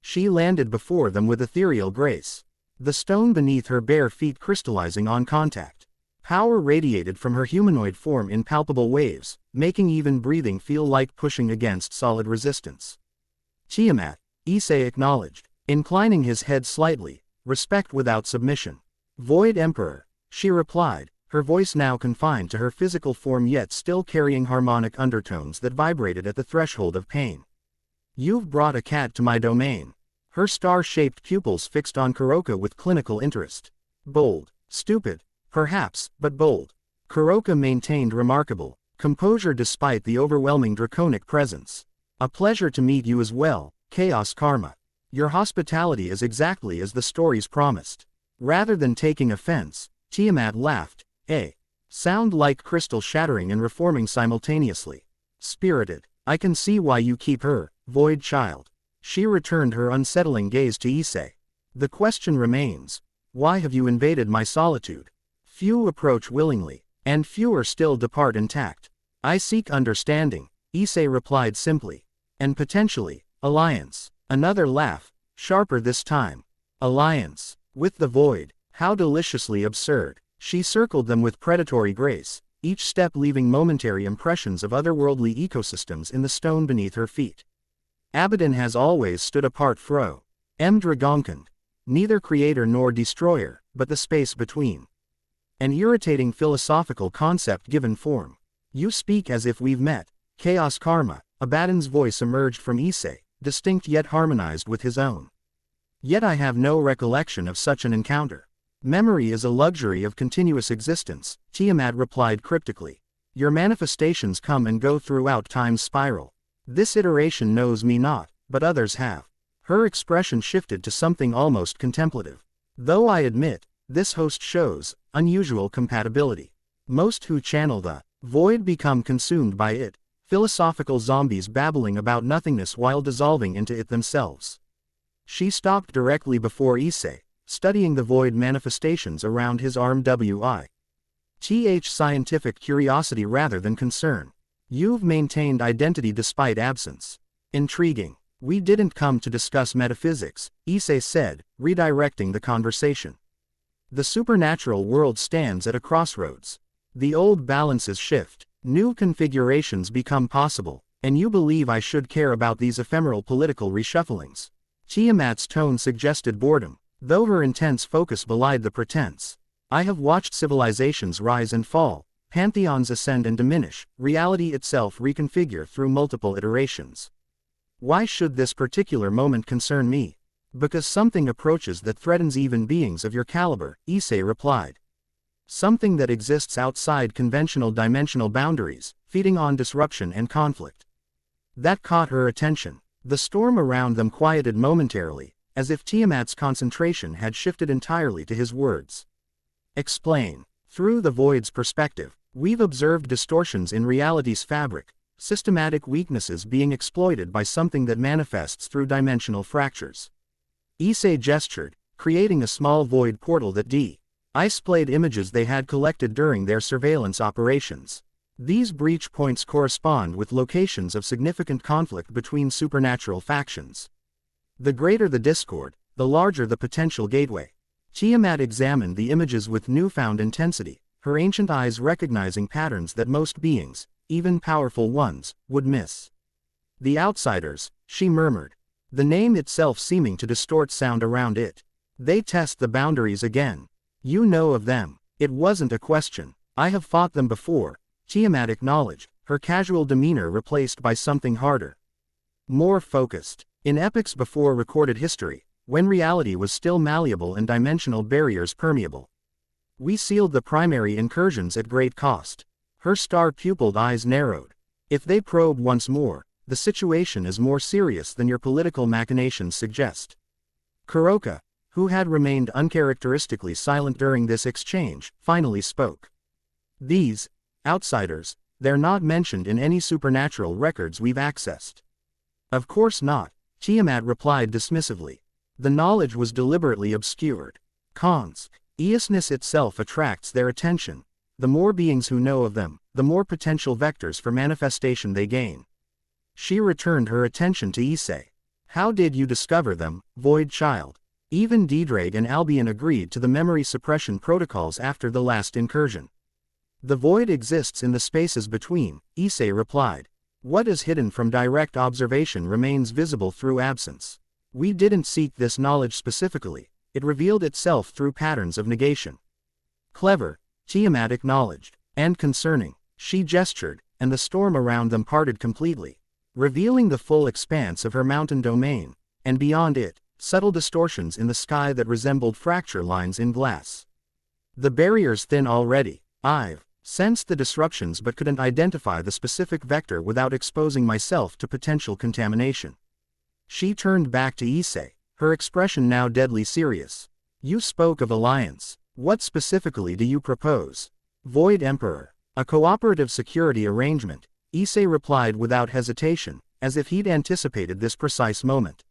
She landed before them with ethereal grace. The stone beneath her bare feet crystallizing on contact. Power radiated from her humanoid form in palpable waves, making even breathing feel like pushing against solid resistance. Tiamat, Issei acknowledged, inclining his head slightly, respect without submission. Void Emperor, she replied, her voice now confined to her physical form yet still carrying harmonic undertones that vibrated at the threshold of pain. You've brought a cat to my domain. Her star-shaped pupils fixed on Kuroka with clinical interest. Bold, stupid, perhaps, but bold. Kuroka maintained remarkable composure despite the overwhelming draconic presence. A pleasure to meet you as well, Chaos Karma. Your hospitality is exactly as the stories promised. Rather than taking offense, Tiamat laughed, sound like crystal shattering and reforming simultaneously. Spirited, I can see why you keep her, void child. She returned her unsettling gaze to Issei. The question remains, why have you invaded my solitude? Few approach willingly, and fewer still depart intact. I seek understanding, Issei replied simply. And potentially, alliance. Another laugh, sharper this time. Alliance. With the void. How deliciously absurd. She circled them with predatory grace, each step leaving momentary impressions of otherworldly ecosystems in the stone beneath her feet. Abaddon has always stood apart fro. Dragonkand. Neither creator nor destroyer, but the space between. An irritating philosophical concept given form. You speak as if we've met. Chaos karma. Abaddon's voice emerged from Issei, distinct yet harmonized with his own. Yet I have no recollection of such an encounter. Memory is a luxury of continuous existence, Tiamat replied cryptically. Your manifestations come and go throughout time's spiral. This iteration knows me not, but others have. Her expression shifted to something almost contemplative. Though I admit, this host shows unusual compatibility. Most who channel the void become consumed by it, philosophical zombies babbling about nothingness while dissolving into it themselves. She stopped directly before Issei, studying the void manifestations around his arm. Scientific curiosity rather than concern. You've maintained identity despite absence. Intriguing. We didn't come to discuss metaphysics, Issei said, redirecting the conversation. The supernatural world stands at a crossroads. The old balances shift, new configurations become possible, and you believe I should care about these ephemeral political reshufflings. Tiamat's tone suggested boredom, though her intense focus belied the pretense. I have watched civilizations rise and fall, pantheons ascend and diminish, reality itself reconfigure through multiple iterations. Why should this particular moment concern me? Because something approaches that threatens even beings of your caliber, Issei replied. Something that exists outside conventional dimensional boundaries, feeding on disruption and conflict. That caught her attention. The storm around them quieted momentarily, as if Tiamat's concentration had shifted entirely to his words. Explain. Through the void's perspective, we've observed distortions in reality's fabric, systematic weaknesses being exploited by something that manifests through dimensional fractures. Issei gestured, creating a small void portal that displayed images they had collected during their surveillance operations. These breach points correspond with locations of significant conflict between supernatural factions. The greater the discord, the larger the potential gateway. Tiamat examined the images with newfound intensity, her ancient eyes recognizing patterns that most beings, even powerful ones, would miss. The outsiders, she murmured, the name itself seeming to distort sound around it. They test the boundaries again. You know of them. It wasn't a question. I have fought them before, Tiamat acknowledged, her casual demeanor replaced by something harder. More focused. In epochs before recorded history, when reality was still malleable and dimensional barriers permeable. We sealed the primary incursions at great cost. Her star-pupiled eyes narrowed. If they probe once more, the situation is more serious than your political machinations suggest. Kuroka, who had remained uncharacteristically silent during this exchange, finally spoke. These outsiders, they're not mentioned in any supernatural records we've accessed. Of course not, Tiamat replied dismissively. The knowledge was deliberately obscured. Consciousness itself attracts their attention. The more beings who know of them, the more potential vectors for manifestation they gain. She returned her attention to Issei. How did you discover them, Void Child? Even Diedrag and Albion agreed to the memory suppression protocols after the last incursion. The void exists in the spaces between, Issei replied. What is hidden from direct observation remains visible through absence. We didn't seek this knowledge specifically, it revealed itself through patterns of negation. Clever, Tiamat acknowledged, and concerning, she gestured, and the storm around them parted completely, revealing the full expanse of her mountain domain, and beyond it, subtle distortions in the sky that resembled fracture lines in glass. The barrier's thin already. I've sensed the disruptions but couldn't identify the specific vector without exposing myself to potential contamination. She turned back to Issei, her expression now deadly serious. You spoke of alliance. What specifically do you propose? Void Emperor. A cooperative security arrangement, Issei replied without hesitation, as if he'd anticipated this precise moment.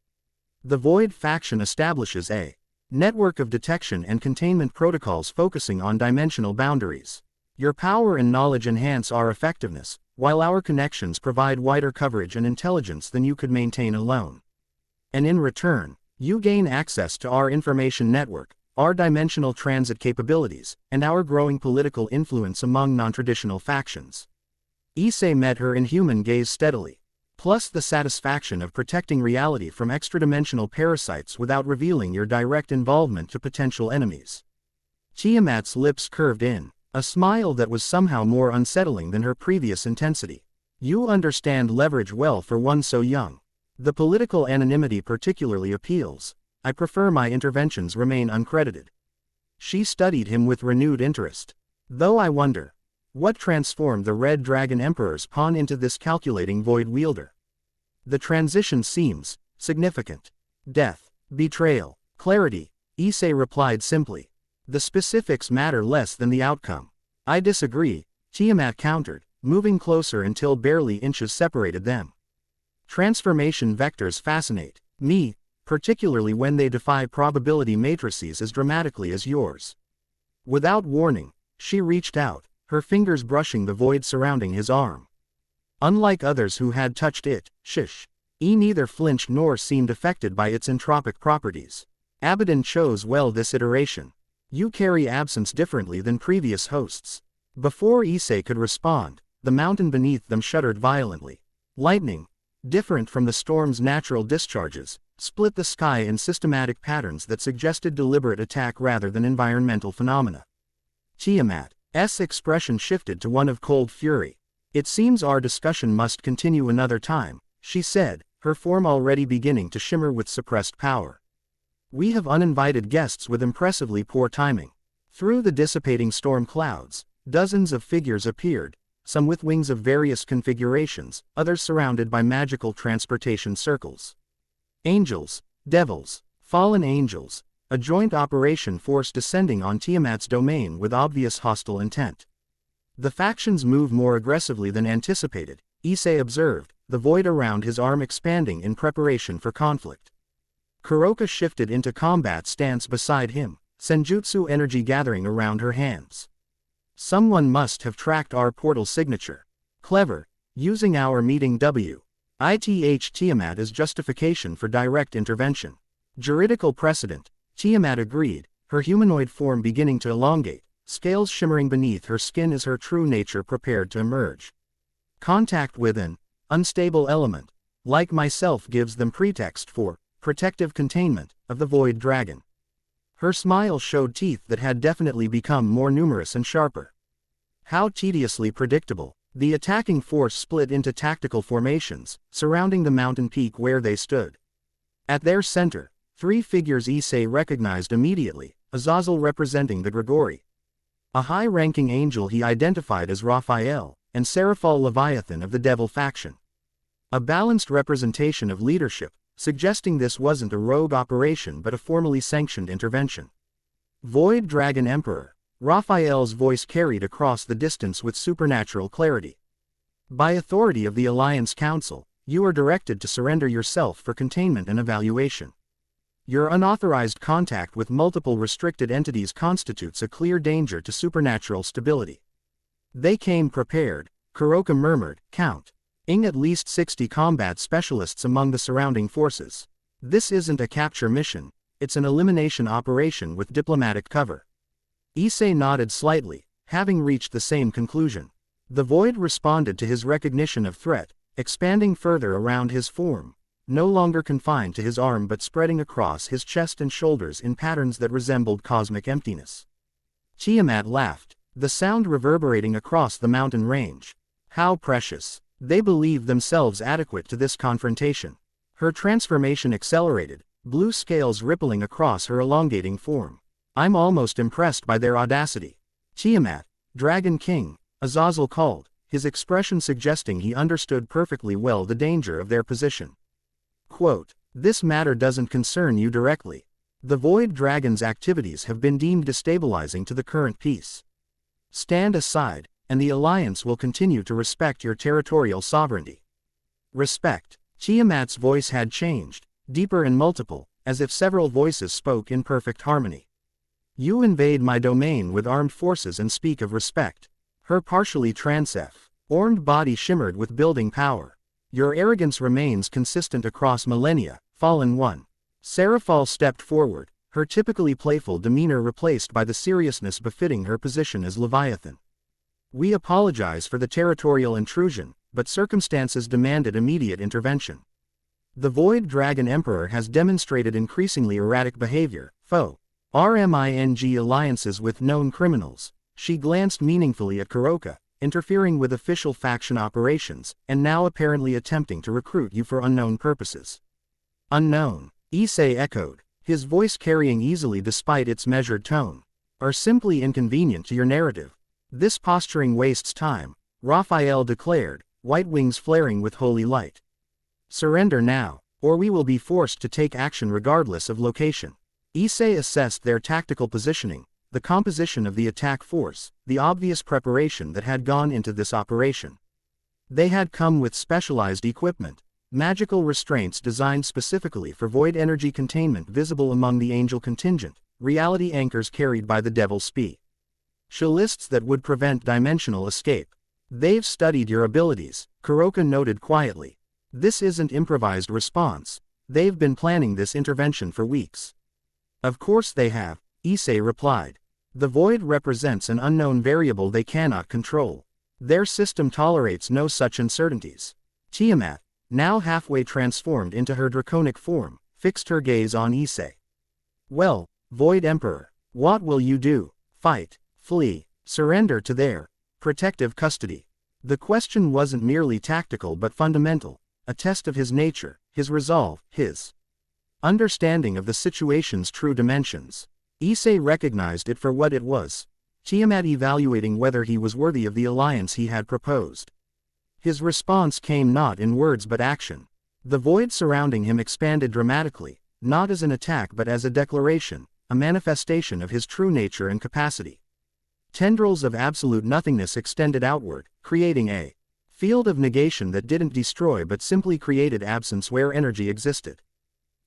The Void faction establishes a network of detection and containment protocols focusing on dimensional boundaries. Your power and knowledge enhance our effectiveness, while our connections provide wider coverage and intelligence than you could maintain alone. And in return, you gain access to our information network, our dimensional transit capabilities, and our growing political influence among non-traditional factions. Issei met her inhuman gaze steadily. Plus the satisfaction of protecting reality from extra-dimensional parasites without revealing your direct involvement to potential enemies. Tiamat's lips curved in, a smile that was somehow more unsettling than her previous intensity. You understand leverage well for one so young. The political anonymity particularly appeals. I prefer my interventions remain uncredited. She studied him with renewed interest. Though I wonder, what transformed the Red Dragon Emperor's pawn into this calculating void wielder? The transition seems significant. Death, betrayal, clarity, Issei replied simply. The specifics matter less than the outcome. I disagree, Tiamat countered, moving closer until barely inches separated them. Transformation vectors fascinate me, particularly when they defy probability matrices as dramatically as yours. Without warning, she reached out, her fingers brushing the void surrounding his arm. Unlike others who had touched it, he neither flinched nor seemed affected by its entropic properties. Abaddon chose well this iteration. You carry absence differently than previous hosts. Before Issei could respond, the mountain beneath them shuddered violently. Lightning, different from the storm's natural discharges, split the sky in systematic patterns that suggested deliberate attack rather than environmental phenomena. Tiamat's expression shifted to one of cold fury. It seems our discussion must continue another time, she said, her form already beginning to shimmer with suppressed power. We have uninvited guests with impressively poor timing. Through the dissipating storm clouds, dozens of figures appeared, some with wings of various configurations, others surrounded by magical transportation circles. Angels, devils, fallen angels, a joint operation force descending on Tiamat's domain with obvious hostile intent. The factions move more aggressively than anticipated, Issei observed, the void around his arm expanding in preparation for conflict. Kuroka shifted into combat stance beside him, senjutsu energy gathering around her hands. Someone must have tracked our portal signature. Clever, using our meeting WITH Tiamat as justification for direct intervention. Juridical precedent, Tiamat agreed, her humanoid form beginning to elongate, scales shimmering beneath her skin as her true nature prepared to emerge. Contact with an unstable element, like myself, gives them pretext for protective containment of the void dragon. Her smile showed teeth that had definitely become more numerous and sharper. How tediously predictable. The attacking force split into tactical formations, surrounding the mountain peak where they stood. At their center, three figures Issei recognized immediately, Azazel representing the Grigori. A high-ranking angel he identified as Raphael, and Seraphal Leviathan of the Devil faction. A balanced representation of leadership, suggesting this wasn't a rogue operation but a formally sanctioned intervention. Void Dragon Emperor. Raphael's voice carried across the distance with supernatural clarity. By authority of the Alliance Council, you are directed to surrender yourself for containment and evaluation. Your unauthorized contact with multiple restricted entities constitutes a clear danger to supernatural stability. They came prepared, Kuroka murmured, counting at least 60 combat specialists among the surrounding forces. This isn't a capture mission, it's an elimination operation with diplomatic cover. Issei nodded slightly, having reached the same conclusion. The void responded to his recognition of threat, expanding further around his form, no longer confined to his arm but spreading across his chest and shoulders in patterns that resembled cosmic emptiness. Tiamat laughed, the sound reverberating across the mountain range. How precious. They believed themselves adequate to this confrontation. Her transformation accelerated, blue scales rippling across her elongating form. I'm almost impressed by their audacity. Tiamat, Dragon King, Azazel called, his expression suggesting he understood perfectly well the danger of their position. Quote, this matter doesn't concern you directly. The Void Dragon's activities have been deemed destabilizing to the current peace. Stand aside, and the Alliance will continue to respect your territorial sovereignty. Respect. Tiamat's voice had changed, deeper and multiple, as if several voices spoke in perfect harmony. You invade my domain with armed forces and speak of respect. Her partially transef Orned body shimmered with building power. Your arrogance remains consistent across millennia, Fallen One. Seraphal stepped forward, her typically playful demeanor replaced by the seriousness befitting her position as Leviathan. We apologize for the territorial intrusion, but circumstances demanded immediate intervention. The Void Dragon Emperor has demonstrated increasingly erratic behavior, RMING alliances with known criminals. She glanced meaningfully at Kuroka, interfering with official faction operations, and now apparently attempting to recruit you for unknown purposes. Unknown, Issei echoed, his voice carrying easily despite its measured tone. Are simply inconvenient to your narrative. This posturing wastes time, Raphael declared, white wings flaring with holy light. Surrender now, or we will be forced to take action regardless of location. Issei assessed their tactical positioning, the composition of the attack force, the obvious preparation that had gone into this operation. They had come with specialized equipment, magical restraints designed specifically for void energy containment visible among the angel contingent, reality anchors carried by the Devil's Spee. Shalists that would prevent dimensional escape. They've studied your abilities, Kuroka noted quietly. This isn't improvised response. They've been planning this intervention for weeks. Of course they have, Issei replied. The void represents an unknown variable they cannot control. Their system tolerates no such uncertainties. Tiamat, now halfway transformed into her draconic form, fixed her gaze on Issei. Well, Void Emperor, what will you do? Fight, flee, surrender to their protective custody? The question wasn't merely tactical but fundamental, a test of his nature, his resolve, his understanding of the situation's true dimensions. Issei recognized it for what it was. Tiamat evaluating whether he was worthy of the alliance he had proposed. His response came not in words but action. The void surrounding him expanded dramatically, not as an attack but as a declaration, a manifestation of his true nature and capacity. Tendrils of absolute nothingness extended outward, creating a field of negation that didn't destroy but simply created absence where energy existed.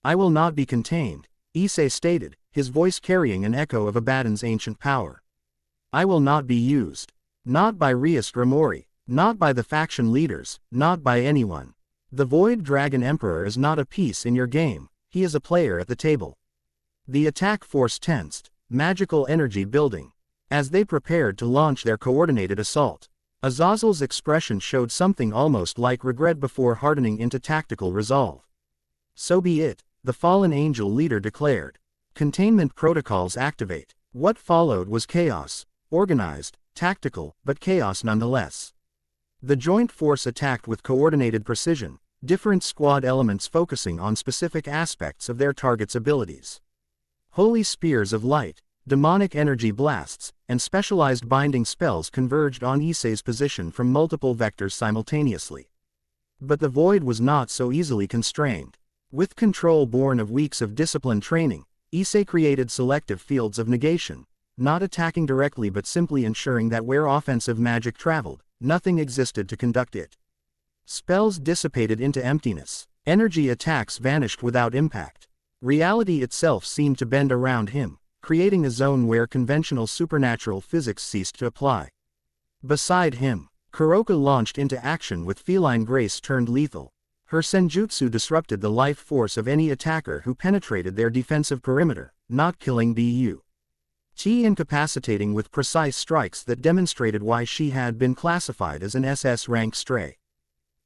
I will not be contained, Issei stated, his voice carrying an echo of Abaddon's ancient power. I will not be used. Not by Rias Grimori, not by the faction leaders, not by anyone. The Void Dragon Emperor is not a piece in your game, he is a player at the table. The attack force tensed, magical energy building. As they prepared to launch their coordinated assault, Azazel's expression showed something almost like regret before hardening into tactical resolve. So be it, the fallen angel leader declared. Containment protocols activate. What followed was chaos, organized, tactical, but chaos nonetheless. The joint force attacked with coordinated precision, different squad elements focusing on specific aspects of their target's abilities. Holy spears of light, demonic energy blasts, and specialized binding spells converged on Issei's position from multiple vectors simultaneously. But the void was not so easily constrained. With control born of weeks of disciplined training, Issei created selective fields of negation, not attacking directly but simply ensuring that where offensive magic traveled, nothing existed to conduct it. Spells dissipated into emptiness, energy attacks vanished without impact. Reality itself seemed to bend around him, creating a zone where conventional supernatural physics ceased to apply. Beside him, Kuroka launched into action with feline grace turned lethal. Her senjutsu disrupted the life force of any attacker who penetrated their defensive perimeter, not killing T incapacitating with precise strikes that demonstrated why she had been classified as an SS rank stray.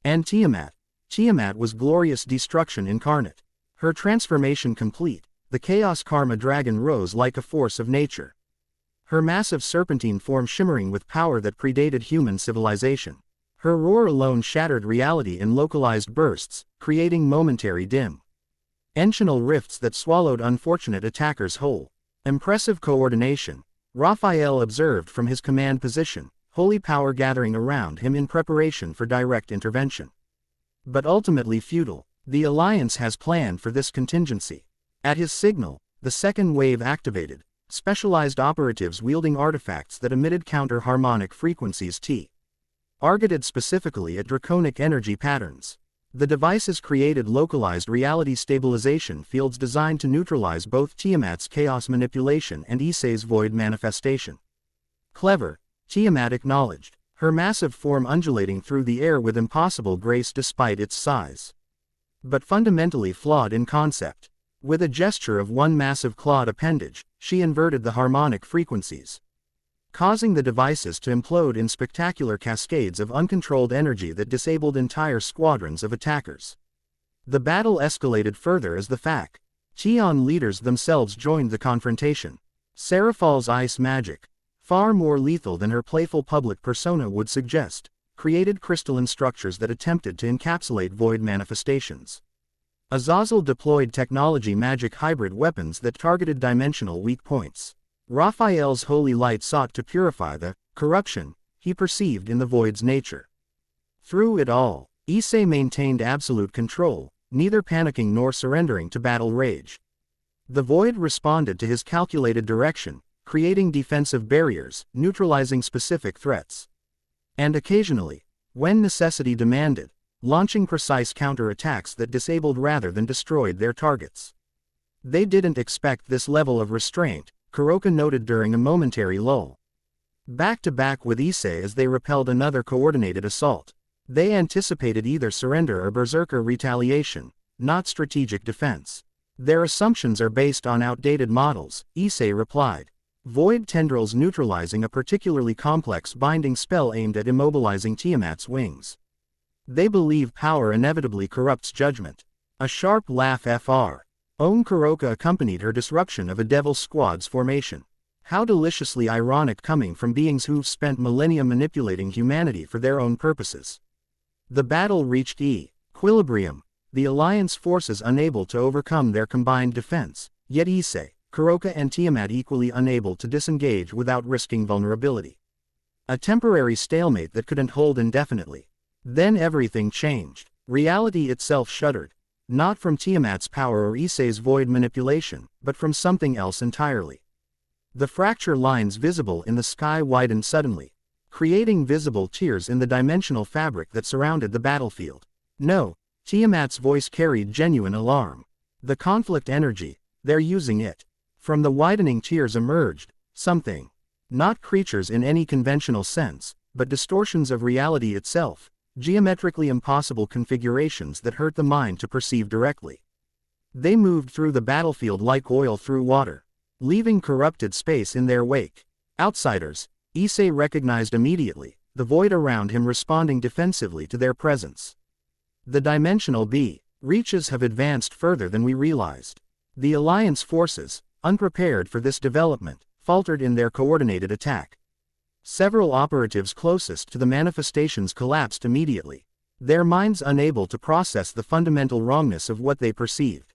And Tiamat was glorious destruction incarnate. Her transformation complete, the Chaos Karma Dragon rose like a force of nature. Her massive serpentine form shimmering with power that predated human civilization. Her roar alone shattered reality in localized bursts, creating momentary dimensional rifts that swallowed unfortunate attackers whole. Impressive coordination, Raphael observed from his command position, holy power gathering around him in preparation for direct intervention. But ultimately futile, the Alliance has planned for this contingency. At his signal, the second wave activated, specialized operatives wielding artifacts that emitted counter-harmonic frequencies targeted specifically at draconic energy patterns. The devices created localized reality stabilization fields designed to neutralize both Tiamat's chaos manipulation and Issei's void manifestation. Clever, Tiamat acknowledged. her massive form undulating through the air with impossible grace despite its size. But fundamentally flawed in concept. With a gesture of one massive clawed appendage, she inverted the harmonic frequencies, causing the devices to implode in spectacular cascades of uncontrolled energy that disabled entire squadrons of attackers. The battle escalated further as the faction leaders themselves joined the confrontation. Seraphal's ice magic, far more lethal than her playful public persona would suggest, created crystalline structures that attempted to encapsulate void manifestations. Azazel deployed technology magic hybrid weapons that targeted dimensional weak points. Raphael's holy light sought to purify the corruption he perceived in the void's nature. Through it all, Issei maintained absolute control, neither panicking nor surrendering to battle rage. The void responded to his calculated direction, creating defensive barriers, neutralizing specific threats, and occasionally, when necessity demanded, launching precise counterattacks that disabled rather than destroyed their targets. They didn't expect this level of restraint, Kuroka noted during a momentary lull. Back to back with Issei as they repelled another coordinated assault. They anticipated either surrender or berserker retaliation, not strategic defense. Their assumptions are based on outdated models, Issei replied. Void tendrils neutralizing a particularly complex binding spell aimed at immobilizing Tiamat's wings. They believe power inevitably corrupts judgment. A sharp laugh Fr. Kuroka accompanied her disruption of a Devil Squad's formation. How deliciously ironic coming from beings who've spent millennia manipulating humanity for their own purposes. The battle reached equilibrium, the Alliance forces unable to overcome their combined defense, yet Issei, Kuroka and Tiamat equally unable to disengage without risking vulnerability. A temporary stalemate that couldn't hold indefinitely. Then everything changed. Reality itself shuddered. Not from Tiamat's power or Issei's void manipulation, but from something else entirely. The fracture lines visible in the sky widened suddenly, creating visible tears in the dimensional fabric that surrounded the battlefield. No, Tiamat's voice carried genuine alarm. The conflict energy, they're using it. From the widening tears emerged something. Not creatures in any conventional sense, but distortions of reality itself, geometrically impossible configurations that hurt the mind to perceive directly. They moved through the battlefield like oil through water, leaving corrupted space in their wake. Outsiders, Issei recognized immediately, the void around him responding defensively to their presence. The dimensional reaches have advanced further than we realized. The Alliance forces, unprepared for this development, faltered in their coordinated attack. Several operatives closest to the manifestations collapsed immediately, their minds unable to process the fundamental wrongness of what they perceived.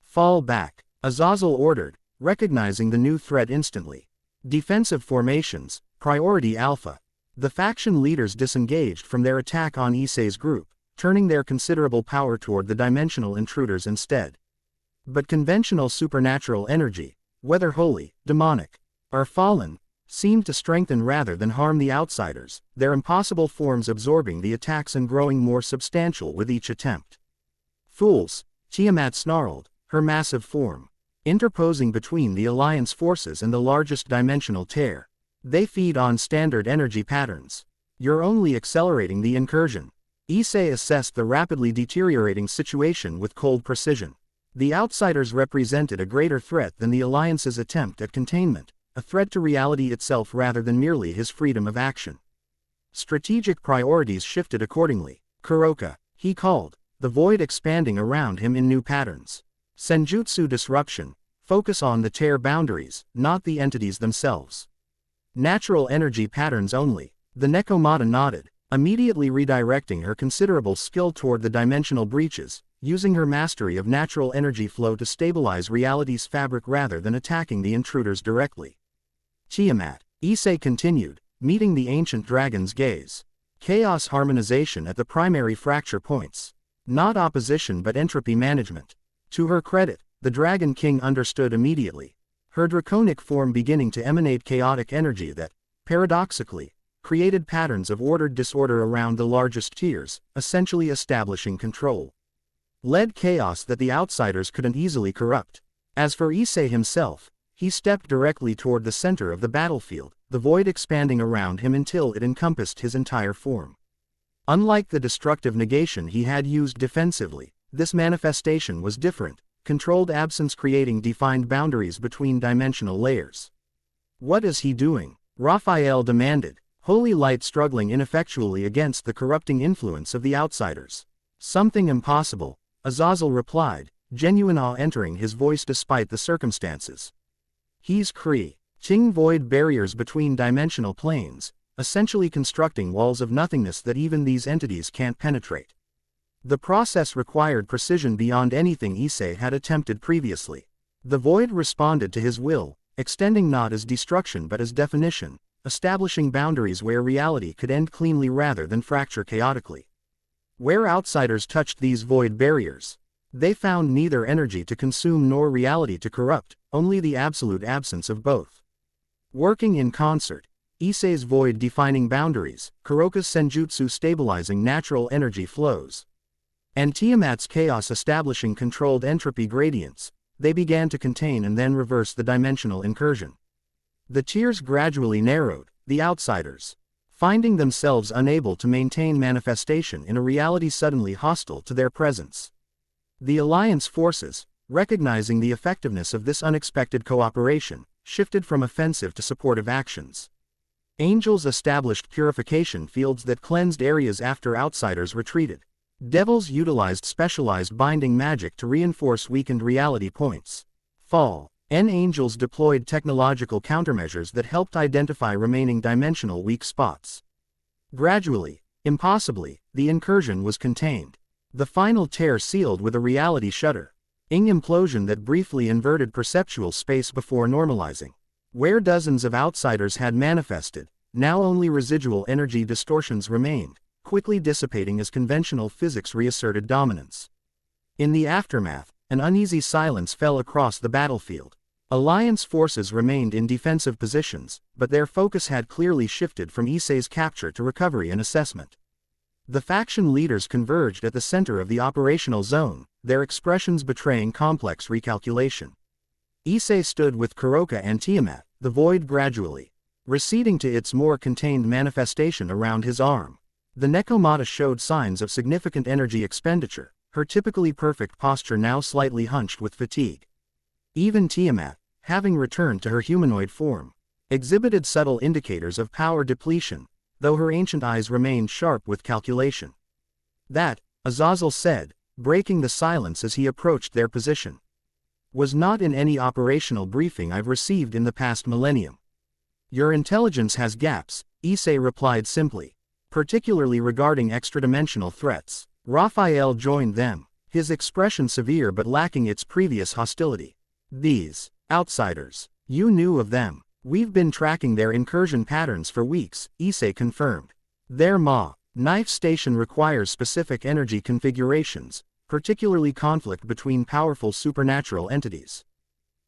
Fall back, Azazel ordered, recognizing the new threat instantly. Defensive formations, priority alpha. The faction leaders disengaged from their attack on Issei's group, turning their considerable power toward the dimensional intruders instead. But conventional supernatural energy, whether holy, demonic, or fallen, seemed to strengthen rather than harm the outsiders, their impossible forms absorbing the attacks and growing more substantial with each attempt. Fools, Tiamat snarled, her massive form interposing between the Alliance forces and the largest dimensional tear. They feed on standard energy patterns. You're only accelerating the incursion. Issei assessed the rapidly deteriorating situation with cold precision. The outsiders represented a greater threat than the Alliance's attempt at containment, a threat to reality itself rather than merely his freedom of action. Strategic priorities shifted accordingly. Kuroka, he called, the void expanding around him in new patterns. Senjutsu disruption, focus on the tear boundaries, not the entities themselves. Natural energy patterns only. The Nekomata nodded, immediately redirecting her considerable skill toward the dimensional breaches, using her mastery of natural energy flow to stabilize reality's fabric rather than attacking the intruders directly. Tiamat, Issei continued, meeting the ancient dragon's gaze. Chaos harmonization at the primary fracture points. Not opposition but entropy management. To her credit, the Dragon King understood immediately, her draconic form beginning to emanate chaotic energy that, paradoxically, created patterns of ordered disorder around the largest tiers, essentially establishing control. Led chaos that the outsiders couldn't easily corrupt. As for Issei himself, he stepped directly toward the center of the battlefield, the void expanding around him until it encompassed his entire form. Unlike the destructive negation he had used defensively, this manifestation was different, controlled absence creating defined boundaries between dimensional layers. "What is he doing?" Raphael demanded, holy light struggling ineffectually against the corrupting influence of the outsiders. "Something impossible," Azazel replied, genuine awe entering his voice despite the circumstances. "He's creating void barriers between dimensional planes, essentially constructing walls of nothingness that even these entities can't penetrate." The process required precision beyond anything Issei had attempted previously. The void responded to his will, extending not as destruction but as definition, establishing boundaries where reality could end cleanly rather than fracture chaotically. Where outsiders touched these void barriers, they found neither energy to consume nor reality to corrupt, only the absolute absence of both. Working in concert, Issei's void defining boundaries, Kuroka's senjutsu stabilizing natural energy flows, and Tiamat's chaos establishing controlled entropy gradients, they began to contain and then reverse the dimensional incursion. The tiers gradually narrowed, the outsiders, finding themselves unable to maintain manifestation in a reality suddenly hostile to their presence. The alliance forces, recognizing the effectiveness of this unexpected cooperation, shifted from offensive to supportive actions. Angels established purification fields that cleansed areas after outsiders retreated. Devils utilized specialized binding magic to reinforce weakened reality points. Angels deployed technological countermeasures that helped identify remaining dimensional weak spots. Gradually, impossibly, the incursion was contained. The final tear sealed with a reality shudder. Implosion that briefly inverted perceptual space before normalizing. Where dozens of outsiders had manifested, now only residual energy distortions remained, quickly dissipating as conventional physics reasserted dominance. In the aftermath, an uneasy silence fell across the battlefield. Alliance forces remained in defensive positions, but their focus had clearly shifted from Issei's capture to recovery and assessment. The faction leaders converged at the center of the operational zone, their expressions betraying complex recalculation. Issei stood with Kuroka and Tiamat, the void gradually receding to its more contained manifestation around his arm. The Nekomata showed signs of significant energy expenditure, her typically perfect posture now slightly hunched with fatigue. Even Tiamat, having returned to her humanoid form, exhibited subtle indicators of power depletion, though her ancient eyes remained sharp with calculation. "That," Azazel said, breaking the silence as he approached their position, "was not in any operational briefing I've received in the past millennium." "Your intelligence has gaps," Issei replied simply, "particularly regarding extradimensional threats." Raphael joined them, his expression severe but lacking its previous hostility. "These outsiders, you knew of them." "We've been tracking their incursion patterns for weeks," Issei confirmed. "Their knife station requires specific energy configurations, particularly conflict between powerful supernatural entities.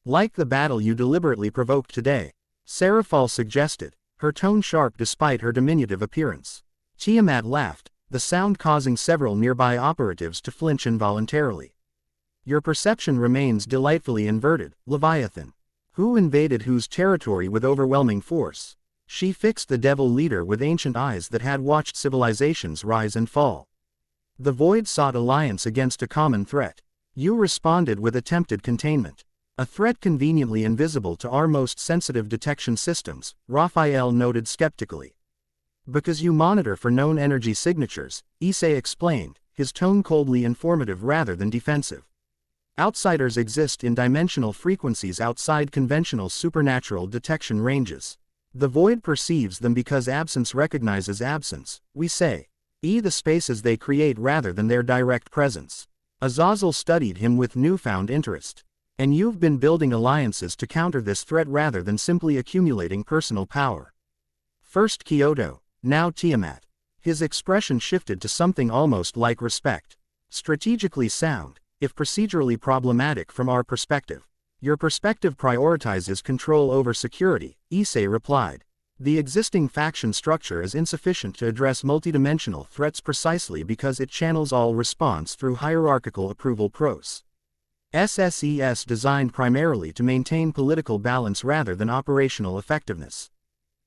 Like the battle you deliberately provoked today," Seraphal suggested, her tone sharp despite her diminutive appearance. Tiamat laughed, the sound causing several nearby operatives to flinch involuntarily. "Your perception remains delightfully inverted, Leviathan. Who invaded whose territory with overwhelming force?" She fixed the devil leader with ancient eyes that had watched civilizations rise and fall. "The void sought alliance against a common threat. You responded with attempted containment. A threat conveniently invisible to our most sensitive detection systems," Raphael noted skeptically. "Because you monitor for known energy signatures," Issei explained, his tone coldly informative rather than defensive. "Outsiders exist in dimensional frequencies outside conventional supernatural detection ranges. The void perceives them because absence recognizes absence, we say. The spaces they create rather than their direct presence." Azazel studied him with newfound interest. "And you've been building alliances to counter this threat rather than simply accumulating personal power." First Kyoto, now Tiamat. His expression shifted to something almost like respect. "Strategically sound, if procedurally problematic from our perspective. Your perspective prioritizes control over security," Issei replied. "The existing faction structure is insufficient to address multidimensional threats precisely because it channels all response through hierarchical approval processes designed primarily to maintain political balance rather than operational effectiveness."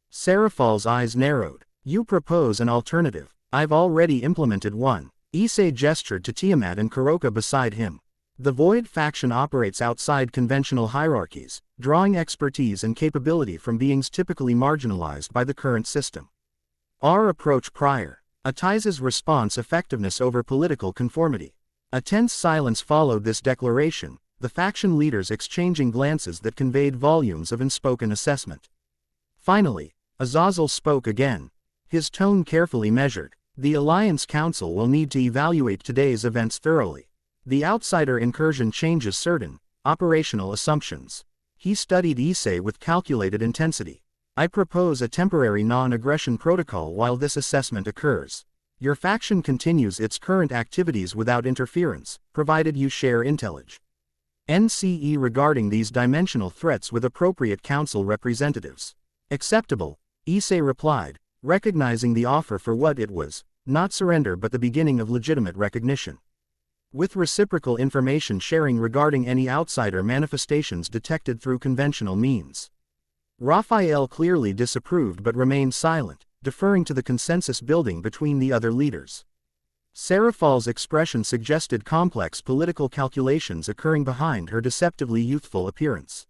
Seraphal's eyes narrowed. You propose an alternative. I've already implemented one. Issei gestured to Tiamat and Kuroka beside him. The Void faction operates outside conventional hierarchies, drawing expertise and capability from beings typically marginalized by the current system. Our approach prioritizes response effectiveness over political conformity. A tense silence followed this declaration, the faction leaders exchanging glances that conveyed volumes of unspoken assessment. Finally, Azazel spoke again. His tone carefully measured. The Alliance Council will need to evaluate today's events thoroughly. The outsider incursion changes certain operational assumptions. He studied Issei with calculated intensity. I propose a temporary non-aggression protocol while this assessment occurs. Your faction continues its current activities without interference, provided you share intelligence. NCE regarding these dimensional threats with appropriate council representatives. Acceptable, Issei replied, recognizing the offer for what it was, not surrender but the beginning of legitimate recognition. With reciprocal information sharing regarding any outsider manifestations detected through conventional means. Raphael clearly disapproved but remained silent, deferring to the consensus building between the other leaders. Seraphal's expression suggested complex political calculations occurring behind her deceptively youthful appearance.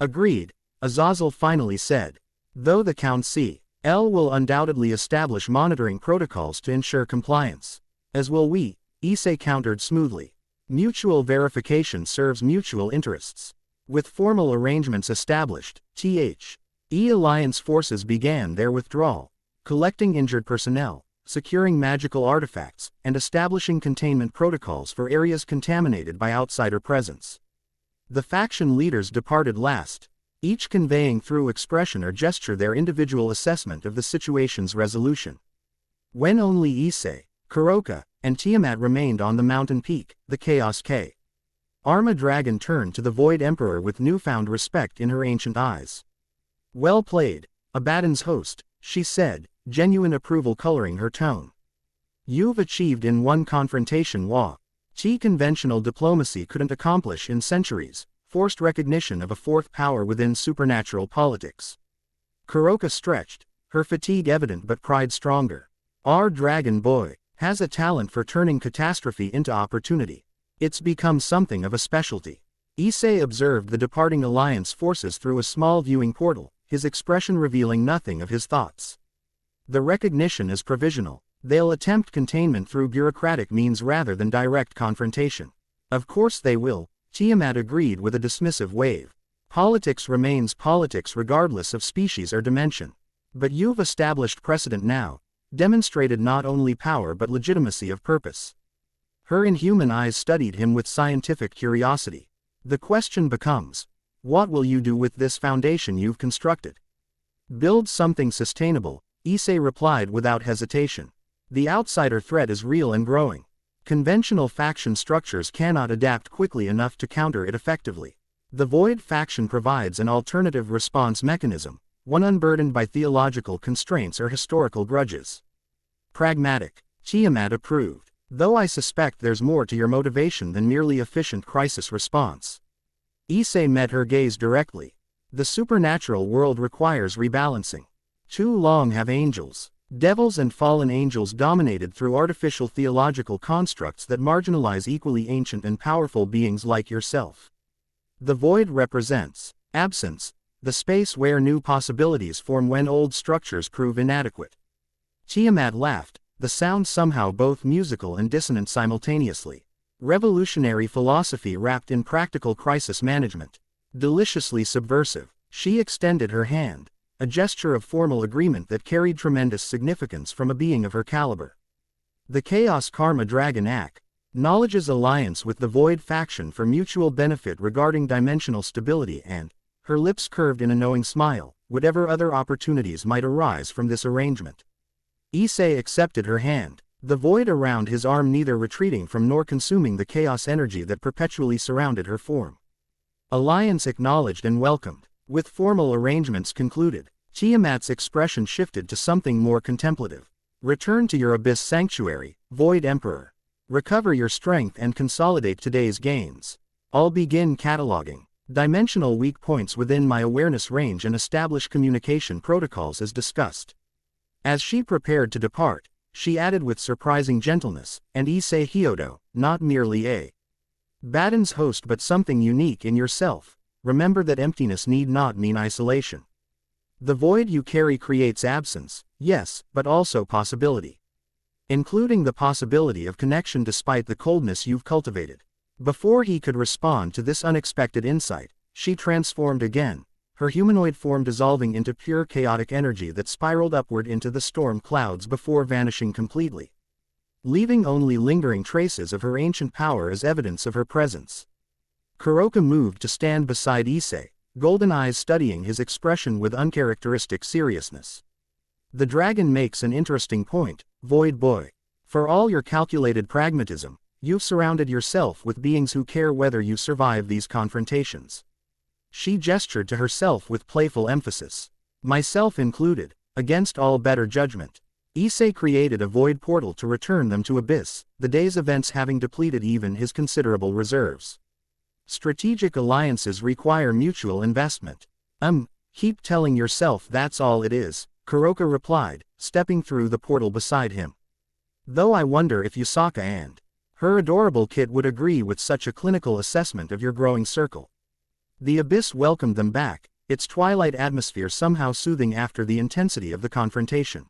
Agreed, Azazel finally said. Though the Council will undoubtedly establish monitoring protocols to ensure compliance. As will we, Issei countered smoothly. Mutual verification serves mutual interests. With formal arrangements established, The Alliance forces began their withdrawal, collecting injured personnel, securing magical artifacts, and establishing containment protocols for areas contaminated by outsider presence. The faction leaders departed last, each conveying through expression or gesture their individual assessment of the situation's resolution. When only Issei, Kuroka, and Tiamat remained on the mountain peak, the Chaos K. Arma Dragon turned to the Void Emperor with newfound respect in her ancient eyes. Well played, Abaddon's host, she said, genuine approval coloring her tone. You've achieved in one confrontation what conventional diplomacy couldn't accomplish in centuries, forced recognition of a fourth power within supernatural politics. Kuroka stretched, her fatigue evident but pride stronger. Our dragon boy has a talent for turning catastrophe into opportunity. It's become something of a specialty. Issei observed the departing Alliance forces through a small viewing portal, his expression revealing nothing of his thoughts. The recognition is provisional. They'll attempt containment through bureaucratic means rather than direct confrontation. Of course they will, Tiamat agreed with a dismissive wave. Politics remains politics regardless of species or dimension. But you've established precedent now, demonstrated not only power but legitimacy of purpose. Her inhuman eyes studied him with scientific curiosity. The question becomes, what will you do with this foundation you've constructed? Build something sustainable, Issei replied without hesitation. The outsider threat is real and growing. Conventional faction structures cannot adapt quickly enough to counter it effectively. The Void faction provides an alternative response mechanism, one unburdened by theological constraints or historical grudges. Pragmatic, Tiamat approved, though I suspect there's more to your motivation than merely efficient crisis response. Issei met her gaze directly. The supernatural world requires rebalancing. Too long have angels, devils and fallen angels dominated through artificial theological constructs that marginalize equally ancient and powerful beings like yourself. The Void represents absence, the space where new possibilities form when old structures prove inadequate. Tiamat laughed, the sound somehow both musical and dissonant simultaneously. Revolutionary philosophy wrapped in practical crisis management. Deliciously subversive, she extended her hand, a gesture of formal agreement that carried tremendous significance from a being of her caliber. The Chaos Karma Dragon acknowledges alliance with the Void faction for mutual benefit regarding dimensional stability and, her lips curved in a knowing smile, whatever other opportunities might arise from this arrangement. Issei accepted her hand, the void around his arm neither retreating from nor consuming the chaos energy that perpetually surrounded her form. Alliance acknowledged and welcomed. With formal arrangements concluded, Tiamat's expression shifted to something more contemplative. Return to your abyss sanctuary, Void Emperor. Recover your strength and consolidate today's gains. I'll begin cataloging dimensional weak points within my awareness range and establish communication protocols as discussed. As she prepared to depart, she added with surprising gentleness, and Issei Hyodo, not merely a Baden's host but something unique in yourself. Remember that emptiness need not mean isolation. The void you carry creates absence, yes, but also possibility. Including the possibility of connection despite the coldness you've cultivated. Before he could respond to this unexpected insight, she transformed again, her humanoid form dissolving into pure chaotic energy that spiraled upward into the storm clouds before vanishing completely, leaving only lingering traces of her ancient power as evidence of her presence. Kuroka moved to stand beside Issei, golden eyes studying his expression with uncharacteristic seriousness. The dragon makes an interesting point, Void Boy. For all your calculated pragmatism, you've surrounded yourself with beings who care whether you survive these confrontations. She gestured to herself with playful emphasis. Myself included, against all better judgment. Issei created a void portal to return them to Abyss, the day's events having depleted even his considerable reserves. Strategic alliances require mutual investment. Keep telling yourself that's all it is, Kuroka replied, stepping through the portal beside him. Though I wonder if Yusaka and her adorable kit would agree with such a clinical assessment of your growing circle. The Abyss welcomed them back, its twilight atmosphere somehow soothing after the intensity of the confrontation.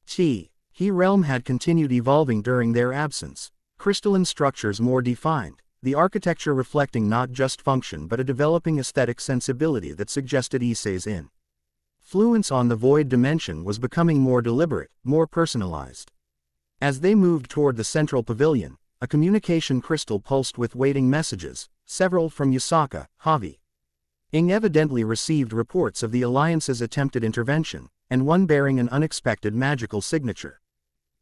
He realm had continued evolving during their absence, crystalline structures more defined, the architecture reflecting not just function but a developing aesthetic sensibility that suggested Issei's influence on the void dimension was becoming more deliberate, more personalized. As they moved toward the central pavilion, a communication crystal pulsed with waiting messages, several from Yusaka, Javi. Ing evidently received reports of the Alliance's attempted intervention, and one bearing an unexpected magical signature.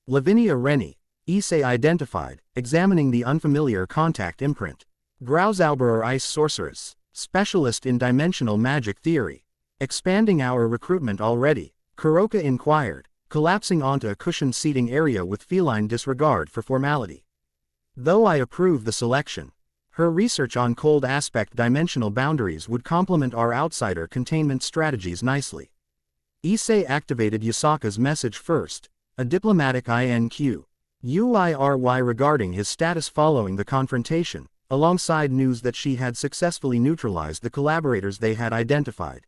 Lavinia Rennie, Issei identified, examining the unfamiliar contact imprint. Grauzauberer Ice Sorceress, specialist in dimensional magic theory. Expanding our recruitment already, Kuroka inquired, collapsing onto a cushioned seating area with feline disregard for formality. Though I approve the selection, her research on cold aspect dimensional boundaries would complement our outsider containment strategies nicely. Issei activated Yusaka's message first, a diplomatic INQ. UIRY regarding his status following the confrontation, alongside news that she had successfully neutralized the collaborators they had identified.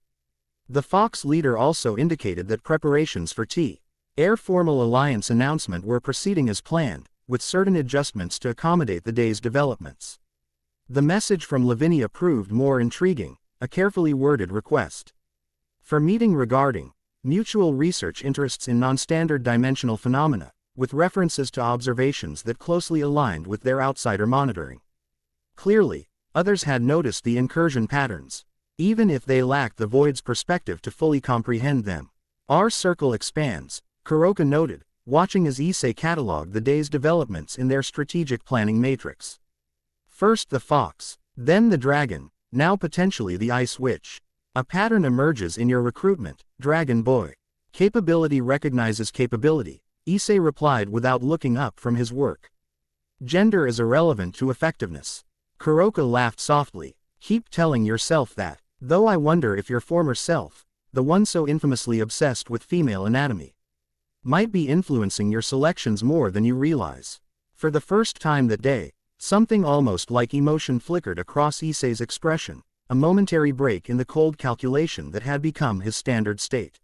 The Fox leader also indicated that preparations for Air formal alliance announcement were proceeding as planned, with certain adjustments to accommodate the day's developments. The message from Lavinia proved more intriguing, a carefully worded request for meeting regarding mutual research interests in non-standard dimensional phenomena, with references to observations that closely aligned with their outsider monitoring. Clearly, others had noticed the incursion patterns, even if they lacked the void's perspective to fully comprehend them. Our circle expands, Kuroka noted, watching as Issei cataloged the day's developments in their strategic planning matrix. First the fox, then the dragon, now potentially the ice witch. A pattern emerges in your recruitment, Dragon Boy. Capability recognizes capability, Issei replied without looking up from his work. Gender is irrelevant to effectiveness. Kuroka laughed softly. Keep telling yourself that, though I wonder if your former self, the one so infamously obsessed with female anatomy, might be influencing your selections more than you realize. For the first time that day, something almost like emotion flickered across Issei's expression, a momentary break in the cold calculation that had become his standard state.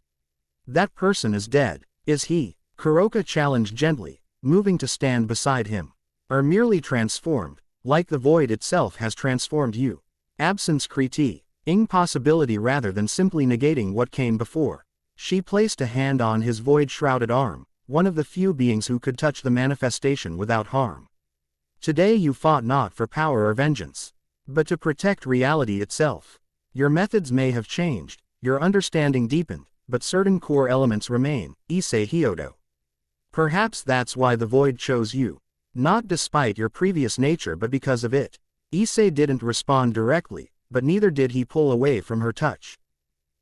That person is dead, is he? Kuroka challenged gently, moving to stand beside him. Or merely transformed, like the void itself has transformed you. Absence critique, impossibility rather than simply negating what came before. She placed a hand on his void-shrouded arm, one of the few beings who could touch the manifestation without harm. Today you fought not for power or vengeance, but to protect reality itself. Your methods may have changed, your understanding deepened, but certain core elements remain, Issei Hyodo. Perhaps that's why the void chose you. Not despite your previous nature but because of it. Issei didn't respond directly, but neither did he pull away from her touch.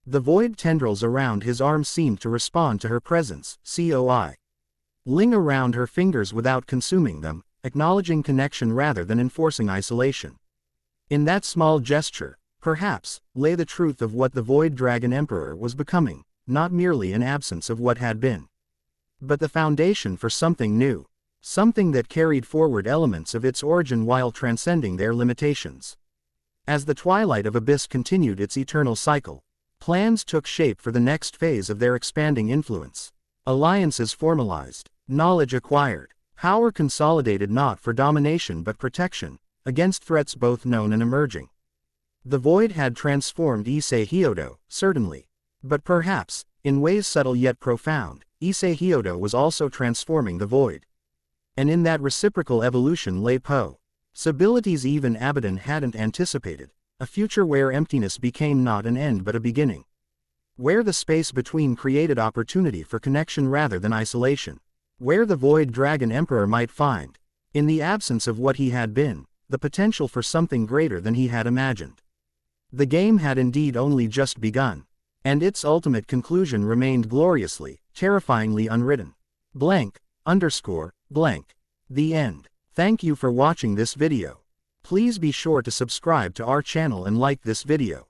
The void tendrils around his arm seemed to respond to her presence, COI. Ling around her fingers without consuming them, acknowledging connection rather than enforcing isolation. In that small gesture, perhaps, lay the truth of what the Void Dragon Emperor was becoming, not merely an absence of what had been, but the foundation for something new, something that carried forward elements of its origin while transcending their limitations. As the Twilight of Abyss continued its eternal cycle, plans took shape for the next phase of their expanding influence. Alliances formalized, knowledge acquired, power consolidated not for domination but protection, against threats both known and emerging. The Void had transformed Issei Hyodo, certainly. But perhaps, in ways subtle yet profound, Issei Hyodo was also transforming the Void. And in that reciprocal evolution lay possibilities even Abaddon hadn't anticipated, a future where emptiness became not an end but a beginning. Where the space between created opportunity for connection rather than isolation. Where the Void Dragon Emperor might find, in the absence of what he had been, the potential for something greater than he had imagined. The game had indeed only just begun, and its ultimate conclusion remained gloriously, terrifyingly unwritten. __. The end. Thank you for watching this video. Please be sure to subscribe to our channel and like this video.